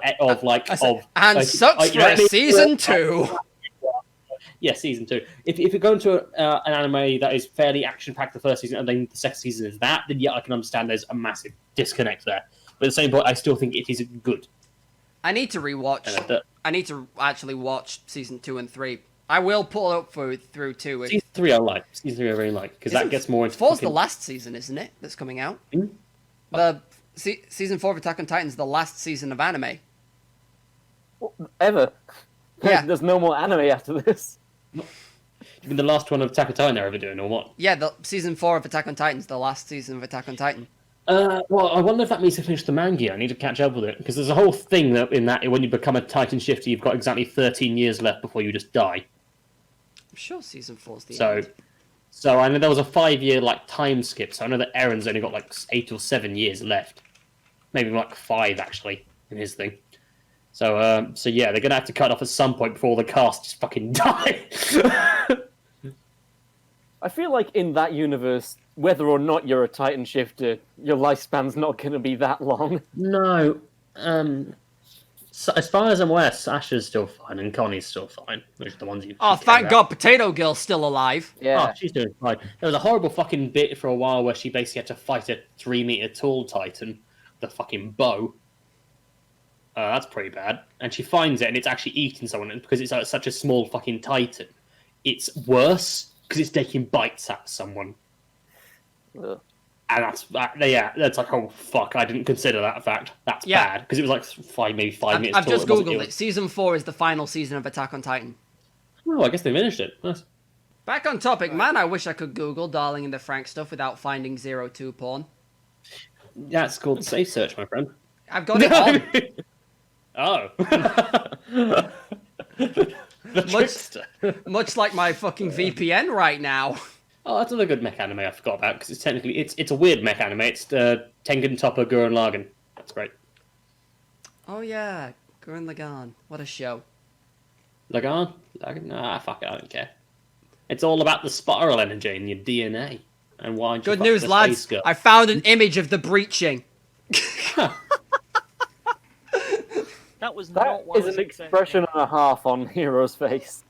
season 2. Yeah, season 2. If you're going to an anime that is fairly action-packed the first season, and then the second season is that, then yeah, I can understand there's a massive disconnect there. But at the same point, I still think it is good. I need to rewatch. I need to actually watch season 2 and 3. I will pull up through 2. Season 3 I like. Season 3 I really like, because that gets more into... 4's the last season, isn't it, that's coming out? Hmm? The season 4 of Attack on Titan is the last season of anime. Ever. Yeah. There's no more anime after this. You mean the last one of Attack on Titan they're ever doing, or what? Yeah, the season 4 of Attack on Titan is the last season of Attack on Titan. Well, I wonder if that means to finish the manga. I need to catch up with it, because there's a whole thing that in that when you become a Titan shifter, you've got exactly 13 years left before you just die. I'm sure season 4's the end. So I know there was a 5-year like time skip. So I know that Aaron's only got like 8 or 7 years left, maybe like 5 actually in his thing. So yeah, they're gonna have to cut off at some point before the cast just fucking die. I feel like in that universe, whether or not you're a Titan shifter, your lifespan's not going to be that long. No. So as far as I'm aware, Sasha's still fine and Connie's still fine. Which are the ones you. Oh, thank God, Potato Girl's still alive. Yeah. Oh, she's doing fine. There was a horrible fucking bit for a while where she basically had to fight a 3-meter tall Titan, the fucking bow. That's pretty bad. And she finds it, and it's actually eating someone, and because it's such a small fucking Titan, it's worse because it's taking bites at someone. Ugh. And that's like, oh fuck, I didn't consider that fact. That's bad because it was like maybe 5 minutes. I've just googled it. Season 4 is the final season of Attack on Titan. Oh, I guess they finished it. Nice. Back on topic, man. I wish I could Google Darling in the Frank stuff without finding 02 porn. That's called safe search, my friend. I've got it on. Oh. Much like my fucking VPN right now. Oh, that's another good mech anime I forgot about because it's technically it's a weird mech anime. It's Tengen Toppa Gurren Lagann. That's great. Oh yeah, Gurren Lagann. What a show. Lagann? Nah, fuck it, I don't care. It's all about the spiral energy in your DNA and why. Good news, lads. I found an image of the breaching. That was That not what I is was an expression and a half on Hero's face.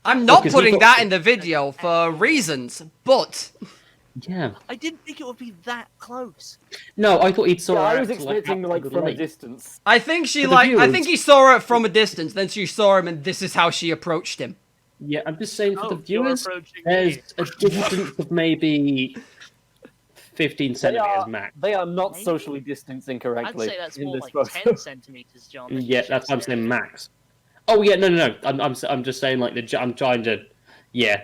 I'm not 'cause putting he thought- that in the video for reasons, but Yeah. I didn't think it would be that close. No, I thought he'd saw. Yeah, I her was act, expecting out like to the from a lake. distance. I think she For the I viewers- think he saw her from a distance, then she saw him, and this is how she approached him. Yeah, I'm just saying for the you're viewers, approaching there's me. a distance of maybe 15 centimeters max. They are not Maybe. socially distancing I'd correctly say that's in more this like photo. 10 centimeters, John. Yeah, that's what I'm saying, max. Oh yeah, no. I'm just saying like I'm trying to. Yeah,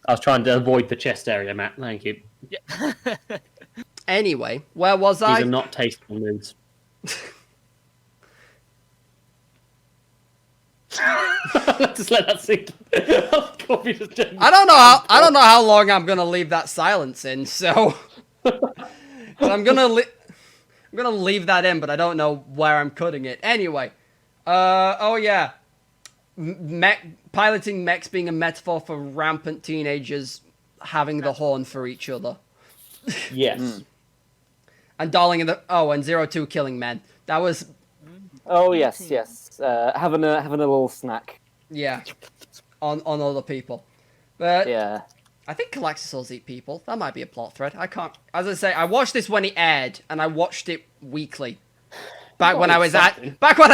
I was trying to avoid the chest area, Matt. Thank you. Yeah. Anyway, where was These I? are not tasteful moods. Just let that sink. Corby just turned- I don't know how long I'm gonna leave that silence in. So I'm gonna leave that in, but I don't know where I'm cutting it. Anyway, oh yeah, piloting mechs being a metaphor for rampant teenagers having the horn for each other. Yes. And Darling and 02 killing men. That was Oh yes, yes. Having a little snack. yeah, on other people. But Yeah. I think Calaxisals eat people. That might be a plot thread. I can't. As I say, I watched this when it aired, and I watched it weekly. Back when I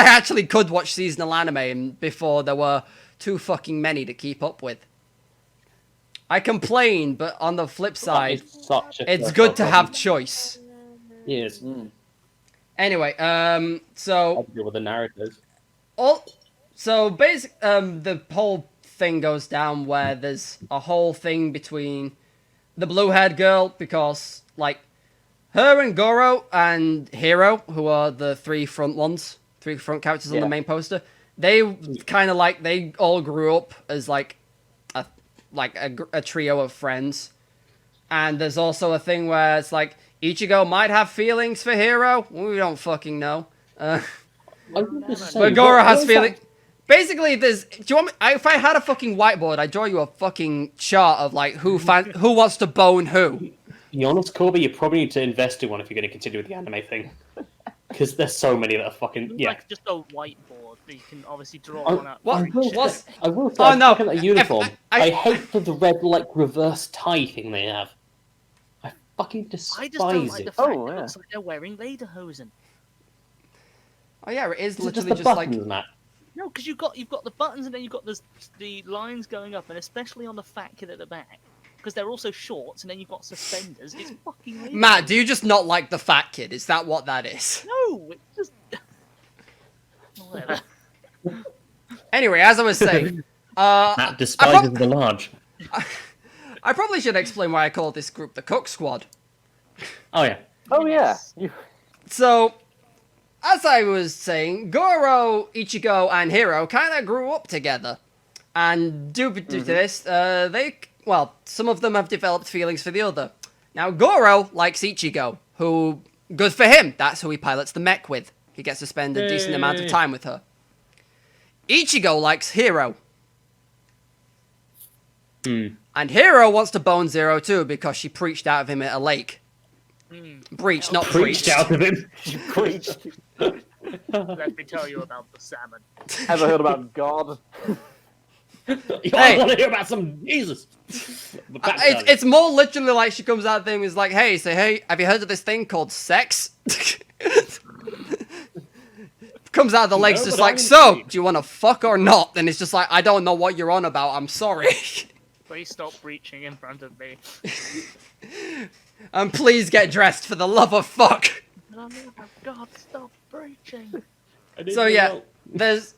actually could watch seasonal anime, and before there were too fucking many to keep up with. I complain, but on the flip side, it's good to have choice. Yes. Anyway, I'll so deal with the narratives. the whole thing goes down where there's a whole thing between the blue-haired girl, because like her and Goro and Hiro, who are the three front characters on the main poster, they kind of like they all grew up as like a trio of friends. And there's also a thing where it's like Ichigo might have feelings for Hiro. We don't fucking know. But Goro has feelings. Basically, do you want me? If I had a fucking whiteboard, I'd draw you a fucking chart of like who wants to bone who. Be honest, Corby, you probably need to invest in one if you're going to continue with the anime thing, because there's so many that are fucking Like just a whiteboard that you can obviously draw one up. I will say, Oh, no. look at that uniform. I- I hate the red like reverse tie thing they have. I fucking I just don't despise like the it. fact Oh, it yeah. looks like they're wearing lederhosen. Oh yeah, it is Is it literally just the just like buttons and that? No, because you've got the buttons and then you've got the lines going up, and especially on the fat kid at the back, because they're also shorts, and then you've got suspenders. It's fucking weird. Matt. Do you just not like the fat kid? Is that what that is? No, it's just whatever. Anyway, as I was saying, Matt despises the large. I probably should explain why I call this group the Cook Squad. Oh yeah. Oh yeah. So, as I was saying, Goro, Ichigo, and Hiro kind of grew up together. And due to this, some of them have developed feelings for the other. Now, Goro likes Ichigo, who, good for him, that's who he pilots the mech with. He gets to spend a decent amount of time with her. Ichigo likes Hiro. And Hiro wants to bone 02 because she preached out of him at a lake. Breached, not preached. Out of him. Preach. Let me tell you about the salmon. Ever heard about God? I want to hear about some Jesus. It's more literally like she comes out there and is like, hey, have you heard of this thing called sex? Comes out of the legs just like, so, do you want to fuck or not? And it's just like, I don't know what you're on about, I'm sorry. Please stop breaching in front of me. And please get dressed for the love of fuck. Oh God, stop breaching. So yeah, there's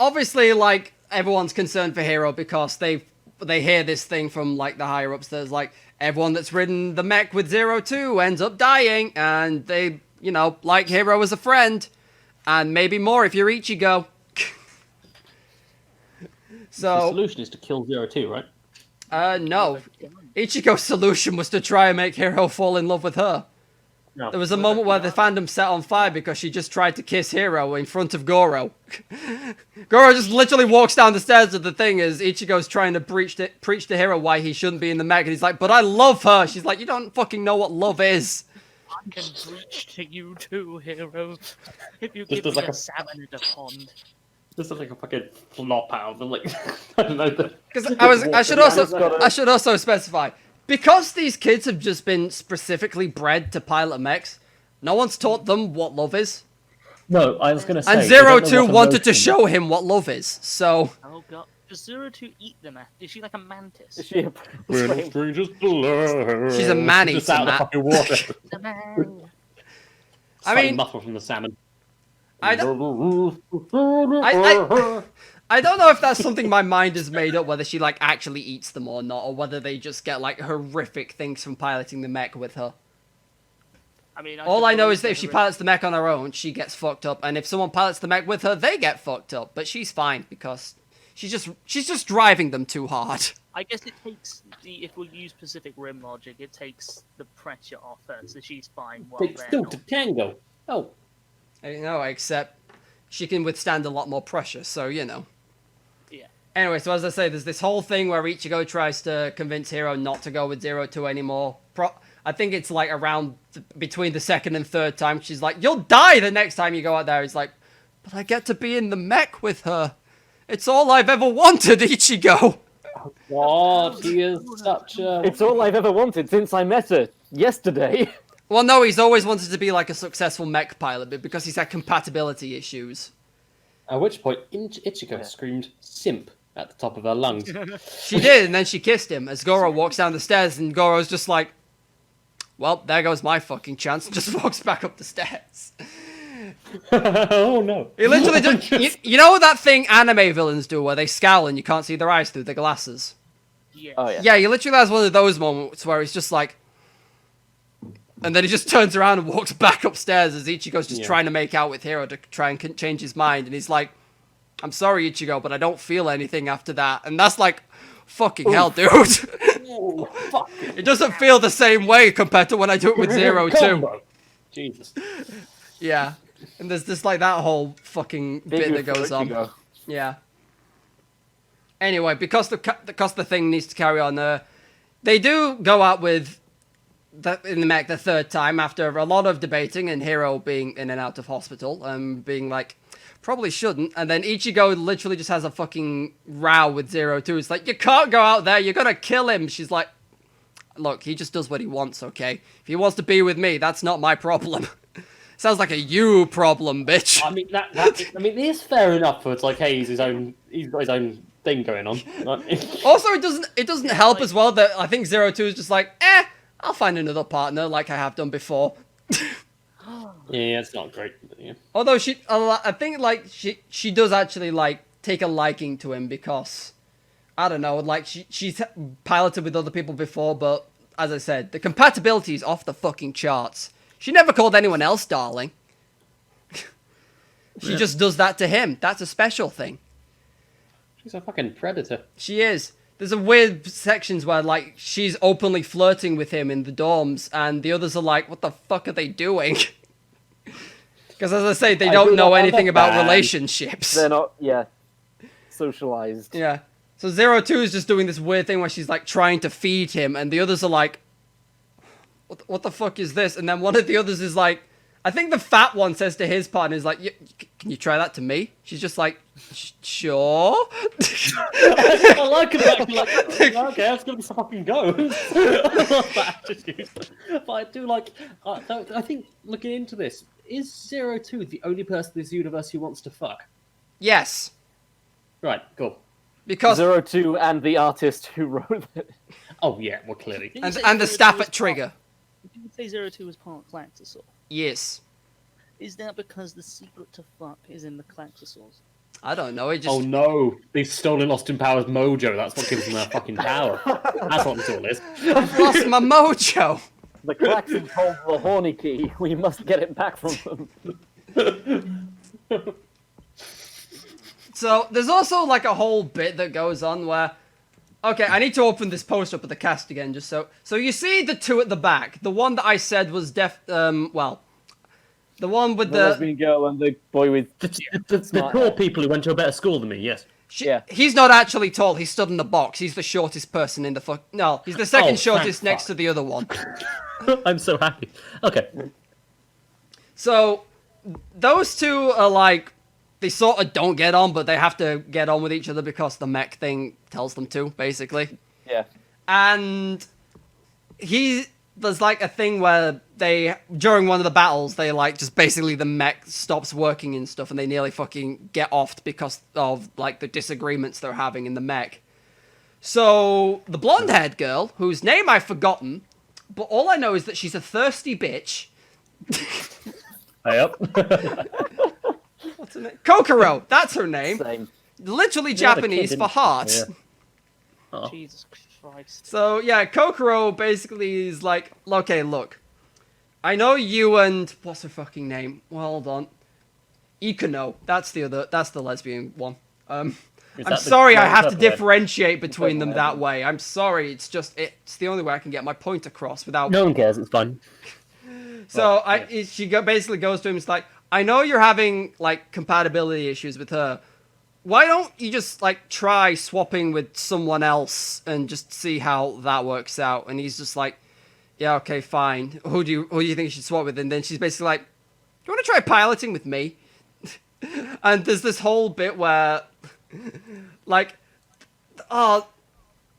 obviously like everyone's concerned for Hiro because they hear this thing from like the higher ups. There's like everyone that's ridden the mech with 02 ends up dying, and they like Hiro as a friend, and maybe more if you're Ichigo. So the solution is to kill 02, right? no. Ichigo's solution was to try and make Hiro fall in love with her. No. There was a moment where the fandom set on fire because she just tried to kiss Hiro in front of Goro. Goro just literally walks down the stairs of the thing as Ichigo's trying to preach to Hiro why he shouldn't be in the mech. And he's like, but I love her. She's like, you don't fucking know what love is. I can breach to you too, Hero. If you Just give as me a salmon in a pond. This is like a fucking flop out of them. Like, I don't know. Because I should also specify, because these kids have just been specifically bred to pilot mechs, no one's taught them what love is. No, I was gonna say. And 02 wanted to show him what love is, so. Oh God, does 02 eat them? Is she like a mantis? Is she a She's a man-eater, Just out of the Matt. fucking water. The man. I mean, muffled from the salmon. I don't know if that's something my mind has made up, whether she like actually eats them or not, or whether they just get like horrific things from piloting the mech with her. I mean, All I know is that if she pilots the mech on her own, she gets fucked up, and if someone pilots the mech with her, they get fucked up. But she's fine because she's just driving them too hard. I guess it takes if we use Pacific Rim logic, it takes the pressure off her, so she's fine. While Takes two to tango. Oh. You know, except she can withstand a lot more pressure, so you know. Yeah. Anyway, so as I say, there's this whole thing where Ichigo tries to convince Hiro not to go with 02 anymore. I think it's like around between the second and third time. She's like, "You'll die the next time you go out there." He's like, "But I get to be in the mech with her. It's all I've ever wanted, Ichigo." God, he is such a... It's all I've ever wanted since I met her yesterday. Well, no, he's always wanted to be like a successful mech pilot, but because he's had compatibility issues. At which point, Ichigo screamed "simp" at the top of her lungs. She did, and then she kissed him as Goro walks down the stairs, and Goro's just like, "Well, there goes my fucking chance," and just walks back up the stairs. Oh no. He literally just... You know that thing anime villains do where they scowl and you can't see their eyes through their glasses? Yes. Oh yeah. Yeah, he literally has one of those moments where he's just like... And then he just turns around and walks back upstairs as Ichigo's just trying to make out with Hiro to try and change his mind. And he's like, "I'm sorry, Ichigo, but I don't feel anything after that." And that's like, fucking hell, dude. Oh, fuck. It doesn't feel the same way compared to when I do it with 02. Combo. Jesus. Yeah. And there's just like that whole fucking bit that goes on. Yeah. Anyway, because the thing needs to carry on, they do go out with in the mech the third time after a lot of debating and Hiro being in and out of hospital and being like, probably shouldn't. And then Ichigo literally just has a fucking row with 02. It's like, "You can't go out there, you're gonna kill him." She's like, "Look, he just does what he wants, okay? If he wants to be with me, that's not my problem." Sounds like a you problem, bitch. I mean, it is fair enough. For it's like, hey, he's got his own thing going on. Also, it doesn't help as well that I think 02 is just like, I'll find another partner like I have done before. Yeah, it's not great. But yeah. Although I think like she does actually like take a liking to him because I don't know, like she's piloted with other people before, but as I said, the compatibility is off the fucking charts. She never called anyone else darling. She just does that to him. That's a special thing. She's a fucking predator. She is. There's a weird sections where like she's openly flirting with him in the dorms, and the others are like, "What the fuck are they doing?" Because as I say, they don't know anything about relationships. They're not, socialized. Yeah. So 02 is just doing this weird thing where she's like trying to feed him, and the others are like, what the fuck is this? And then one of the others is like, I think the fat one says to his partner, is like, "Can you try that to me?" She's just like, "Sure." I like it. Like, okay, let's give this a fucking go. But I do like. I think looking into this, is 02 the only person in this universe who wants to fuck? Yes. Right. Cool. Because 02 and the artist who wrote it. Oh yeah, well clearly. and the staff at Trigger. Did you say 02 was part Claxosaur? Yes. Is that because the secret to fuck is in the Claxosaurs? I don't know. It just. Oh no, they've stolen Austin Powers' mojo. That's what gives them their fucking power. That's what this all is. I've lost my mojo. The Klaxons hold the horny key. We must get it back from them. So there's also like a whole bit that goes on where, okay, I need to open this poster up at the cast again, just so you see the two at the back. The one that I said was the one with The lesbian girl and the boy with The poor people who went to a better school than me, yes. He's not actually tall. He stood in the box. He's the shortest person in the No, he's the second shortest next to the other one. I'm so happy. Okay. So those two are like, they sort of don't get on, but they have to get on with each other because the mech thing tells them to, basically. Yeah. And there's like a thing where during one of the battles, they like just basically the mech stops working and stuff, and they nearly fucking get offed because of like the disagreements they're having in the mech. So the blonde-haired girl, whose name I've forgotten, but all I know is that she's a thirsty bitch. Hey up. What's her name? Kokoro. That's her name. Same. Literally Yeah, the kid Japanese didn't- for heart. yeah. Oh. Jesus Christ. So yeah, Kokoro basically is like, okay, look, I know you and what's her fucking name? Well, hold on, Ikuno. That's the lesbian one. Is I'm that the sorry, I girl have to purple head? differentiate between them Purple that head. way. I'm sorry. It's the only way I can get my point across without. No one cares. It's fine. So Well, she basically goes to him. It's like, I know you're having like compatibility issues with her. Why don't you just like try swapping with someone else and just see how that works out? And he's just like, yeah, okay, fine. Who do you think you should swap with? And then she's basically like, do you want to try piloting with me? And there's this whole bit where, like, oh,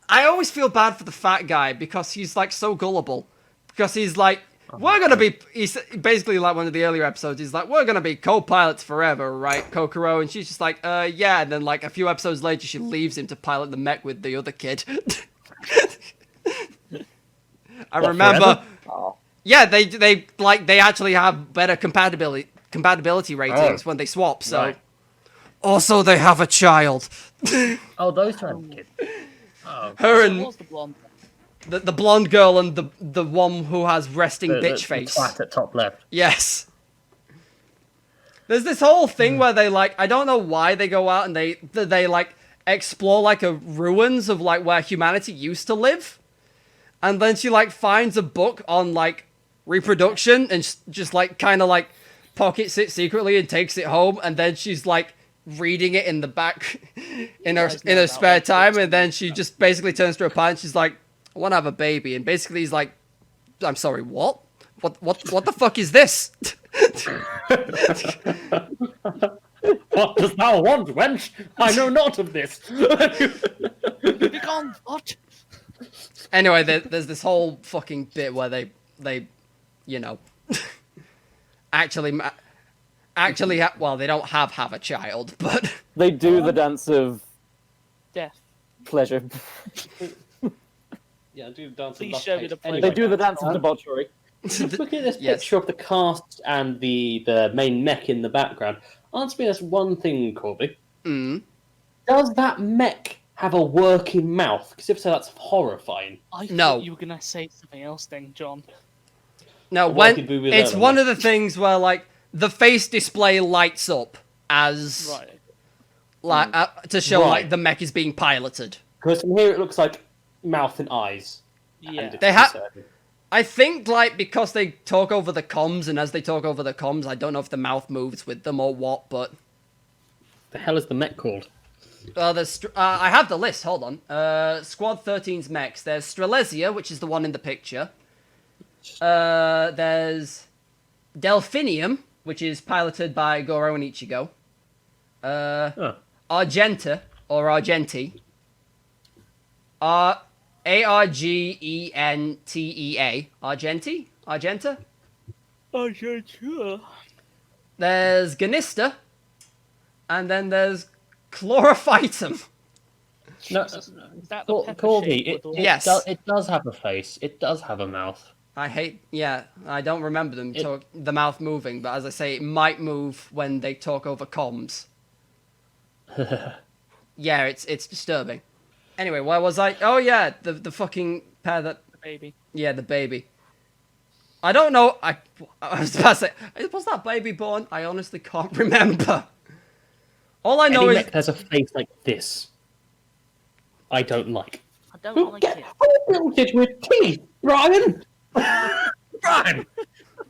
I always feel bad for the fat guy because he's like so gullible. Because he's like, we're gonna be. He's basically like one of the earlier episodes. He's like, we're gonna be co-pilots forever, right, Kokoro? And she's just like, yeah. And then like a few episodes later, she leaves him to pilot the mech with the other kid. I remember. Oh. Yeah, they actually have better compatibility ratings when they swap. So, Right. also they have a child. Oh, those two have kids. Oh, Her It and was the blonde. the blonde girl and the one who has resting bitch face. The twat at top left. Yes. There's this whole thing where they like, I don't know why they go out and they like explore like a ruins of like where humanity used to live. And then she like finds a book on like reproduction and just like kind of like pockets it secretly and takes it home. And then she's like reading it in the back in her spare time. And then she just basically turns to her pie and she's like, I want to have a baby. And basically he's like, I'm sorry, what? What the fuck is this? What dost thou want, wench? I know not of this. Be gone. What? Anyway, there's this whole fucking bit where they you know, actually, well, they don't have a child, but They do the dance of Death. pleasure. Yeah, do dance. Please show me the They do the dance of debauchery. Just looking at this Yes. picture of the cast and the main mech in the background, answer me this one thing, Corby. Does that mech have a working mouth? Because if so, that's horrifying. I No. thought you were gonna say something else then, John. no, Well, when did we it's learn one that? of the things where like the face display lights up as Right. like to show Right. like the mech is being piloted. Because from here it looks like mouth and eyes. Yeah. And it's They have. concerning. I think like because they talk over the comms, and as they talk over the comms, I don't know if the mouth moves with them or what, but The hell is the mech called? I have the list. Hold on. Squad 13's mechs. There's Strelesia, which is the one in the picture. There's Delphinium, which is piloted by Goro and Ichigo. Argenta or Argenti. Argentea. Argenti? Argenta? Oh, sure. There's Ganista. And then there's Chlorophytum. No, Is that the pepper Corby, shake it, with all- Yes. It does have a face. It does have a mouth. I don't remember them the mouth moving, but as I say, it might move when they talk over comms. Yeah, it's disturbing. Anyway, where was I? Oh yeah, the fucking pair that baby. yeah, the baby. I don't know. I was about to say, was that baby born? I honestly can't remember. All I know Any is mech has a face like this. I don't like. I don't like it. built it with teeth, Brian! Brian!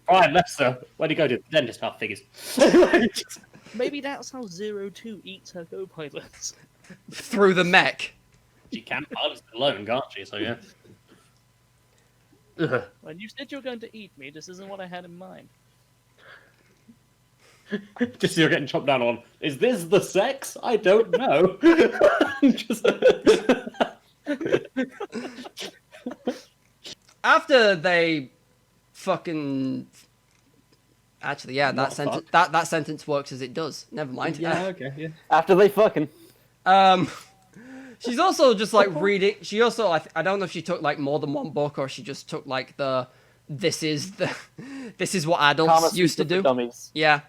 Brian Lester, where'd he go to the dentist? Oh, figures. Maybe that's how 02 eats her co-pilots. through the mech. She can pilot it alone, can't she? So, yeah. When you said you were going to eat me, this isn't what I had in mind. Just you're getting chopped down on. Is this the sex? I don't know. Just... After they fucking actually, yeah, that sentence that sentence works as it does. Never mind. yeah, okay, yeah. After they fucking. She's also just like reading. She also, I don't know if she took like more than one book or she just took like this is what adults Kama used to Sutra do. for dummies. Yeah.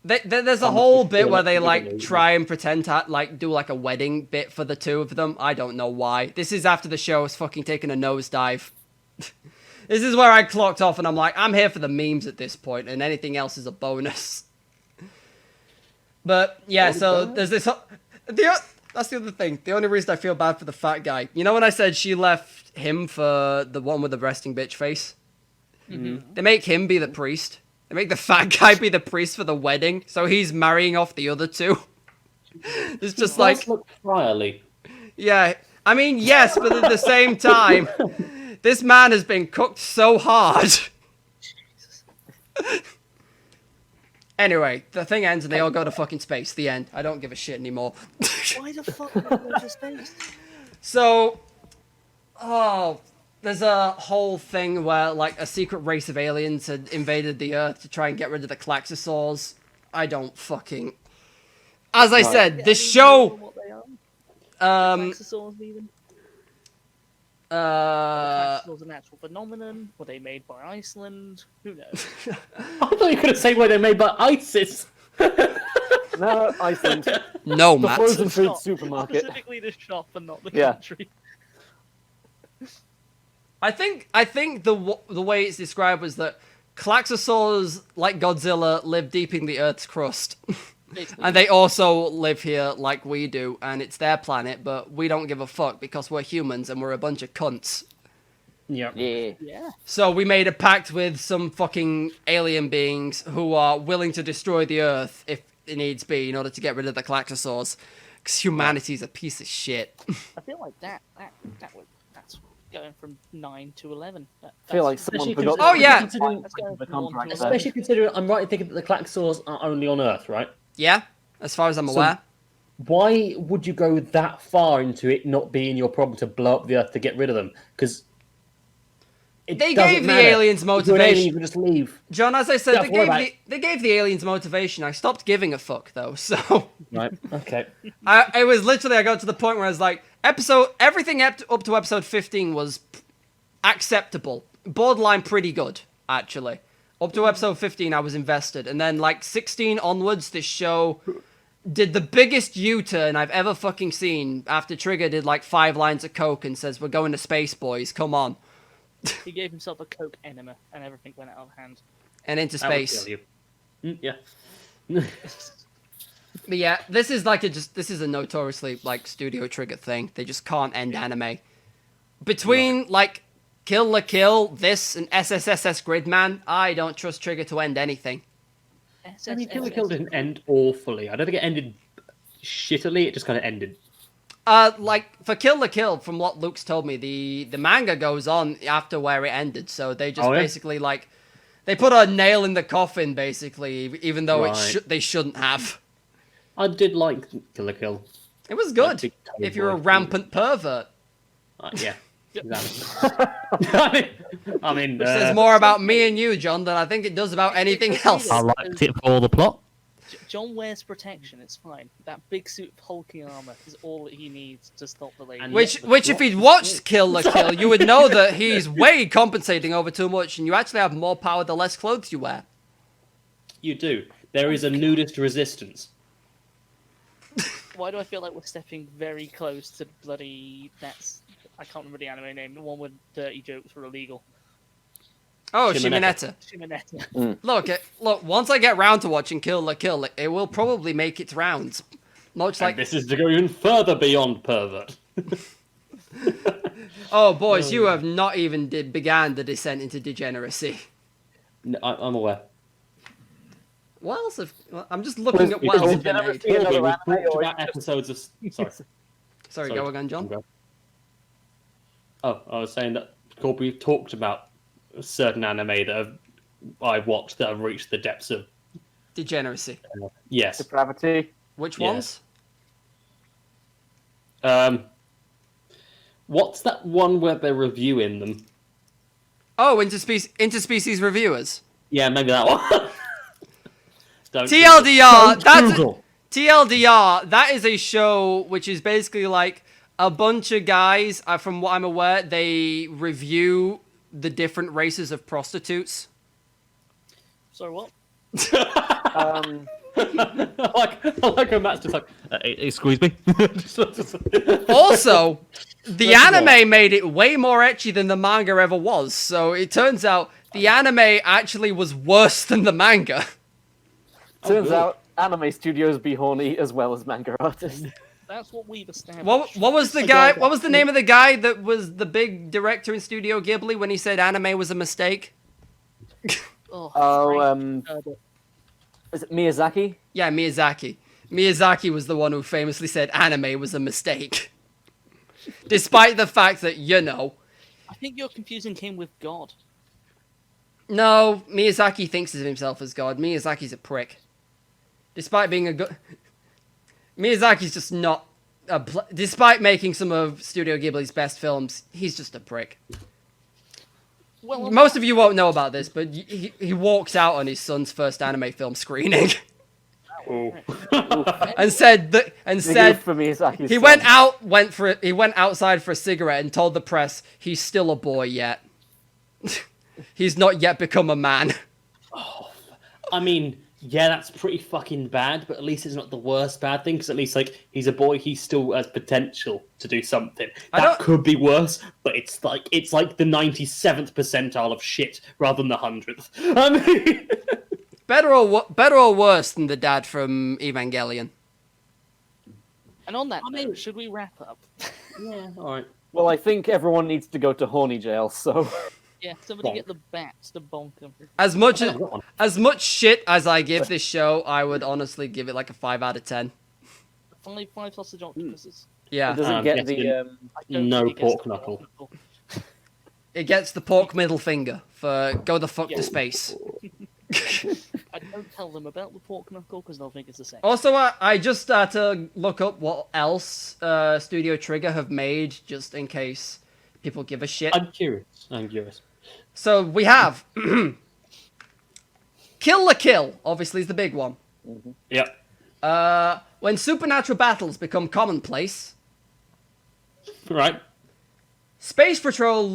There's a whole bit where they like try and pretend to like do like a wedding bit for the two of them. I don't know why. This is after the show has fucking taken a nosedive. This is where I clocked off, and I'm like, I'm here for the memes at this point, and anything else is a bonus. But yeah, so there's this. That's the other thing. The only reason I feel bad for the fat guy, you know, when I said she left him for the one with the resting bitch face, they make him be the priest. They make the fat guy be the priest for the wedding, so he's marrying off the other two. It's just like, look friarly. yeah. I mean, yes, but at the same time, this man has been cooked so hard. Anyway, the thing ends and they all go to fucking space. The end. I don't give a shit anymore. Why the fuck would they go to space? So, there's a whole thing where, like, a secret race of aliens had invaded the Earth to try and get rid of the Klaxosaurs. I don't fucking... As I said, this show... What they are? Klaxosaurs, even? Klaxosaurs a natural phenomenon? Were they made by Iceland? Who knows? I thought you were going to say why they're made by ISIS. No, Iceland. No, The Matt. frozen food Shop. supermarket. Specifically the shop and not the Yeah. country. I think the way it's described was that Klaxosaurs, like Godzilla, live deep in the Earth's crust. And they also live here like we do, and it's their planet, but we don't give a fuck because we're humans and we're a bunch of cunts. Yeah. Yeah. So we made a pact with some fucking alien beings who are willing to destroy the Earth if it needs be in order to get rid of the Klaxosaurs. Because humanity's a piece of shit. I feel like that's going from 9 to 11. I feel like someone Especially forgot. Oh, yeah. That's going The from 1 contract to there. 11. Especially considering I'm right in thinking that the Klaxosaurs are only on Earth, right? Yeah, as far as I'm aware. Why would you go that far into it not being your problem to blow up the Earth to get rid of them? Because They gave the aliens You motivation. can just leave. John, as I said, Yeah, what about- they gave the aliens motivation. I stopped giving a fuck, though, so... Right. Okay. It was literally, I got to the point where I was like, everything up to episode 15 was acceptable. Borderline pretty good, actually. Up to episode 15, I was invested. And then, like, 16 onwards, this show did the biggest U-turn I've ever fucking seen after Trigger did, like, 5 lines of coke and says, we're going to space, boys, come on. He gave himself a coke enema and everything went out of hand. And into That would space. kill you. Yeah. But yeah, this is a notoriously, like, Studio Trigger thing. They just can't end anime. Between, like, Kill la Kill, this, and SSSS Gridman, I don't trust Trigger to end anything. I mean, Kill la Kill didn't end awfully. I don't think it ended shittily. It just kind of ended. Like, for Kill la Kill, from what Luke's told me, the manga goes on after where it ended, so they just basically, like, they put a nail in the coffin, basically, even though they shouldn't have. I did like Kill la Kill. It was good, if you're a rampant pervert. Yeah. Exactly. I mean, Which says more about me and you, John, than I think it does about anything else. I liked it for the plot. John wears protection, it's fine. That big suit of hulking armor is all that he needs to stop the lady. And Which if he'd watched Kill la Kill, you would know that he's way compensating over too much, and you actually have more power the less clothes you wear. You do. There is a nudist resistance. Why do I feel like we're stepping very close to bloody... I can't remember the anime name. The one where dirty jokes were illegal. Oh, Shimoneta. Shimoneta. Look, once I get round to watching Kill la Kill, it will probably make its rounds. Much like... And this is to go even further beyond pervert. Oh, boys, you have not even began the descent into degeneracy. No, I'm aware. What else I'm just looking at what else has been made. Corby, we talked about episodes of... Sorry, go again, John. Oh, I was saying that Corby talked about certain anime that I've watched that have reached the depths of... Degeneracy. Yes. Depravity. Which Yes. ones? What's that one where they're reviewing them? Oh, interspecies reviewers. Yeah, maybe that one. TLDR, TLDR, that is a show which is basically like a bunch of guys, from what I'm aware, they review the different races of prostitutes. Sorry, what? I like how Matt's just like, excuse me. Also, the anime made it way more ecchi than the manga ever was. So it turns out the anime actually was worse than the manga. Turns out anime studios be horny as well as manga artists. That's what we've established. What was the guy? What was the name of the guy that was the big director in Studio Ghibli when he said anime was a mistake? Is it Miyazaki? Yeah, Miyazaki. Miyazaki was the one who famously said anime was a mistake. Despite the fact that, I think you're confusing him with God. No, Miyazaki thinks of himself as God. Miyazaki's a prick. Despite being a good... Miyazaki's just not... Despite making some of Studio Ghibli's best films, he's just a prick. Well, Most of you won't know about this, but he walks out on his son's first anime film screening. and said For Miyazaki's he son. he went outside for a cigarette and told the press he's still a boy yet. He's not yet become a man. I mean, yeah, that's pretty fucking bad, but at least it's not the worst bad thing, because at least, like, he's a boy, he still has potential to do something. That could be worse, but it's like the 97th percentile of shit rather than the 100th. I mean... Better or worse than the dad from Evangelion? And on that note, should we wrap up? Yeah, alright. Well, I think everyone needs to go to horny jail, so... Yeah, somebody get the bats to bonk them. As much shit as I give this show, I would honestly give it like a 5 out of 10. Five sausage octopuses. Yeah. It doesn't get the... No pork knuckle. It gets the pork middle finger for go the fuck to space. I don't tell them about the pork knuckle because they'll think it's the same. Also, I just started to look up what else Studio Trigger have made, just in case people give a shit. I'm curious. So we have Kill la Kill, obviously is the big one. Yep. When supernatural battles become commonplace. Right. Space Patrol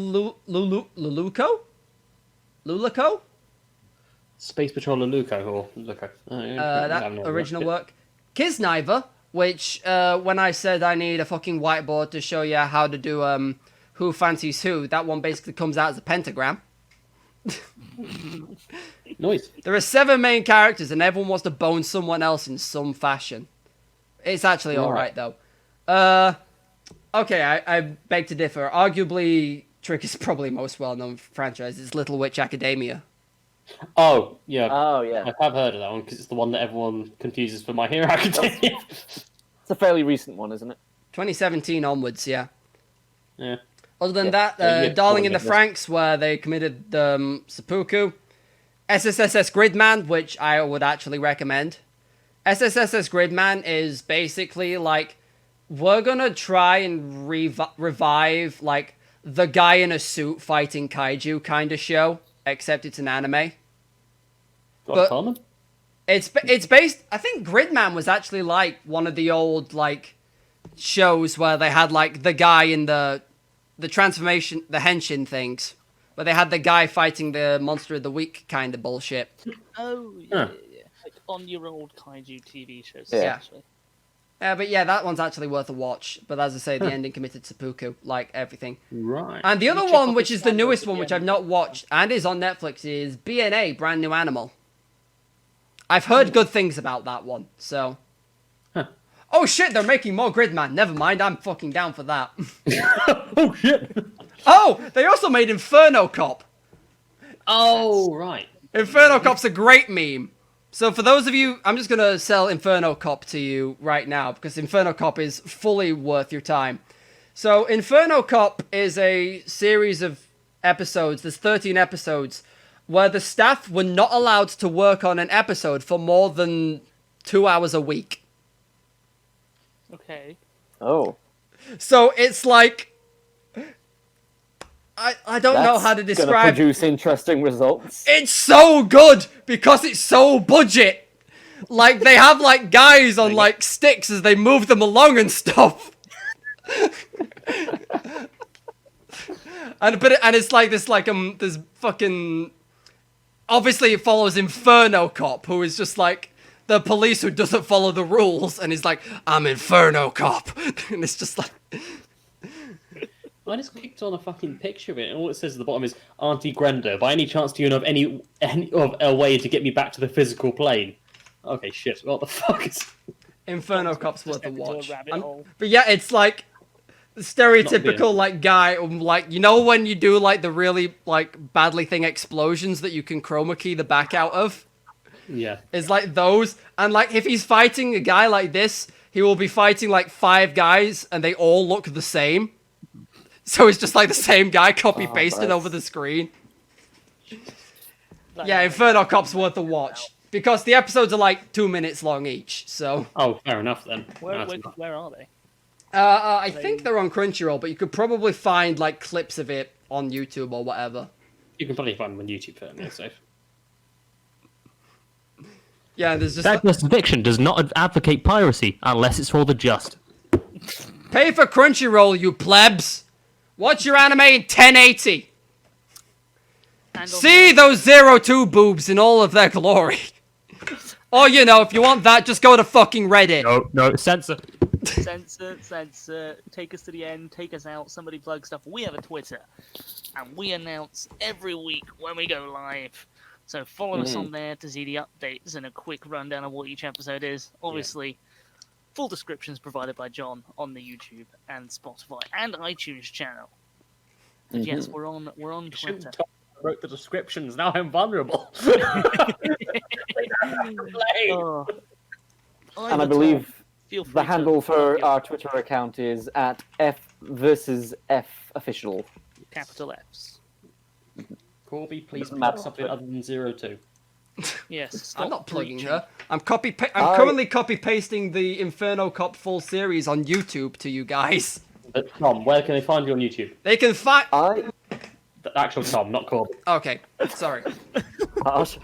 Luluco? Space Patrol Luco or Luco. That original work. Kisniver, which when I said I need a fucking whiteboard to show you how to do Who Fancies Who, that one basically comes out as a pentagram. Nice. There are 7 main characters and everyone wants to bone someone else in some fashion. It's actually alright though. Okay, I beg to differ. Arguably, Trick is probably most well-known franchise. It's Little Witch Academia. Oh, yeah. Oh, yeah. I have heard of that one because it's the one that everyone confuses for My Hero Academia. It's a fairly recent one, isn't it? 2017 onwards, yeah. Yeah. Other than that, Darling in the Franxx, where they committed seppuku. SSSS Gridman, which I would actually recommend. SSSS Gridman is basically like, we're gonna try and revive, like, the guy in a suit fighting kaiju kind of show, except it's an anime. But it's based, I think Gridman was actually like one of the old, like, shows where they had, like, the guy in the transformation, the henshin things, where they had the guy fighting the monster of the week kind of bullshit. Oh, yeah. Like on your old kaiju TV shows. Yeah. Actually. But yeah, that one's actually worth a watch. But as I say, the ending committed seppuku, like everything. Right. And the other one, which is the newest one, which I've not watched, and is on Netflix, is BNA, Brand New Animal. I've heard good things about that one, so... Oh shit, they're making more Gridman. Never mind, I'm fucking down for that. Oh shit. Oh, they also made Inferno Cop. Oh, right. Inferno Cop's a great meme. So for those of you, I'm just going to sell Inferno Cop to you right now, because Inferno Cop is fully worth your time. So Inferno Cop is a series of episodes, there's 13 episodes, where the staff were not allowed to work on an episode for more than 2 hours a week. Okay. Oh. So it's like... I don't know how to describe... Gonna produce interesting results. It's so good because it's so budget. Like, they have, like, guys on, like, sticks as they move them along and stuff. and it's like this, like, this fucking... Obviously, it follows Inferno Cop, who is just, like, the police who doesn't follow the rules, and he's like, I'm Inferno Cop. And it's just like... I just clicked on a fucking picture of it, and all it says at the bottom is Auntie Grenda. By any chance, do you know of any of a way to get me back to the physical plane? Okay, shit. What the fuck is... Inferno Cop's worth a Into a watch. rabbit hole. But yeah, it's like the stereotypical like guy, like, you know when you do like the really like badly thing explosions that you can chroma key the back out of? Yeah. It's like those, and like if he's fighting a guy like this, he will be fighting like 5 guys, and they all look the same. So it's just like the same guy copy pasted over the screen. Yeah, Inferno Cop's worth a watch. Because the episodes are like 2 minutes long each, so... Oh, fair enough then. Where are they? I think they're on Crunchyroll, but you could probably find like clips of it on YouTube or whatever. You can probably find them on YouTube for me, safe. Yeah, there's just... Douglas Fiction does not advocate piracy unless it's for the just. Pay for Crunchyroll, you plebs! Watch your anime in 1080! See those 02 boobs in all of their glory! Or, you know, if you want that, just go to fucking Reddit. No, censor. Censor, take us to the end, take us out, somebody plug stuff. We have a Twitter, and we announce every week when we go live. So follow us on there to see the updates and a quick rundown of what each episode is. Obviously, full descriptions provided by John on the YouTube and Spotify and iTunes channel. But yes, we're on Twitter. I wrote the descriptions, now I'm vulnerable. And I believe Feel free the to handle for plug our Twitter account is at F versus F official. capital Fs. Corby, please Doesn't plug matter. something other than 02. Yes, I'm stop not plugging preaching. her. I'm currently copy pasting the Inferno Cop full series on YouTube to you guys. But Tom, where can they find you on YouTube? They can find... The actual Tom, not Corby. Okay, sorry. Harsh.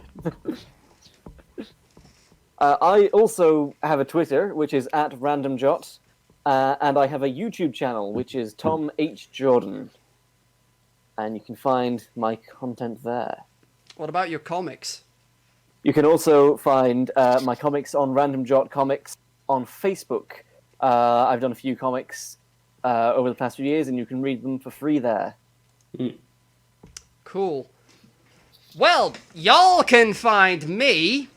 I also have a Twitter, which is at randomjot, and I have a YouTube channel, which is Tom H. Jordan. And you can find my content there. What about your comics? You can also find my comics on Random Jot Comics on Facebook. I've done a few comics over the past few years, and you can read them for free there. Cool. Well, y'all can find me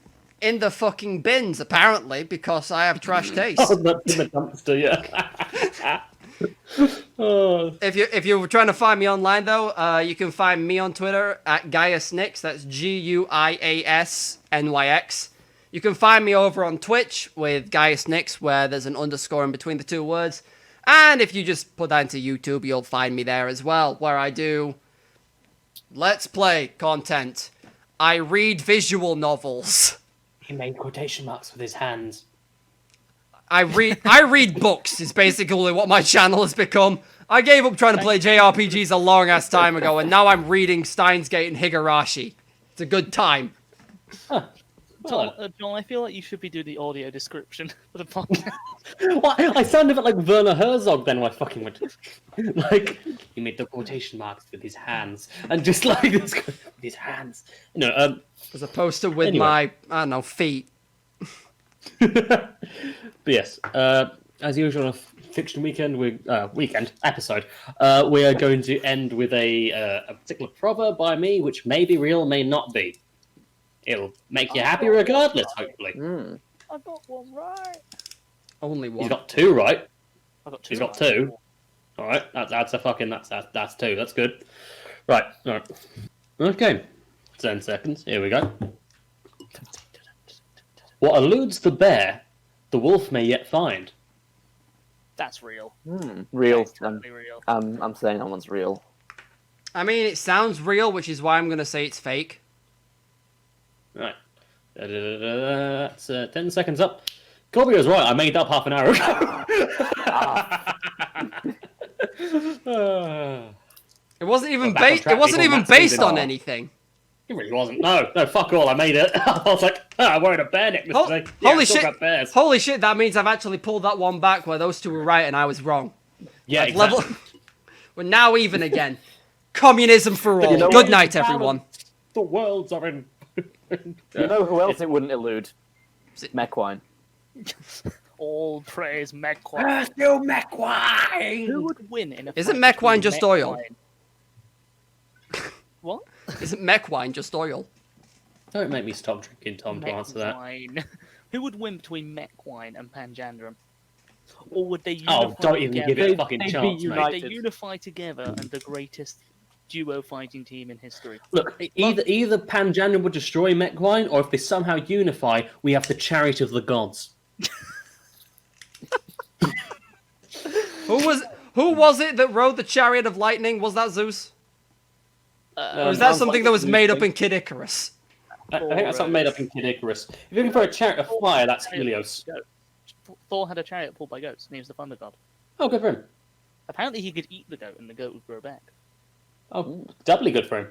in the fucking bins, apparently, because I have trash taste. Oh, that's in the dumpster, yeah. If you're trying to find me online, though, you can find me on Twitter at GaiusNyx. That's GUIASNYX. You can find me over on Twitch with GaiusNyx, where there's an underscore in between the 2 words. And if you just put that into YouTube, you'll find me there as well, where I do Let's Play content. I read visual novels. He made quotation marks with his hands. I read books is basically what my channel has become. I gave up trying to play JRPGs a long ass time ago, and now I'm reading Steins Gate and Higurashi. It's a good time. John, I feel like you should be doing the audio description for the podcast. Well, I sound a bit like Werner Herzog then when I fucking went. Like, he made the quotation marks with his hands. And just like this, with his hands. As opposed to with Anyway. my, I don't know, feet. But yes, as usual on a fiction weekend episode, we are going to end with a particular proverb by me, which may be real, may not be. It'll make you happy regardless, hopefully. I got one right. Only one. He's got 2 right. I got 2. He's got 2. All right, that's 2. That's good. Right. All right. Okay. 10 seconds. Here we go. What eludes the bear, the wolf may yet find. That's real. Real. That's totally real. I'm saying that one's real. I mean, it sounds real, which is why I'm going to say it's fake. Right. That's 10 seconds up. Corby was right. I made that up half an hour ago. It wasn't even back on based. track, It wasn't people. even Matt's based moving on on. anything. It really wasn't. No, fuck all. I made it. I was like, I'm wearing a bear necklace today. Yeah, Holy I talk shit! about bears. Holy shit! That means I've actually pulled that one back where those 2 were right and I was wrong. Yeah, I've exactly. We're now even again. Communism for all. you know Good what? night, everyone. The worlds are in. You know who else it wouldn't elude? Mechquine. All praise Mechquine. Still Mechquine! Who would win in a Isn't fight Mechquine between just oil? Mechquine- What? Isn't mech wine just oil? Don't make me stop drinking, Tom, to answer that. Mechquine. Who would win between Mechquine and Panjandrum? Or would they Oh, unify don't even together? give it a fucking they'd be chance, mate. united. Would they unify together and the greatest duo fighting team in history? Look, either Panjandrum would destroy Mechquine, or if they somehow unify, we have the Chariot of the Gods. Who was it that rode the chariot of lightning? Was that Zeus? Or is that something that was made up in Kid Icarus? I think that's something made up in Kid Icarus. If you're looking for a Chariot of Fire, that's Helios. Thor had a chariot pulled by goats, and he was the thunder god. Oh, good for him. Apparently, he could eat the goat, and the goat would grow back. Oh, doubly good for him.